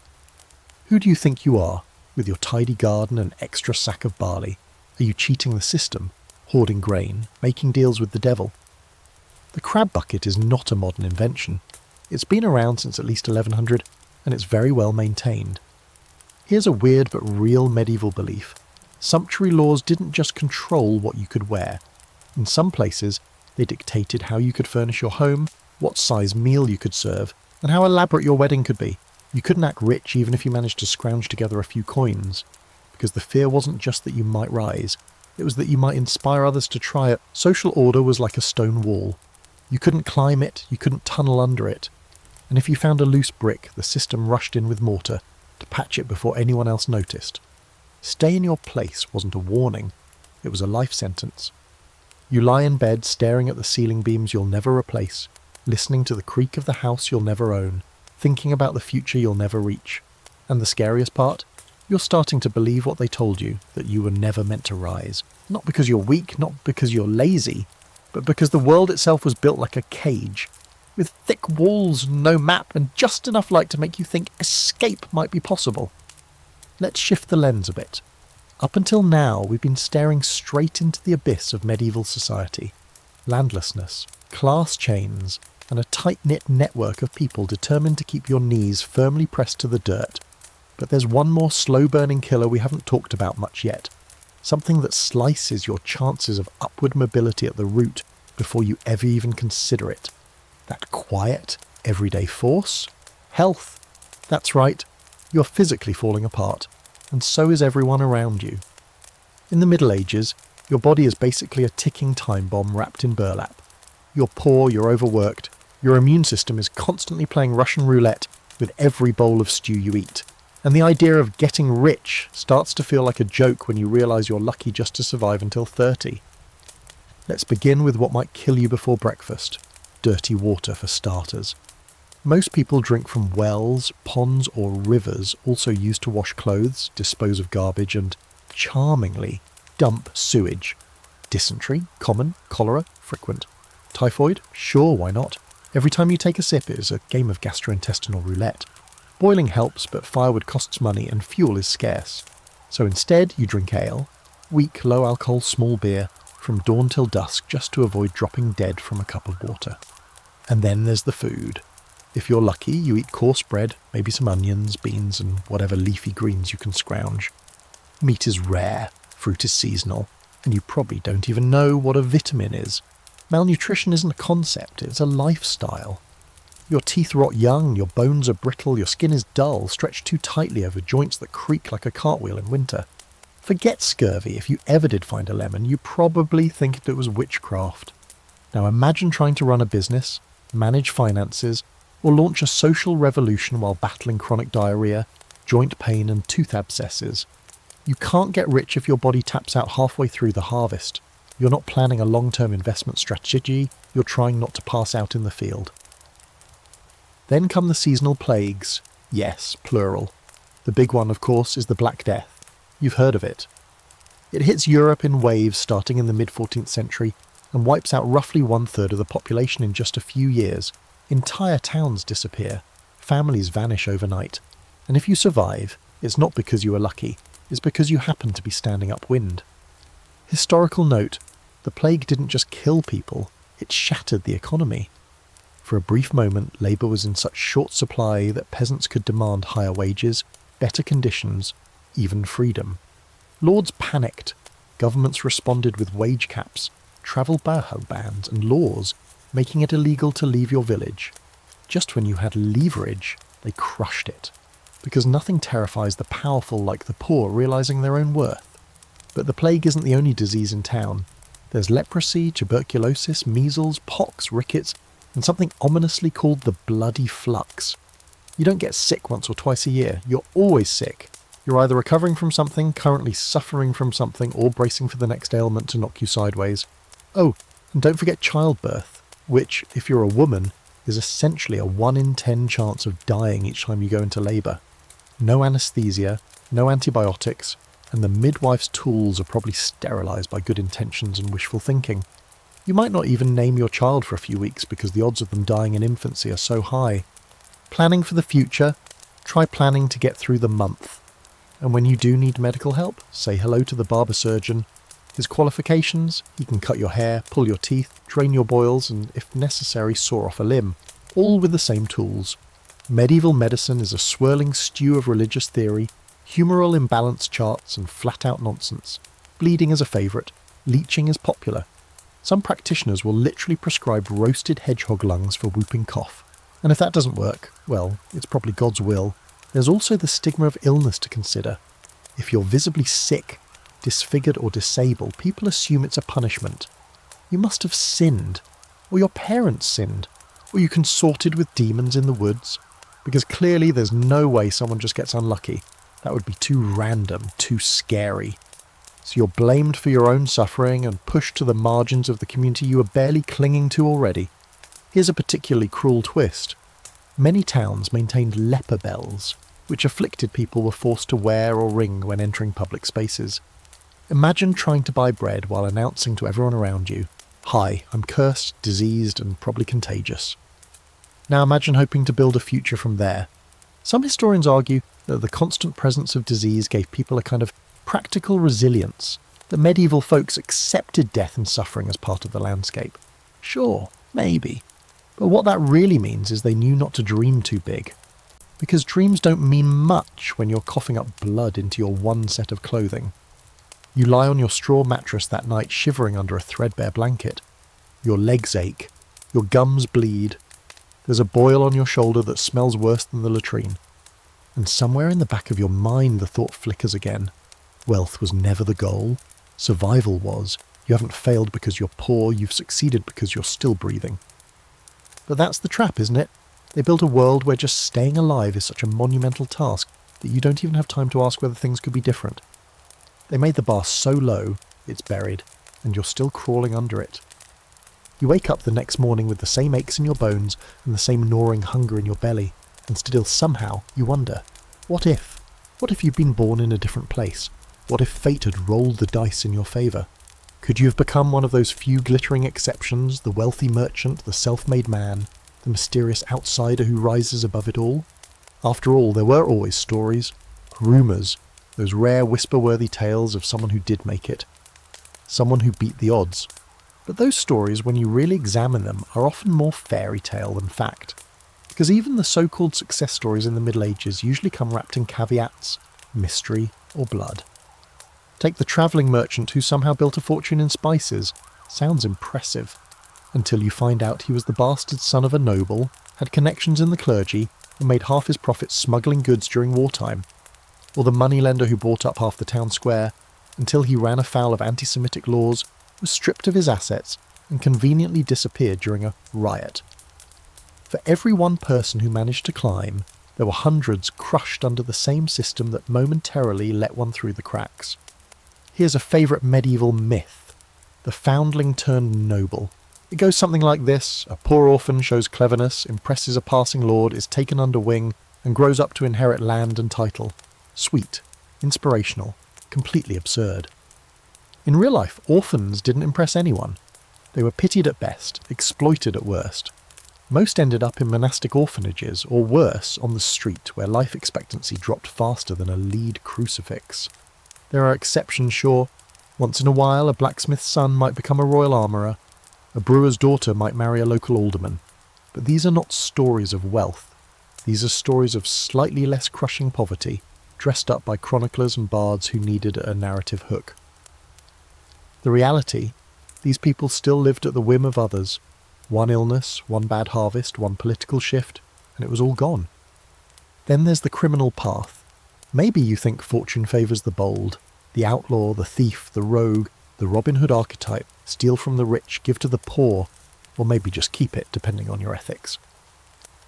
Who do you think you are, with your tidy garden and extra sack of barley? Are you cheating the system, hoarding grain, making deals with the devil? The crab bucket is not a modern invention. It's been around since at least 1100, and it's very well maintained. Here's a weird but real medieval belief. Sumptuary laws didn't just control what you could wear. In some places, they dictated how you could furnish your home, what size meal you could serve, and how elaborate your wedding could be. You couldn't act rich even if you managed to scrounge together a few coins, because the fear wasn't just that you might rise, it was that you might inspire others to try it. Social order was like a stone wall. You couldn't climb it, you couldn't tunnel under it. And if you found a loose brick, the system rushed in with mortar to patch it before anyone else noticed. Stay in your place wasn't a warning, it was a life sentence. You lie in bed staring at the ceiling beams you'll never replace, listening to the creak of the house you'll never own, thinking about the future you'll never reach. And the scariest part? You're starting to believe what they told you, that you were never meant to rise. Not because you're weak, not because you're lazy, but because the world itself was built like a cage, with thick walls, no map, and just enough light to make you think escape might be possible. Let's shift the lens a bit. Up until now, we've been staring straight into the abyss of medieval society. Landlessness, class chains, and a tight-knit network of people determined to keep your knees firmly pressed to the dirt. But there's one more slow-burning killer we haven't talked about much yet. Something that slices your chances of upward mobility at the root before you ever even consider it. That quiet, everyday force? Health. That's right, you're physically falling apart, and so is everyone around you. In the Middle Ages, your body is basically a ticking time bomb wrapped in burlap. You're poor, you're overworked, your immune system is constantly playing Russian roulette with every bowl of stew you eat. And the idea of getting rich starts to feel like a joke when you realise you're lucky just to survive until 30. Let's begin with what might kill you before breakfast. Dirty water for starters. Most people drink from wells, ponds or rivers, also used to wash clothes, dispose of garbage and, charmingly, dump sewage. Dysentery? Common. Cholera? Frequent. Typhoid? Sure, why not? Every time you take a sip it is a game of gastrointestinal roulette. Boiling helps, but firewood costs money and fuel is scarce. So instead you drink ale, weak, low-alcohol small beer, from dawn till dusk just to avoid dropping dead from a cup of water. And then there's the food. If you're lucky, you eat coarse bread, maybe some onions, beans, and whatever leafy greens you can scrounge. Meat is rare, fruit is seasonal, and you probably don't even know what a vitamin is. Malnutrition isn't a concept, it's a lifestyle. Your teeth rot young, your bones are brittle, your skin is dull, stretched too tightly over joints that creak like a cartwheel in winter. Forget scurvy, if you ever did find a lemon, you probably think it was witchcraft. Now imagine trying to run a business, manage finances, or launch a social revolution while battling chronic diarrhea, joint pain and tooth abscesses. You can't get rich if your body taps out halfway through the harvest. You're not planning a long-term investment strategy, you're trying not to pass out in the field. Then come the seasonal plagues. Yes, plural. The big one, of course, is the Black Death. You've heard of it. It hits Europe in waves starting in the mid-14th century and wipes out roughly 1/3 of the population in just a few years. Entire towns disappear. Families vanish overnight. And if you survive, It's not because you were lucky, it's because you happened to be standing upwind. Historical note, the plague didn't just kill people, it shattered the economy. For a brief moment, labour was in such short supply that peasants could demand higher wages, better conditions, even freedom. Lords panicked. Governments responded with wage caps, travel bans and laws, making it illegal to leave your village. Just when you had leverage, they crushed it. Because nothing terrifies the powerful like the poor realising their own worth. But the plague isn't the only disease in town. There's leprosy, tuberculosis, measles, pox, rickets, and something ominously called the bloody flux. You don't get sick once or twice a year, you're always sick. You're either recovering from something, currently suffering from something, or bracing for the next ailment to knock you sideways. Oh, and don't forget childbirth, which, if you're a woman, is essentially a 1 in 10 chance of dying each time you go into labour. No anaesthesia, no antibiotics, and the midwife's tools are probably sterilised by good intentions and wishful thinking. You might not even name your child for a few weeks because the odds of them dying in infancy are so high. Planning for the future? Try planning to get through the month. And when you do need medical help, say hello to the barber surgeon. His qualifications? He can cut your hair, pull your teeth, drain your boils, and if necessary saw off a limb. All with the same tools. Medieval medicine is a swirling stew of religious theory, humoral imbalance charts and flat-out nonsense. Bleeding is a favourite. Leeching is popular. Some practitioners will literally prescribe roasted hedgehog lungs for whooping cough. And if that doesn't work, well, it's probably God's will. There's also the stigma of illness to consider. If you're visibly sick, disfigured or disabled, people assume it's a punishment. You must have sinned, or your parents sinned, or you consorted with demons in the woods, because clearly there's no way someone just gets unlucky. That would be too random, too scary. So you're blamed for your own suffering and pushed to the margins of the community you were barely clinging to already. Here's a particularly cruel twist. Many towns maintained leper bells, which afflicted people were forced to wear or ring when entering public spaces. Imagine trying to buy bread while announcing to everyone around you, "Hi, I'm cursed, diseased, and probably contagious." Now imagine hoping to build a future from there. Some historians argue that the constant presence of disease gave people a kind of practical resilience, that medieval folks accepted death and suffering as part of the landscape. Sure, maybe. But what that really means is they knew not to dream too big. Because dreams don't mean much when you're coughing up blood into your one set of clothing. You lie on your straw mattress that night shivering under a threadbare blanket. Your legs ache. Your gums bleed. There's a boil on your shoulder that smells worse than the latrine. And somewhere in the back of your mind the thought flickers again. Wealth was never the goal. Survival was. You haven't failed because you're poor, you've succeeded because you're still breathing. But that's the trap, isn't it? They built a world where just staying alive is such a monumental task that you don't even have time to ask whether things could be different. They made the bar so low, it's buried, and you're still crawling under it. You wake up the next morning with the same aches in your bones and the same gnawing hunger in your belly, and still somehow you wonder, what if? What if you'd been born in a different place? What if fate had rolled the dice in your favour? Could you have become one of those few glittering exceptions, the wealthy merchant, the self-made man, the mysterious outsider who rises above it all? After all, there were always stories, rumours, those rare whisper-worthy tales of someone who did make it, someone who beat the odds. But those stories, when you really examine them, are often more fairy tale than fact. Because even the so-called success stories in the Middle Ages usually come wrapped in caveats, mystery, or blood. Take the travelling merchant who somehow built a fortune in spices. Sounds impressive. Until you find out he was the bastard son of a noble, had connections in the clergy, and made half his profits smuggling goods during wartime. Or the moneylender who bought up half the town square, until he ran afoul of anti-Semitic laws, was stripped of his assets, and conveniently disappeared during a riot. For every one person who managed to climb, there were hundreds crushed under the same system that momentarily let one through the cracks. Here's a favourite medieval myth. The foundling turned noble. It goes something like this. A poor orphan shows cleverness, impresses a passing lord, is taken under wing, and grows up to inherit land and title. Sweet, inspirational, completely absurd. In real life, orphans didn't impress anyone. They were pitied at best, exploited at worst. Most ended up in monastic orphanages, or worse, on the street, where life expectancy dropped faster than a lead crucifix. There are exceptions, sure. Once in a while, a blacksmith's son might become a royal armourer, a brewer's daughter might marry a local alderman. But these are not stories of wealth. These are stories of slightly less crushing poverty, dressed up by chroniclers and bards who needed a narrative hook. The reality, these people still lived at the whim of others. One illness, one bad harvest, one political shift, and it was all gone. Then there's the criminal path. Maybe you think fortune favours the bold, the outlaw, the thief, the rogue, the Robin Hood archetype, steal from the rich, give to the poor, or maybe just keep it, depending on your ethics.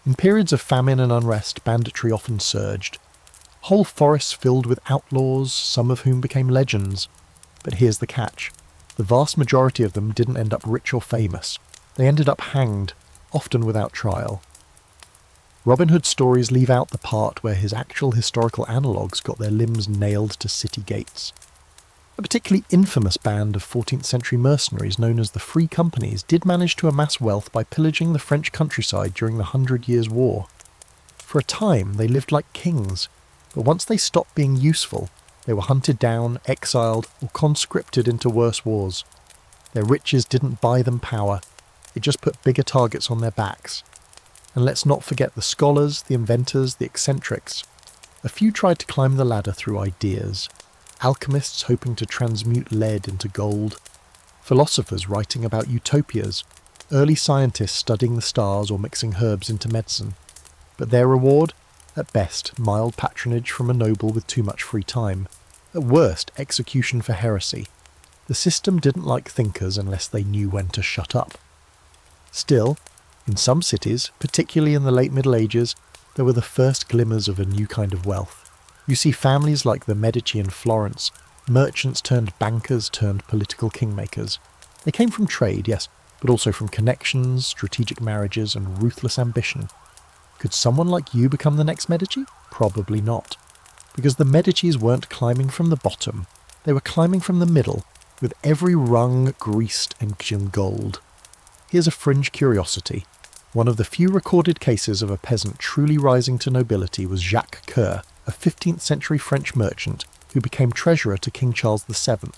In periods of famine and unrest, banditry often surged. Whole forests filled with outlaws, some of whom became legends. But here's the catch. The vast majority of them didn't end up rich or famous. They ended up hanged, often without trial. Robin Hood stories leave out the part where his actual historical analogues got their limbs nailed to city gates. A particularly infamous band of 14th century mercenaries known as the Free Companies did manage to amass wealth by pillaging the French countryside during the 100 Years' War. For a time they lived like kings, but once they stopped being useful, they were hunted down, exiled, or conscripted into worse wars. Their riches didn't buy them power, it just put bigger targets on their backs. And let's not forget the scholars, the inventors, the eccentrics. A few tried to climb the ladder through ideas. Alchemists hoping to transmute lead into gold. Philosophers writing about utopias. Early scientists studying the stars or mixing herbs into medicine. But their reward? At best, mild patronage from a noble with too much free time. At worst, execution for heresy. The system didn't like thinkers unless they knew when to shut up. Still, in some cities, particularly in the late Middle Ages, there were the first glimmers of a new kind of wealth. You see families like the Medici in Florence, merchants turned bankers turned political kingmakers. They came from trade, yes, but also from connections, strategic marriages, and ruthless ambition. Could someone like you become the next Medici? Probably not. Because the Medicis weren't climbing from the bottom, they were climbing from the middle, with every rung greased and in gold. Here's a fringe curiosity. One of the few recorded cases of a peasant truly rising to nobility was Jacques Coeur, a 15th century French merchant who became treasurer to King Charles VII.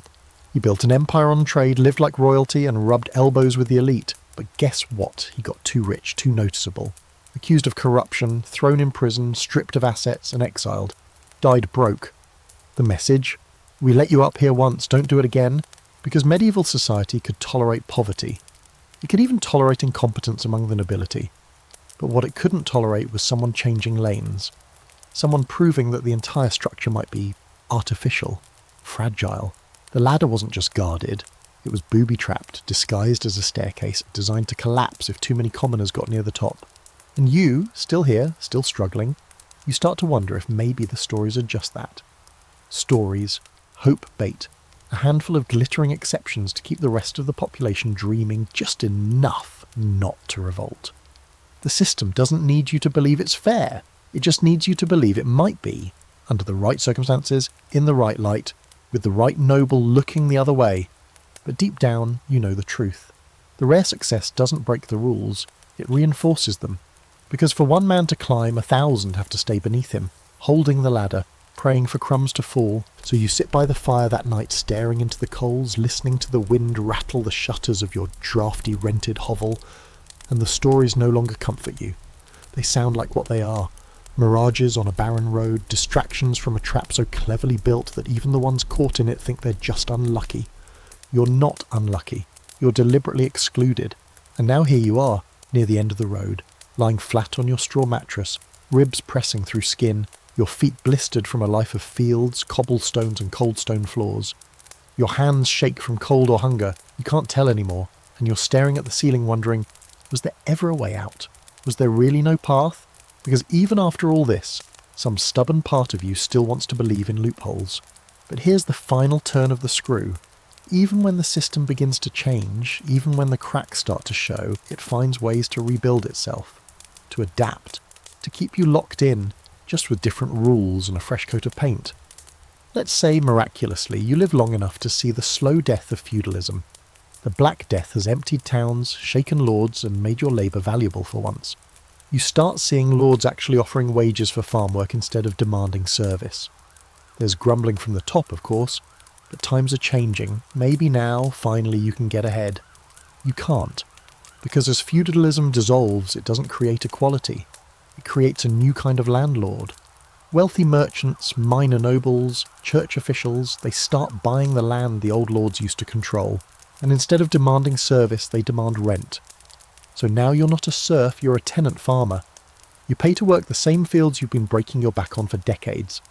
He built an empire on trade, lived like royalty, and rubbed elbows with the elite. But guess what? He got too rich, too noticeable. Accused of corruption, thrown in prison, stripped of assets, and exiled. Died broke. The message? We let you up here once, don't do it again. Because medieval society could tolerate poverty. It could even tolerate incompetence among the nobility. But what it couldn't tolerate was someone changing lanes. Someone proving that the entire structure might be artificial, fragile. The ladder wasn't just guarded, it was booby-trapped, disguised as a staircase, designed to collapse if too many commoners got near the top. And you, still here, still struggling, you start to wonder if maybe the stories are just that. Stories, hope bait, a handful of glittering exceptions to keep the rest of the population dreaming just enough not to revolt. The system doesn't need you to believe it's fair, it just needs you to believe it might be, under the right circumstances, in the right light, with the right noble looking the other way. But deep down, you know the truth. The rare success doesn't break the rules, it reinforces them. Because for one man to climb, 1,000 have to stay beneath him, holding the ladder, praying for crumbs to fall, so you sit by the fire that night staring into the coals, listening to the wind rattle the shutters of your drafty rented hovel, and the stories no longer comfort you. They sound like what they are. Mirages on a barren road, distractions from a trap so cleverly built that even the ones caught in it think they're just unlucky. You're not unlucky. You're deliberately excluded. And now here you are, near the end of the road, lying flat on your straw mattress, ribs pressing through skin, your feet blistered from a life of fields, cobblestones and cold stone floors. Your hands shake from cold or hunger, you can't tell anymore, and you're staring at the ceiling wondering, was there ever a way out? Was there really no path? Because even after all this, some stubborn part of you still wants to believe in loopholes. But here's the final turn of the screw. Even when the system begins to change, even when the cracks start to show, it finds ways to rebuild itself, to adapt, to keep you locked in, just with different rules and a fresh coat of paint. Let's say, miraculously, you live long enough to see the slow death of feudalism. The Black Death has emptied towns, shaken lords, and made your labour valuable for once. You start seeing lords actually offering wages for farm work instead of demanding service. There's grumbling from the top, of course, but times are changing. Maybe now, finally, you can get ahead. You can't, because as feudalism dissolves, it doesn't create equality. It creates a new kind of landlord. Wealthy merchants, minor nobles, church officials, they start buying the land the old lords used to control, and instead of demanding service, they demand rent. So now you're not a serf, you're a tenant farmer. You pay to work the same fields you've been breaking your back on for decades.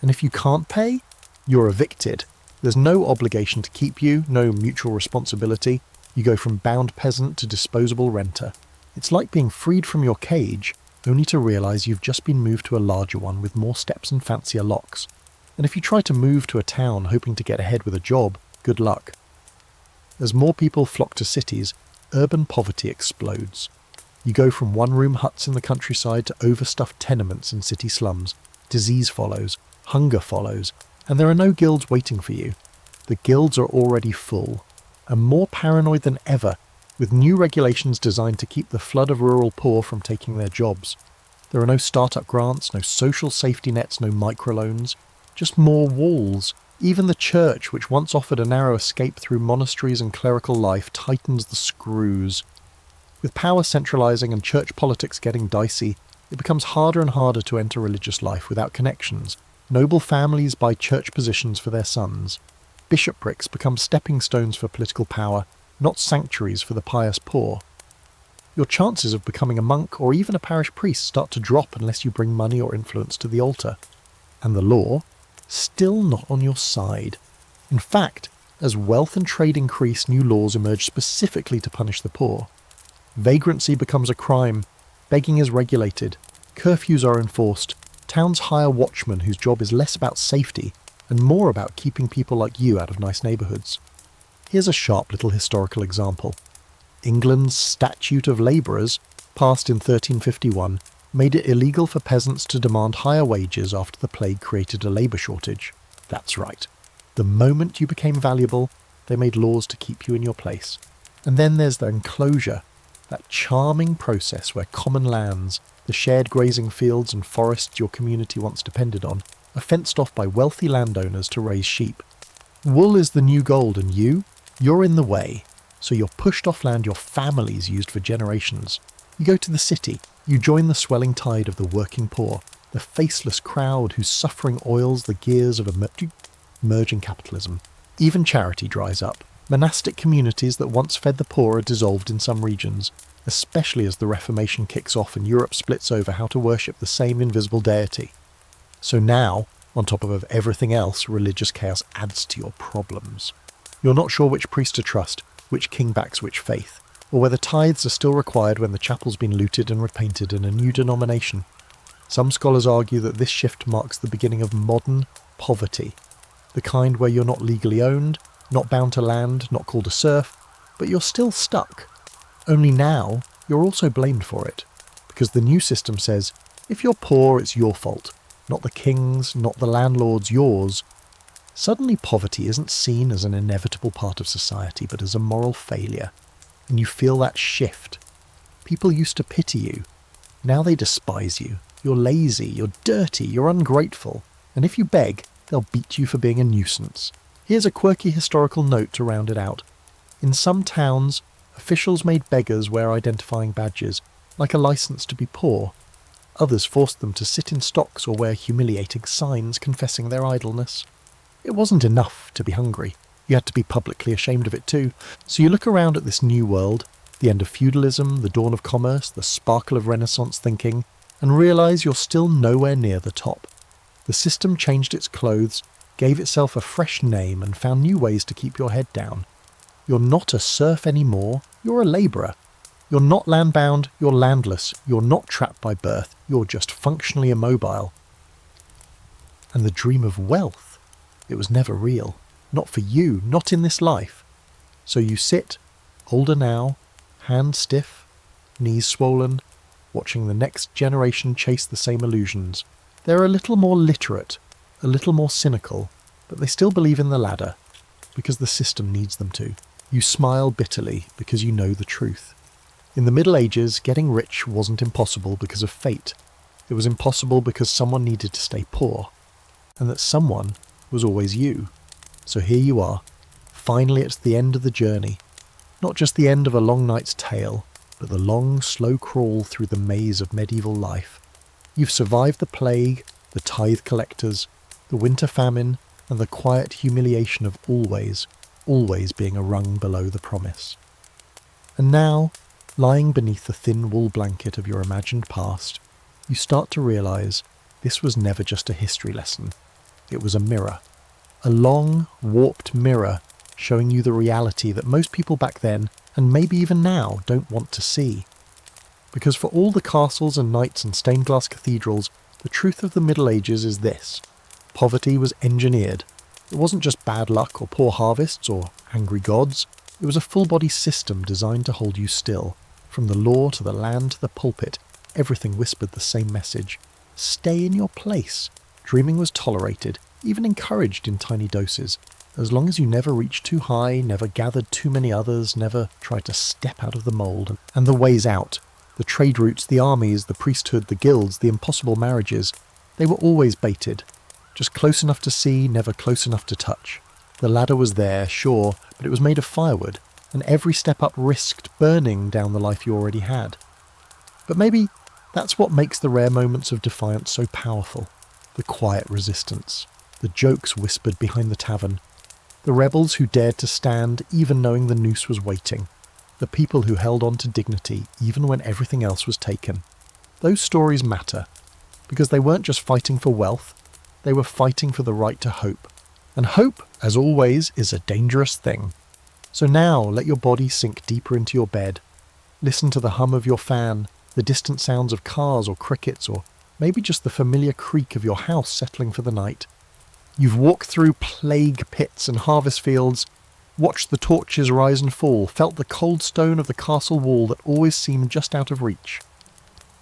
And if you can't pay, you're evicted. There's no obligation to keep you, no mutual responsibility. You go from bound peasant to disposable renter. It's like being freed from your cage, only to realise you've just been moved to a larger one with more steps and fancier locks. And if you try to move to a town hoping to get ahead with a job, good luck. As more people flock to cities, urban poverty explodes. You go from one-room huts in the countryside to overstuffed tenements in city slums. Disease follows, hunger follows, and there are no guilds waiting for you. The guilds are already full, and more paranoid than ever, with new regulations designed to keep the flood of rural poor from taking their jobs. There are no startup grants, no social safety nets, no microloans, just more walls. Even the church, which once offered a narrow escape through monasteries and clerical life, tightens the screws. With power centralising and church politics getting dicey, it becomes harder and harder to enter religious life without connections. Noble families buy church positions for their sons. Bishoprics become stepping stones for political power, not sanctuaries for the pious poor. Your chances of becoming a monk or even a parish priest start to drop unless you bring money or influence to the altar. And the law? Still not on your side. In fact, as wealth and trade increase, new laws emerge specifically to punish the poor. Vagrancy becomes a crime, begging is regulated, curfews are enforced, towns hire watchmen whose job is less about safety and more about keeping people like you out of nice neighbourhoods. Here's a sharp little historical example. England's Statute of Labourers, passed in 1351, made it illegal for peasants to demand higher wages after the plague created a labour shortage. That's right. The moment you became valuable, they made laws to keep you in your place. And then there's the enclosure, that charming process where common lands, the shared grazing fields and forests your community once depended on, are fenced off by wealthy landowners to raise sheep. Wool is the new gold, and you're in the way, so you're pushed off land your family's used for generations. You go to the city, you join the swelling tide of the working poor, the faceless crowd whose suffering oils the gears of emerging capitalism. Even charity dries up. Monastic communities that once fed the poor are dissolved in some regions, especially as the Reformation kicks off and Europe splits over how to worship the same invisible deity. So now, on top of everything else, religious chaos adds to your problems. You're not sure which priest to trust, which king backs which faith, or whether tithes are still required when the chapel's been looted and repainted in a new denomination. Some scholars argue that this shift marks the beginning of modern poverty, the kind where you're not legally owned, not bound to land, not called a serf, but you're still stuck. Only now, you're also blamed for it, because the new system says, if you're poor, it's your fault, not the king's, not the landlord's, yours. Suddenly poverty isn't seen as an inevitable part of society, but as a moral failure, and you feel that shift. People used to pity you. Now they despise you. You're lazy, you're dirty, you're ungrateful, and if you beg, they'll beat you for being a nuisance. Here's a quirky historical note to round it out. In some towns, officials made beggars wear identifying badges, like a license to be poor. Others forced them to sit in stocks or wear humiliating signs confessing their idleness. It wasn't enough to be hungry. You had to be publicly ashamed of it too. So you look around at this new world, the end of feudalism, the dawn of commerce, the sparkle of Renaissance thinking, and realise you're still nowhere near the top. The system changed its clothes, gave itself a fresh name, and found new ways to keep your head down. You're not a serf anymore, you're a labourer. You're not landbound, you're landless. You're not trapped by birth, you're just functionally immobile. And the dream of wealth, it was never real. Not for you, not in this life. So you sit, older now, hands stiff, knees swollen, watching the next generation chase the same illusions. They're a little more literate, a little more cynical, but they still believe in the ladder, because the system needs them to. You smile bitterly because you know the truth. In the Middle Ages, getting rich wasn't impossible because of fate. It was impossible because someone needed to stay poor, and that someone was always you. So here you are. Finally, it's the end of the journey. Not just the end of a long night's tale, but the long, slow crawl through the maze of medieval life. You've survived the plague, the tithe collectors, the winter famine, and the quiet humiliation of always being a rung below the promise. And now, lying beneath the thin wool blanket of your imagined past, you start to realise this was never just a history lesson. It was a mirror. A long, warped mirror showing you the reality that most people back then, and maybe even now, don't want to see. Because for all the castles and knights and stained glass cathedrals, the truth of the Middle Ages is this. Poverty was engineered. It wasn't just bad luck or poor harvests or angry gods. It was a full-body system designed to hold you still. From the law to the land to the pulpit, everything whispered the same message. Stay in your place. Dreaming was tolerated, even encouraged in tiny doses. As long as you never reached too high, never gathered too many others, never tried to step out of the mould. And the ways out, the trade routes, the armies, the priesthood, the guilds, the impossible marriages, they were always baited. Just close enough to see, never close enough to touch. The ladder was there, sure, but it was made of firewood, and every step up risked burning down the life you already had. But maybe that's what makes the rare moments of defiance so powerful. The quiet resistance, the jokes whispered behind the tavern, the rebels who dared to stand even knowing the noose was waiting, the people who held on to dignity even when everything else was taken. Those stories matter, because they weren't just fighting for wealth, they were fighting for the right to hope. And hope, as always, is a dangerous thing. So now let your body sink deeper into your bed. Listen to the hum of your fan, the distant sounds of cars or crickets, or maybe just the familiar creak of your house settling for the night. You've walked through plague pits and harvest fields, watched the torches rise and fall, felt the cold stone of the castle wall that always seemed just out of reach.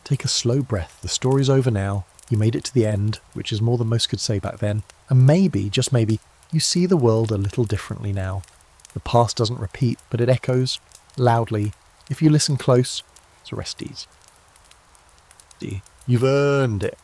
Take a slow breath. The story's over now. You made it to the end, which is more than most could say back then. And maybe, just maybe, you see the world a little differently now. The past doesn't repeat, but it echoes, loudly. If you listen close, it's Orestes. You've earned it.